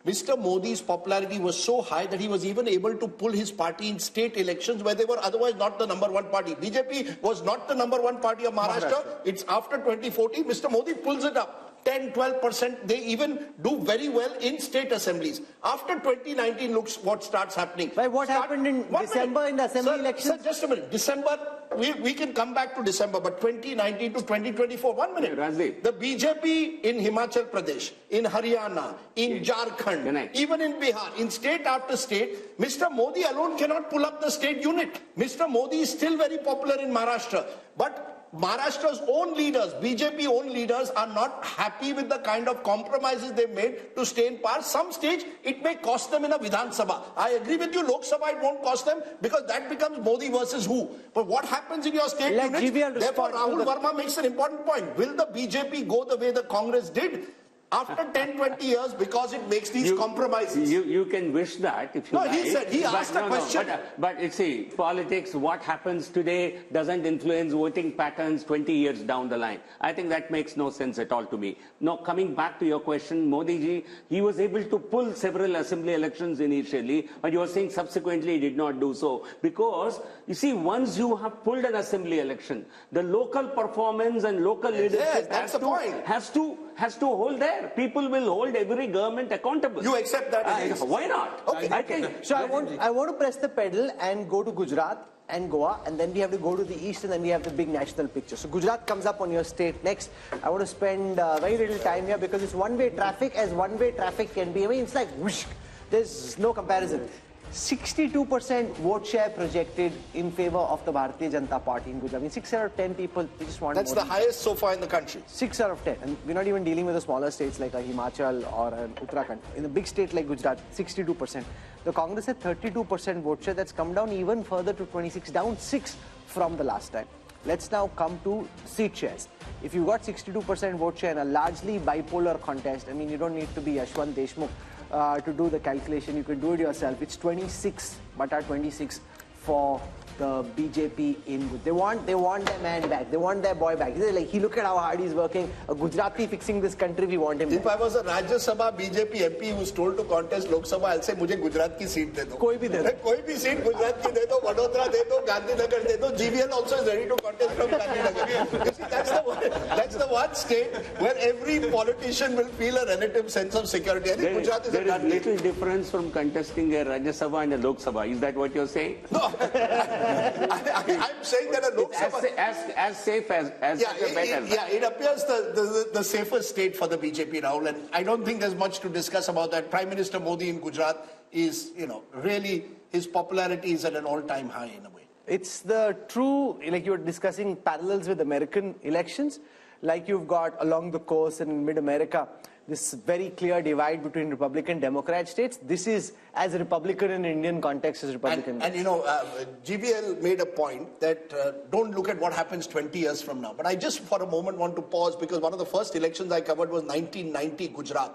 Mr. Modi's popularity was so high that he was even able to pull his party in state elections where they were otherwise not the #1 party. BJP was not the #1 party of Maharashtra. It's after 2014, Mr. Modi pulls it up. 10, 12%, they even do very well in state assemblies. After 2019, looks what starts happening.
What happened in December in the assembly elections?
Sir, just a minute. December, we can come back to December, but 2019 to 2024, 1 minute.
Rajdeep.
The BJP in Himachal Pradesh, in Haryana, in Jharkhand, even in Bihar, in state after state, Mr. Modi alone cannot pull up the state unit. Mr. Modi is still very popular in Maharashtra, but Maharashtra's own leaders, BJP own leaders, are not happy with the kind of compromises they've made to stay in power. Some stage, it may cost them in a Vidhan Sabha. I agree with you, Lok Sabha, it won't cost them because that becomes Modi versus who. But what happens in your state units? Therefore, Rahul Verma makes an important point. Will the BJP go the way the Congress did? After 10, 20 years, because it makes these compromises.
You can wish that if you like.
No, he asked a question.
But you see, politics, what happens today doesn't influence voting patterns 20 years down the line. I think that makes no sense at all to me. Now, coming back to your question, Modi ji, he was able to pull several assembly elections initially, but you are saying subsequently he did not do so. Because, you see, once you have pulled an assembly election, the local performance and local leadership has to hold there. People will hold every government accountable.
You accept that?
Why not?
Okay.
I think.
So I want to press the pedal and go to Gujarat and Goa, and then we have to go to the east, and then we have the big national picture. So Gujarat comes up on your state next. I want to spend very little time here because it's one-way traffic, as one-way traffic can be. I mean, it's like whoosh. There's no comparison. 62% vote share projected in favor of the Bharatiya Janata Party in Gujarat. I mean, 6 out of 10 people just want.
That's the highest so far in the country.
6 out of 10, and we're not even dealing with the smaller states like a Himachal or an Uttarakhand. In a big state like Gujarat, 62%. The Congress had 32% vote share. That's come down even further to 26, down 6 from the last time. Let's now come to seat shares. If you got 62% vote share in a largely bipolar contest, I mean, you don't need to be Yashwant Deshmukh to do the calculation. You can do it yourself. It's 26, but at 26 for the BJP in. They want their man back. They want their boy back. They're like, look at how hard he's working. A Gujarati fixing this country, we want him
If
back.
I was a Rajya Sabha BJP MP who's told to contest Lok Sabha, I'll say, मुझे गुजरात की seat दे दो.
कोई भी दे दो.
कोई भी seat Gujarat की दे दो, वडोदरा दे दो, गांधीनगर दे दो. GVL also is ready to contest from Gandhinagar. You see, that's the one state where every politician will feel a relative sense of security. I think Gujarat is
there is little difference from contesting a Rajya Sabha and a Lok Sabha. Is that what you're saying?
No. I'm saying that a Lok Sabha...
As safe as better.
Yeah, it appears the safest state for the BJP, Rahul, and I don't think there's much to discuss about that. Prime Minister Modi in Gujarat is, really, his popularity is at an all-time high in a way.
It's the true, like you were discussing parallels with American elections. like you've got along the coast and in mid-America, this very clear divide between Republican and Democrat states. This is as Republican in Indian context as Republican.
And you know, GBL made a point that don't look at what happens 20 years from now. But I just for a moment want to pause because one of the first elections I covered was 1990 Gujarat.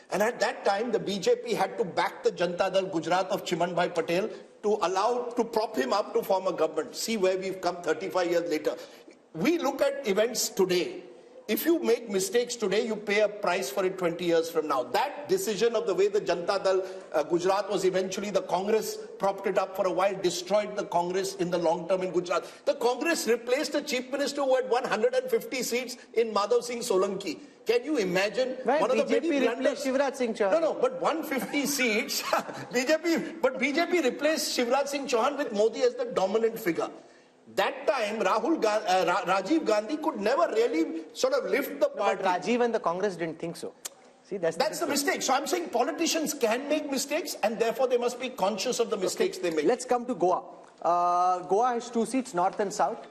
And at that time, the BJP had to back the Janata Dal Gujarat of Chimanbhai Patel to prop him up to form a government. See where we've come 35 years later. We look at events today. If you make mistakes today, you pay a price for it 20 years from now. That decision of the way the Janata Dal Gujarat was eventually, the Congress propped it up for a while, destroyed the Congress in the long term in Gujarat. The Congress replaced a chief minister who had 150 seats in Madhav Singh Solanki. Can you imagine?
Right,
one of
BJP
the many
replaced Shivraj Singh Chauhan.
No, but 150 seats, BJP replaced Shivraj Singh Chauhan with Modi as the dominant figure. That time, Rajiv Gandhi could never really sort of lift the party.
But Rajiv and the Congress didn't think so. See, that's
the mistake. So I'm saying politicians can make mistakes and therefore they must be conscious of the mistakes they make.
Let's come to Goa. Goa has 2 seats, north and south.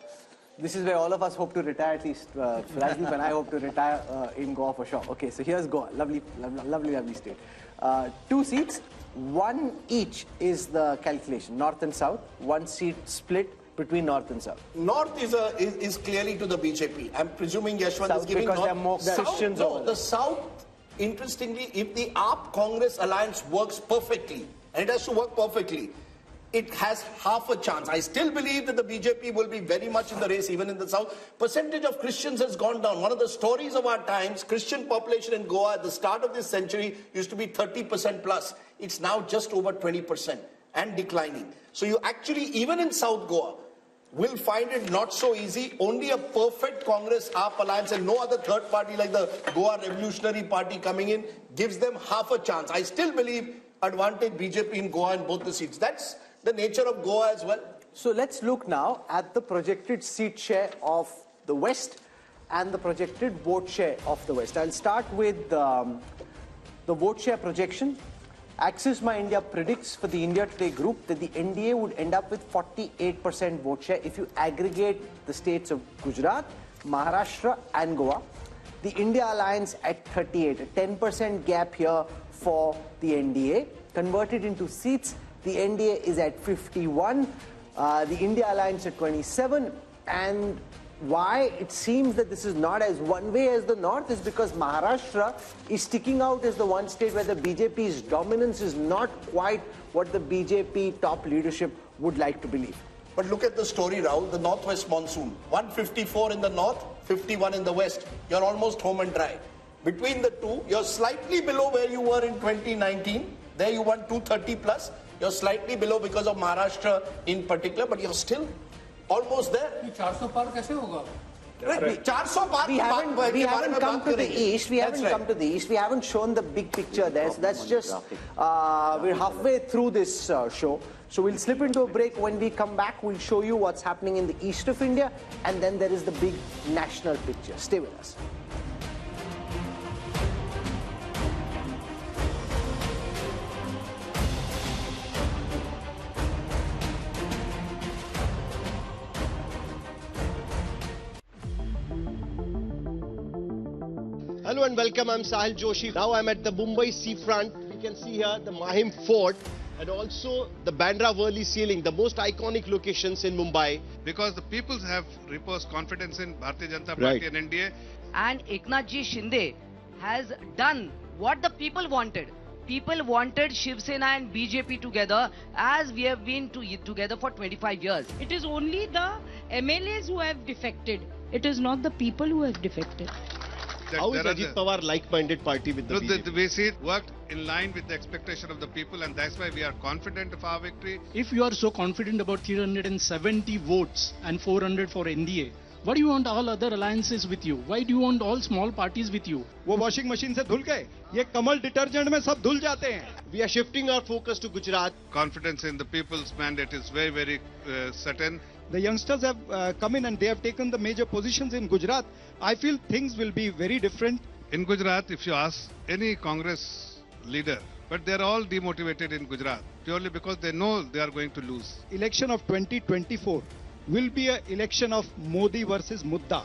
This is where all of us hope to retire, at least Rajdeep and I hope to retire in Goa for sure. Okay, so here's Goa. Lovely state. 2 seats, 1 each is the calculation, north and south. 1 seat split between north and south.
North is clearly to the BJP. I'm presuming Yashwant
south
is giving
because
north.
there are more Christians over there.
The south, interestingly, if the AAP Congress alliance works perfectly, and it has to work perfectly, it has half a chance. I still believe that the BJP will be very much in the race, even in the south. Percentage of Christians has gone down. One of the stories of our times, Christian population in Goa at the start of this century used to be 30% plus. It's now just over 20% and declining. So you actually, even in South Goa, will find it not so easy. Only a perfect Congress AAP alliance and no other third party like the Goa Revolutionary Party coming in gives them half a chance. I still believe advantage BJP in Goa in both the seats. That's the nature of Goa as well.
So let's look now at the projected seat share of the West and the projected vote share of the West. I'll start with the vote share projection. Axis My India predicts for the India Today group that the NDA would end up with 48% vote share if you aggregate the states of Gujarat, Maharashtra and Goa. The India Alliance at 38, a 10% gap here for the NDA. Converted into seats, the NDA is at 51, the India Alliance at 27, and why it seems that this is not as one way as the North is because Maharashtra is sticking out as the one state where the BJP's dominance is not quite what the BJP top leadership would like to believe.
But look at the story, Rahul, the northwest monsoon. 154 in the north, 51 in the west. You're almost home and dry. Between the two, you're slightly below where you were in 2019. There you won 230 plus. You're slightly below because of Maharashtra in particular, but you're still almost there.
400 पार कैसे होगा?
We haven't come to the east. We haven't come to the east. We haven't shown the big picture there. So that's just we're halfway through this show. So we'll slip into a break. When we come back, we'll show you what's happening in the east of India, and then there is the big national picture. Stay with us.
Hello and welcome, I'm Sahil Joshi. Now I'm at the Mumbai seafront. You can see here the Mahim Fort and also the Bandra Worli ceiling, the most iconic locations in Mumbai.
Because the people have reposed confidence in Bharatiya Janata Party and NDA.
And Eknath Ji Shinde has done what the people wanted. People wanted Shiv Sena and BJP together as we have been together for 25 years.
It is only the MLAs who have defected. It is not the people who have defected.
How is Ajit Pawar like-minded party with the BJP?
We see it worked in line with the expectation of the people, and that's why we are confident of our victory.
If you are so confident about 370 votes and 400 for NDA, why do you want all other alliances with you? Why do you want all small parties with you?
वो washing machine से धुल गए, ये कमल detergent में सब धुल जाते हैं. We are shifting our focus to Gujarat.
Confidence in the people's mandate is very, very certain.
The youngsters have come in and they have taken the major positions in Gujarat. I feel things will be very different.
In Gujarat, if you ask any Congress leader, but they are all demotivated in Gujarat purely because they know they are going to lose.
Election of 2024 will be an election of Modi versus Mudda.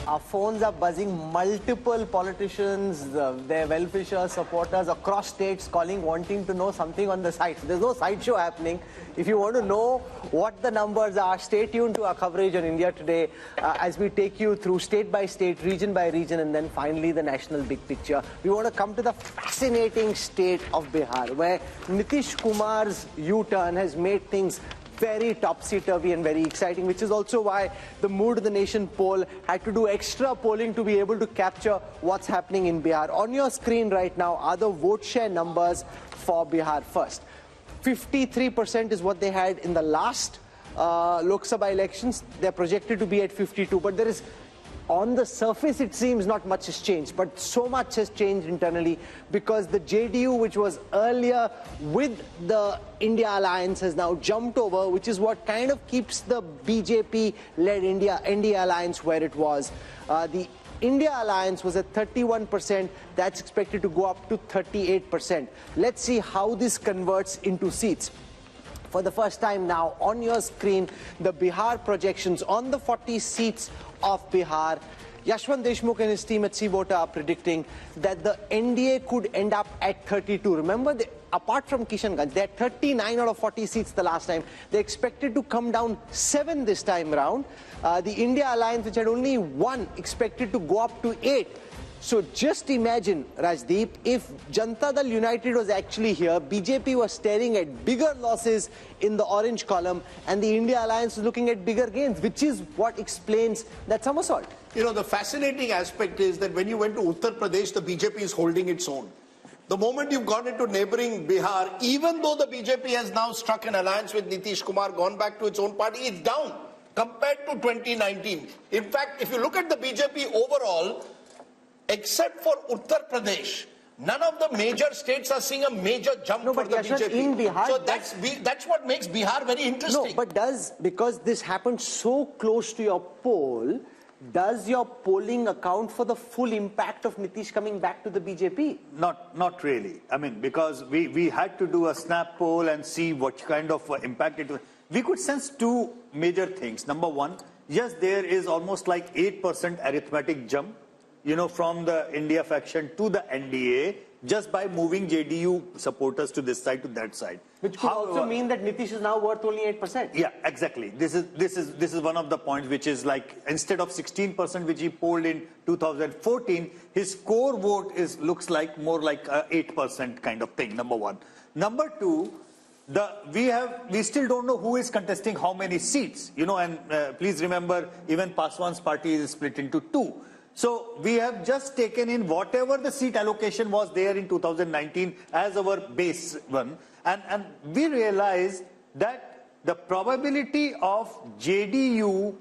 Our phones are buzzing, multiple politicians, their well-wishers, supporters across states calling, wanting to know something on the site. There's no sideshow happening. If you want to know what the numbers are, stay tuned to our coverage on India Today as we take you through state by state, region by region, and then finally the national big picture. We want to come to the fascinating state of Bihar, where Nitish Kumar's U-turn has made things very topsy-turvy and very exciting, which is also why the Mood of the Nation poll had to do extra polling to be able to capture what's happening in Bihar. On your screen right now are the vote share numbers for Bihar first. 53% is what they had in the last Lok Sabha elections. They're projected to be at 52, but there is, on the surface, it seems not much has changed, but so much has changed internally because the JDU, which was earlier with the India alliance, has now jumped over, which is what kind of keeps the BJP-led India alliance where it was. The India alliance was at 31%. That's expected to go up to 38%. Let's see how this converts into seats. For the first time now, on your screen, the Bihar projections on the 40 seats of Bihar. Yashwant Deshmukh and his team at C-Vota are predicting that the NDA could end up at 32. Remember, apart from Kishanganj, they had 39 out of 40 seats the last time. They're expected to come down 7 this time around. The India Alliance, which had only 1, expected to go up to 8. So just imagine, Rajdeep, if Janata Dal United was actually here, BJP was staring at bigger losses in the orange column, and the India Alliance was looking at bigger gains, which is what explains that somersault.
You know, the fascinating aspect is that when you went to Uttar Pradesh, the BJP is holding its own. The moment you've gone into neighboring Bihar, even though the BJP has now struck an alliance with Nitish Kumar, gone back to its own party, it's down compared to 2019. In fact, if you look at the BJP overall, except for Uttar Pradesh, none of the major states are seeing a major jump for the BJP.
In Bihar,
so that's what makes Bihar very interesting.
No, but because this happened so close to your poll, does your polling account for the full impact of Nitish coming back to the BJP?
Not really. I mean, because we had to do a snap poll and see what kind of impact it was. We could sense 2 major things. Number one, yes, there is almost like 8% arithmetic jump, you know, from the India faction to the NDA, just by moving JDU supporters to this side to that side.
Which could also mean that Nitish is now worth only 8%.
Yeah, exactly. This is one of the points, which is like, instead of 16% which he polled in 2014, his core vote looks like more like a 8% kind of thing. Number one. Number two, we still don't know who is contesting how many seats. You know, and please remember, even Paswan's party is split into 2. So we have just taken in whatever the seat allocation was there in 2019 as our base one. And we realize that the probability of JDU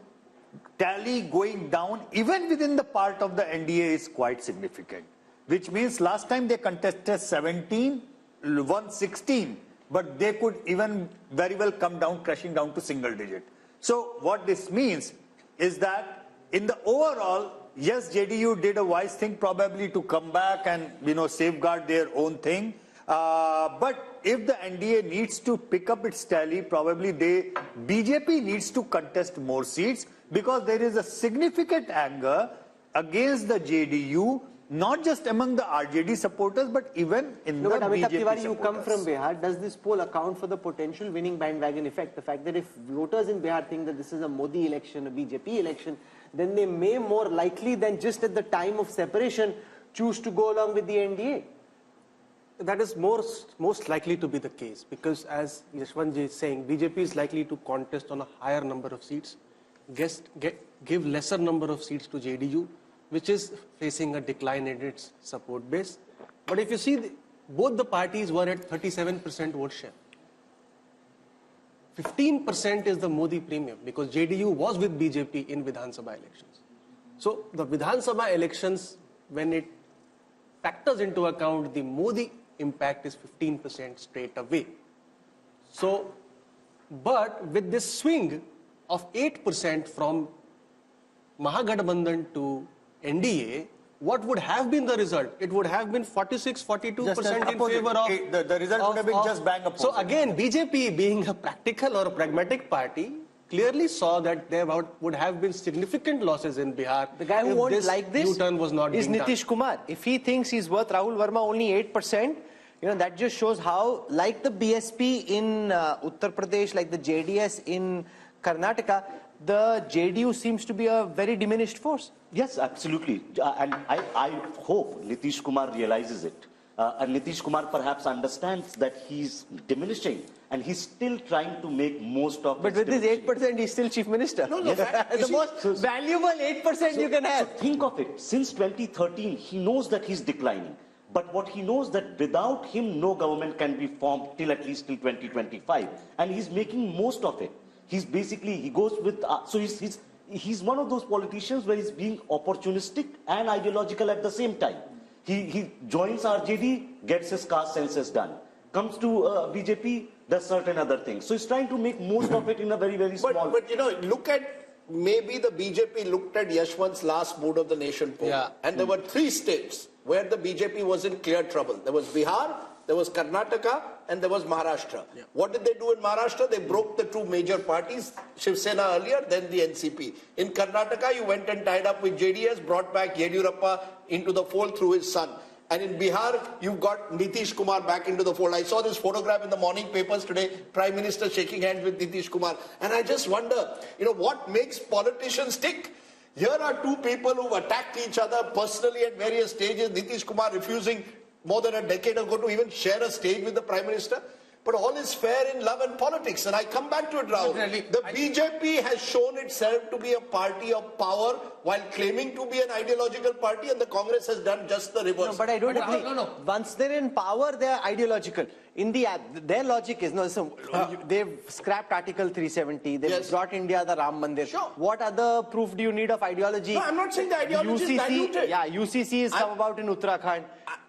tally going down even within the part of the NDA is quite significant. Which means last time they contested 17, won 16, but they could even very well come down, crashing down to single digit. So what this means is that in the overall, yes, JDU did a wise thing probably to come back and, you know, safeguard their own thing. But if the NDA needs to pick up its tally, probably BJP needs to contest more seats because there is a significant anger against the JDU, not just among the RJD supporters, but even in the BJP
Tiwari,
supporters.
You come from Bihar. Does this poll account for the potential winning bandwagon effect? The fact that if voters in Bihar think that this is a Modi election, a BJP election, then they may more likely than just at the time of separation choose to go along with the NDA.
That is most likely to be the case because, as Yashwantji is saying, BJP is likely to contest on a higher number of seats, give lesser number of seats to JDU, which is facing a decline in its support base. But if you see, both the parties were at 37% vote share. 15% is the Modi premium because JDU was with BJP in Vidhan Sabha elections. So the Vidhan Sabha elections, when it factors into account the Modi impact, is 15% straight away. So, but with this swing of 8% from Mahagathbandhan to NDA, what would have been the result? It would have been 46-42% in favor of...
The result would have been just bang opposite.
So again, BJP being a practical or a pragmatic party, clearly saw that there would have been significant losses in Bihar.
The guy who
if
won't
this
like this
U-turn was not
is
being done.
Nitish Kumar. If he thinks he's worth Rahul Verma only 8%, that just shows how, like the BSP in Uttar Pradesh, like the JDS in Karnataka, the JDU seems to be a very diminished force.
Yes, absolutely. And I hope Nitish Kumar realizes it. And Nitish Kumar perhaps understands that he's diminishing and he's still trying to make most of it.
But with this 8%, he's still chief minister.
No,
the most valuable 8% you can have.
So think of it. Since 2013, he knows that he's declining. But what he knows that without him, no government can be formed till at least till 2025. And he's making most of it. He's basically, he goes with, so he's one of those politicians where he's being opportunistic and ideological at the same time. He joins RJD, gets his caste census done. Comes to BJP, does certain other things. So he's trying to make most of it in a very, very small...
But look at, maybe the BJP looked at Yashwant's last Mood of the Nation poll. And there were 3 states where the BJP was in clear trouble. There was Bihar, there was Karnataka, and there was Maharashtra. What did they do in Maharashtra? They broke the 2 major parties, Shiv Sena earlier, then the NCP. In Karnataka, you went and tied up with JDS, brought back Yediyurappa into the fold through his son. And in Bihar, you've got Nitish Kumar back into the fold. I saw this photograph in the morning papers today, Prime Minister shaking hands with Nitish Kumar. And I just wonder, what makes politicians tick? Here are 2 people who've attacked each other personally at various stages. Nitish Kumar refusing more than a decade ago to even share a stage with the Prime Minister. But all is fair in love and politics. And I come back to it, Rahul. The BJP has shown itself to be a party of power while claiming to be an ideological party, and the Congress has done just the reverse.
No, but I don't agree. Once they're in power, they're ideological. Their logic is, they've scrapped Article 370, they've brought India the Ram Mandir. What other proof do you need of ideology?
No, I'm not saying the ideology is diluted.
Yeah, UCC has come about in Uttarakhand.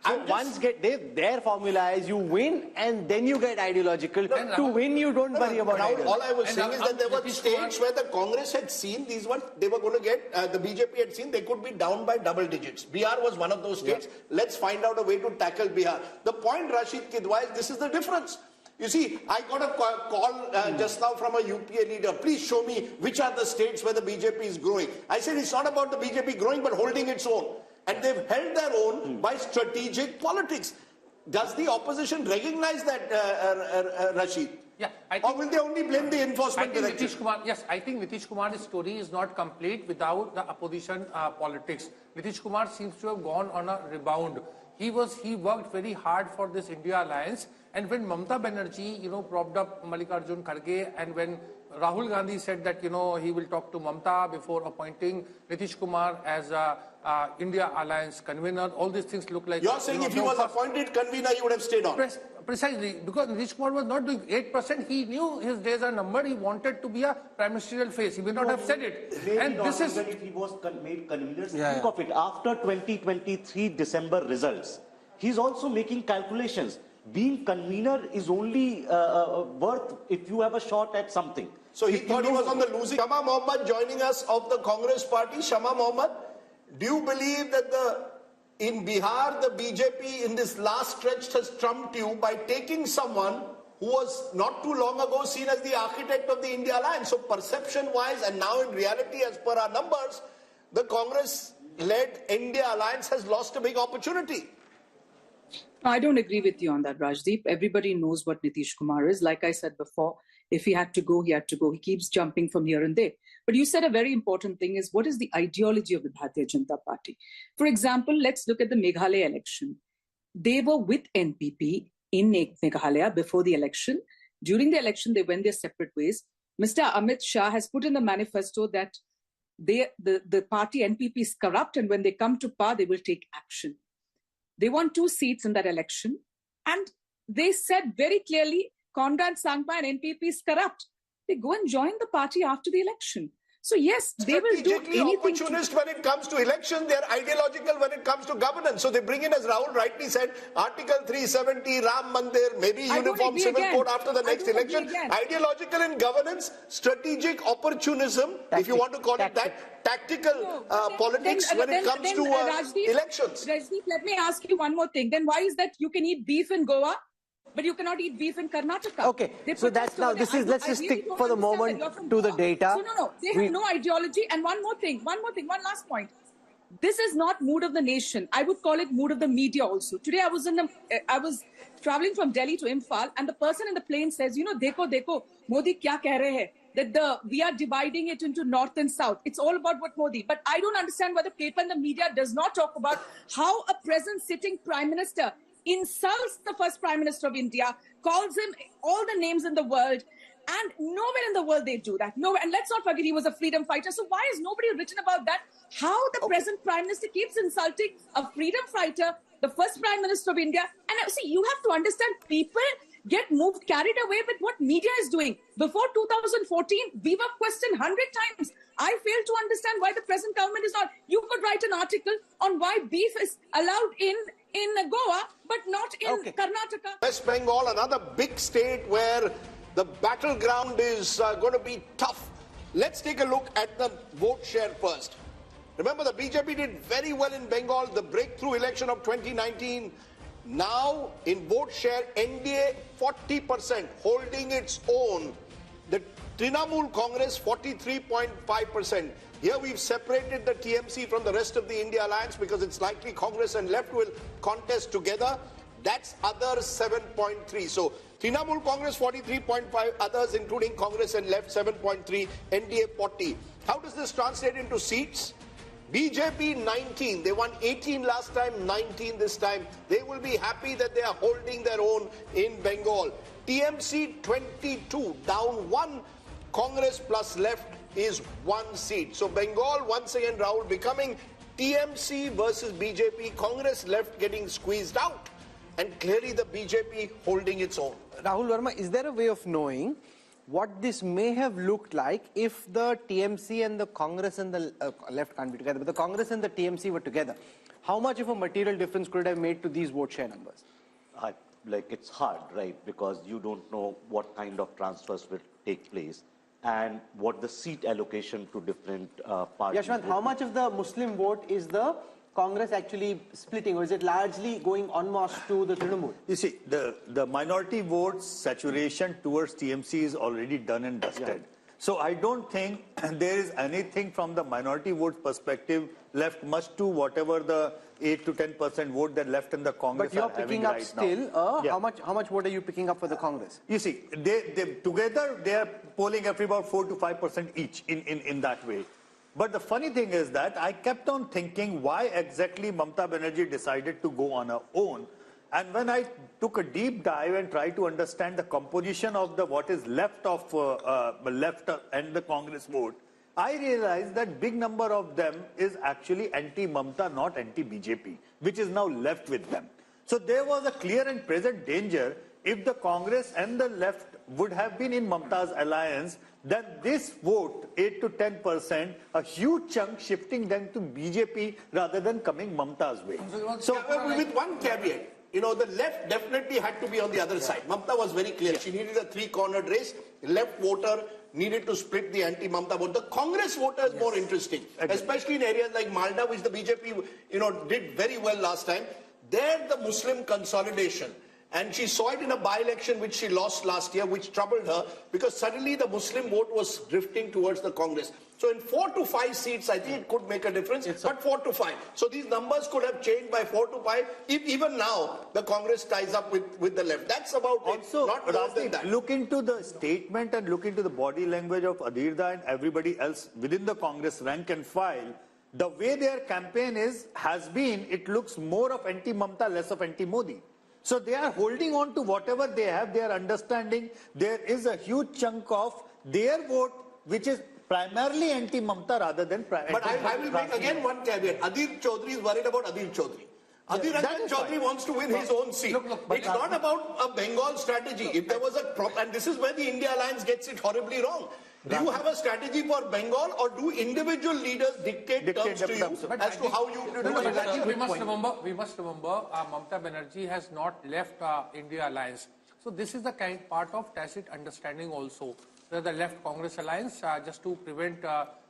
So once their formula is you win and then you get ideological. To win, you don't worry about ideology.
All I was saying is that there were states where the Congress had seen these ones, they were going to get, the BJP had seen they could be down by double digits. Bihar was one of those states. Let's find out a way to tackle Bihar. The point, Rashid Kidwai, is this is the difference. You see, I got a call just now from a UPA leader. Please show me which are the states where the BJP is growing. I said it's not about the BJP growing but holding its own. And they've held their own by strategic politics. Does the opposition recognize that, Rashid?
Yeah,
or will they only blame the enforcement director?
I think Nitish Kumar's story is not complete without the opposition politics. Nitish Kumar seems to have gone on a rebound. He worked very hard for this India alliance, and when Mamata Banerjee, propped up Mallikarjun Kharge, and when Rahul Gandhi said that, he will talk to Mamata before appointing Nitish Kumar as India alliance convener, all these things look like...
You're saying if he was appointed convener, he would have stayed on?
Precisely, because Nitish Kumar was not doing 8%, he knew his days are numbered, he wanted to be a prime ministerial face, he may not have said it.
And this is... If he was made convener, think of it, after 2023 December results, he's also making calculations. Being convener is only worth if you have a shot at something.
So he thought he was on the losing. Shama Mohammed joining us of the Congress party. Shama Mohammed, do you believe that in Bihar, the BJP in this last stretch has trumped you by taking someone who was not too long ago seen as the architect of the India alliance? So perception-wise and now in reality, as per our numbers, the Congress-led India alliance has lost a big opportunity.
I don't agree with you on that, Rajdeep. Everybody knows what Nitish Kumar is. Like I said before, if he had to go, he had to go. He keeps jumping from here and there. But you said a very important thing is, what is the ideology of the Bharatiya Janata Party? For example, let's look at the Meghalaya election. They were with NPP in Meghalaya before the election. During the election, they went their separate ways. Mr. Amit Shah has put in the manifesto that the party NPP is corrupt, and when they come to power, they will take action. They won 2 seats in that election, and they said very clearly, Conrad Sangma and NPP is corrupt. They go and join the party after the election. So yes, they will do anything.
Opportunist when it comes to election, they're ideological when it comes to governance. So they bring in, as Rahul rightly said, Article 370, Ram Mandir, maybe uniform civil code after the next election. Ideological in governance, strategic opportunism, if you want to call it that, tactical politics when it comes to elections.
Rajdeep, let me ask you one more thing. Then why is that you can eat beef in Goa but you cannot eat beef in Karnataka.
Okay, so that's now, this is, let's just stick for the moment to the data.
So no, they have no ideology. And one last point. This is not mood of the nation. I would call it mood of the media also. Today I was traveling from Delhi to Imphal, and the person in the plane says, dekho, Modi kya keh rahe hai? That we are dividing it into north and south. It's all about what Modi. But I don't understand why the paper and the media does not talk about how a present sitting prime minister insults the first prime minister of India, calls him all the names in the world, and nowhere in the world they do that. Nowhere. And let's not forget he was a freedom fighter. So why is nobody written about that? How the present prime minister keeps insulting a freedom fighter, the first prime minister of India. And see, you have to understand, people get carried away with what media is doing. Before 2014, we were questioned 100 times. I fail to understand why the present government is not. You could write an article on why beef is allowed in Goa, but not in Karnataka.
West Bengal, another big state where the battleground is going to be tough. Let's take a look at the vote share first. Remember, the BJP did very well in Bengal, the breakthrough election of 2019. Now, in vote share, NDA 40%, holding its own. The Trinamool Congress 43.5%. Here we've separated the TMC from the rest of the India Alliance because it's likely Congress and left will contest together. That's others 7.3. So Trinamool Congress 43.5, others including Congress and left 7.3, NDA 40. How does this translate into seats? BJP 19, they won 18 last time, 19 this time. They will be happy that they are holding their own in Bengal. TMC 22, down 1. Congress plus left is 1 seat. So Bengal once again, Rahul, becoming TMC versus BJP, Congress left getting squeezed out, and clearly the BJP holding its own.
Rahul Verma, is there a way of knowing what this may have looked like if the TMC and the Congress and the left can't be together, but the Congress and the TMC were together? How much of a material difference could it have made to these vote share numbers?
It's hard, right? Because you don't know what kind of transfers will take place and what the seat allocation to different parties.
Yashwant, how much of the Muslim vote is the Congress actually splitting, or is it largely going en masse to the Trinamool?
You see, the minority votes saturation towards TMC is already done and dusted. Yeah. So I don't think there is anything from the minority vote perspective left much to whatever the 8 to 10% vote that left in the Congress.
But you're picking up still. How much vote are you picking up for the Congress?
You see, they together they are polling every about 4 to 5% each in that way. But the funny thing is that I kept on thinking why exactly Mamata Banerjee decided to go on her own. And when I took a deep dive and tried to understand the composition of what is left of left and the Congress vote, I realized that big number of them is actually anti-Mamata, not anti-BJP, which is now left with them. So there was a clear and present danger if the Congress and the left would have been in Mamata's alliance, then this vote, 8 to 10%, a huge chunk shifting them to BJP rather than coming Mamata's way.
So with one caveat, the left definitely had to be on the other side. Mamata was very clear. She needed a three-cornered race. Left voter needed to split the anti-Mamata vote. The Congress voter is more interesting, especially in areas like Malda, which the BJP, did very well last time. There, the Muslim consolidation. And she saw it in a by-election which she lost last year, which troubled her because suddenly the Muslim vote was drifting towards the Congress. So in 4 to 5 seats, I think it could make a difference, but 4 to 5. So these numbers could have changed by 4 to 5 if even now the Congress ties up with the left. That's about
also,
it, not more than that.
Look into the statement and look into the body language of Adhirda and everybody else within the Congress rank and file. The way their campaign has been, it looks more of anti-Mamata, less of anti-Modi. So they are holding on to whatever they have. They are understanding there is a huge chunk of their vote which is primarily anti-Mamata rather than
But I will make again one caveat. Adil Chaudhary is worried about Adil Chaudhary. Adil Chaudhary wants to win his own seat. It's not about a Bengal strategy. If there was and this is where the India Alliance gets it horribly wrong. Do you have a strategy for Bengal, or do individual leaders dictate terms to you as to how you do it?
We must remember, Mamata Banerjee has not left India Alliance. So this is the part of tacit understanding also. The left Congress alliance, just to prevent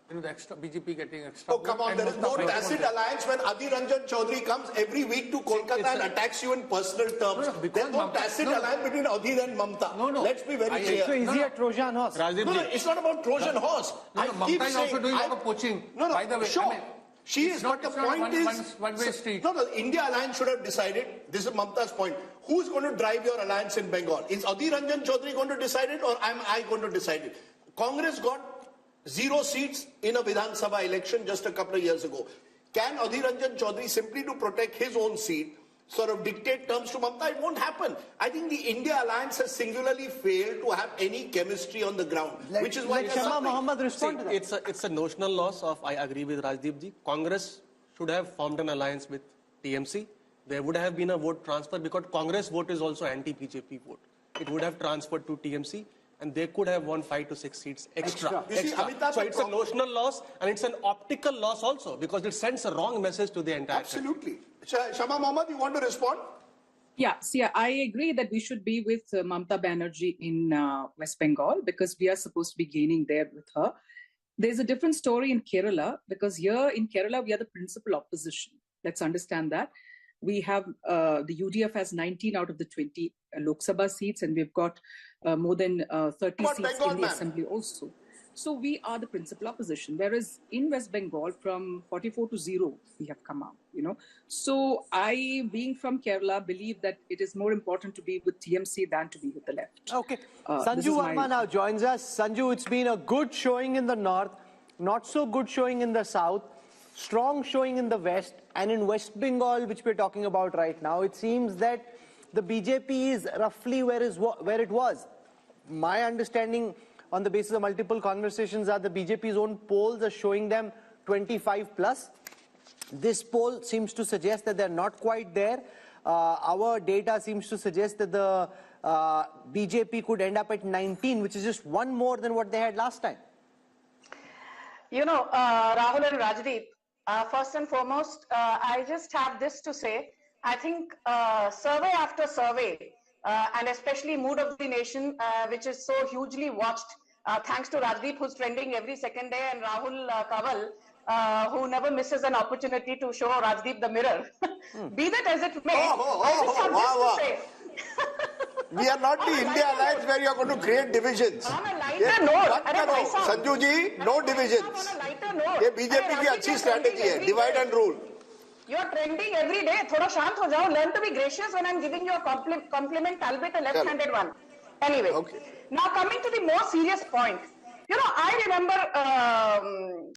the extra BJP getting extra.
Oh, come on, there is no tacit alliance when Adhir Ranjan Chaudhary comes every week to Kolkata and attacks you in personal terms. There's no tacit alliance between Adhir and Mamta.
No.
Let's be very clear.
So is he a Trojan horse?
No, it's not about Trojan horse. I keep
Mamta is
saying,
also doing a lot of poaching.
No,
by the way.
Sure.
I mean,
she is, but the point is,
one-way street.
No, the India alliance should have decided. This is Mamta's point. Who's going to drive your alliance in Bengal? Is Adhir Ranjan Chaudhary going to decide it, or am I going to decide it? Congress got 0 seats in a Vidhan Sabha election just a couple of years ago. Can Adhir Ranjan Chaudhary, simply to protect his own seat, sort of dictate terms to Mamta? It won't happen. I think the India alliance has singularly failed to have any chemistry on the ground, which is why
Mohammed respond to that.
It's a notional loss of, I agree with Rajdeep ji. Congress should have formed an alliance with TMC. There would have been a vote transfer because Congress vote is also anti-BJP vote. It would have transferred to TMC. And they could have won 5 to 6 seats extra. So it's a notional loss and it's an optical loss also because it sends a wrong message to the entire
Absolutely. Shama Mohammed, you want to respond?
Yeah, see, I agree that we should be with Mamta Banerjee in West Bengal because we are supposed to be gaining there with her. There's a different story in Kerala because here in Kerala, we are the principal opposition. Let's understand that. We have, the UDF has 19 out of the 20 Lok Sabha seats and we've got more than 30 seats
Bengal,
in the assembly also. So we are the principal opposition. Whereas in West Bengal, from 44 to 0, we have come out, So I, being from Kerala, believe that it is more important to be with TMC than to be with the left.
Okay. Sanju Verma now joins us. Sanju, it's been a good showing in the north, not so good showing in the south, strong showing in the west, and in West Bengal, which we're talking about right now, it seems that the BJP is roughly where it was. My understanding on the basis of multiple conversations are the BJP's own polls are showing them 25 plus. This poll seems to suggest that they're not quite there. Our data seems to suggest that the BJP could end up at 19, which is just one more than what they had last time.
Rahul and Rajdeep, first and foremost, I just have this to say. I think survey after survey, and especially Mood of the Nation, which is so hugely watched, thanks to Rajdeep, who's trending every second day, and Rahul Kanwal, who never misses an opportunity to show Rajdeep the mirror. Be that as it may, I just have this to say.
We are not the India alliance where you are going to create divisions.
On a lighter note,
Sanju ji, no divisions.
On a lighter note,
ये BJP की अच्छी strategy है, divide and rule.
You are trending every day. थोड़ा शांत हो जाओ. Learn to be gracious when I'm giving you a compliment, albeit a left-handed one. Anyway, now coming to the more serious point. I remember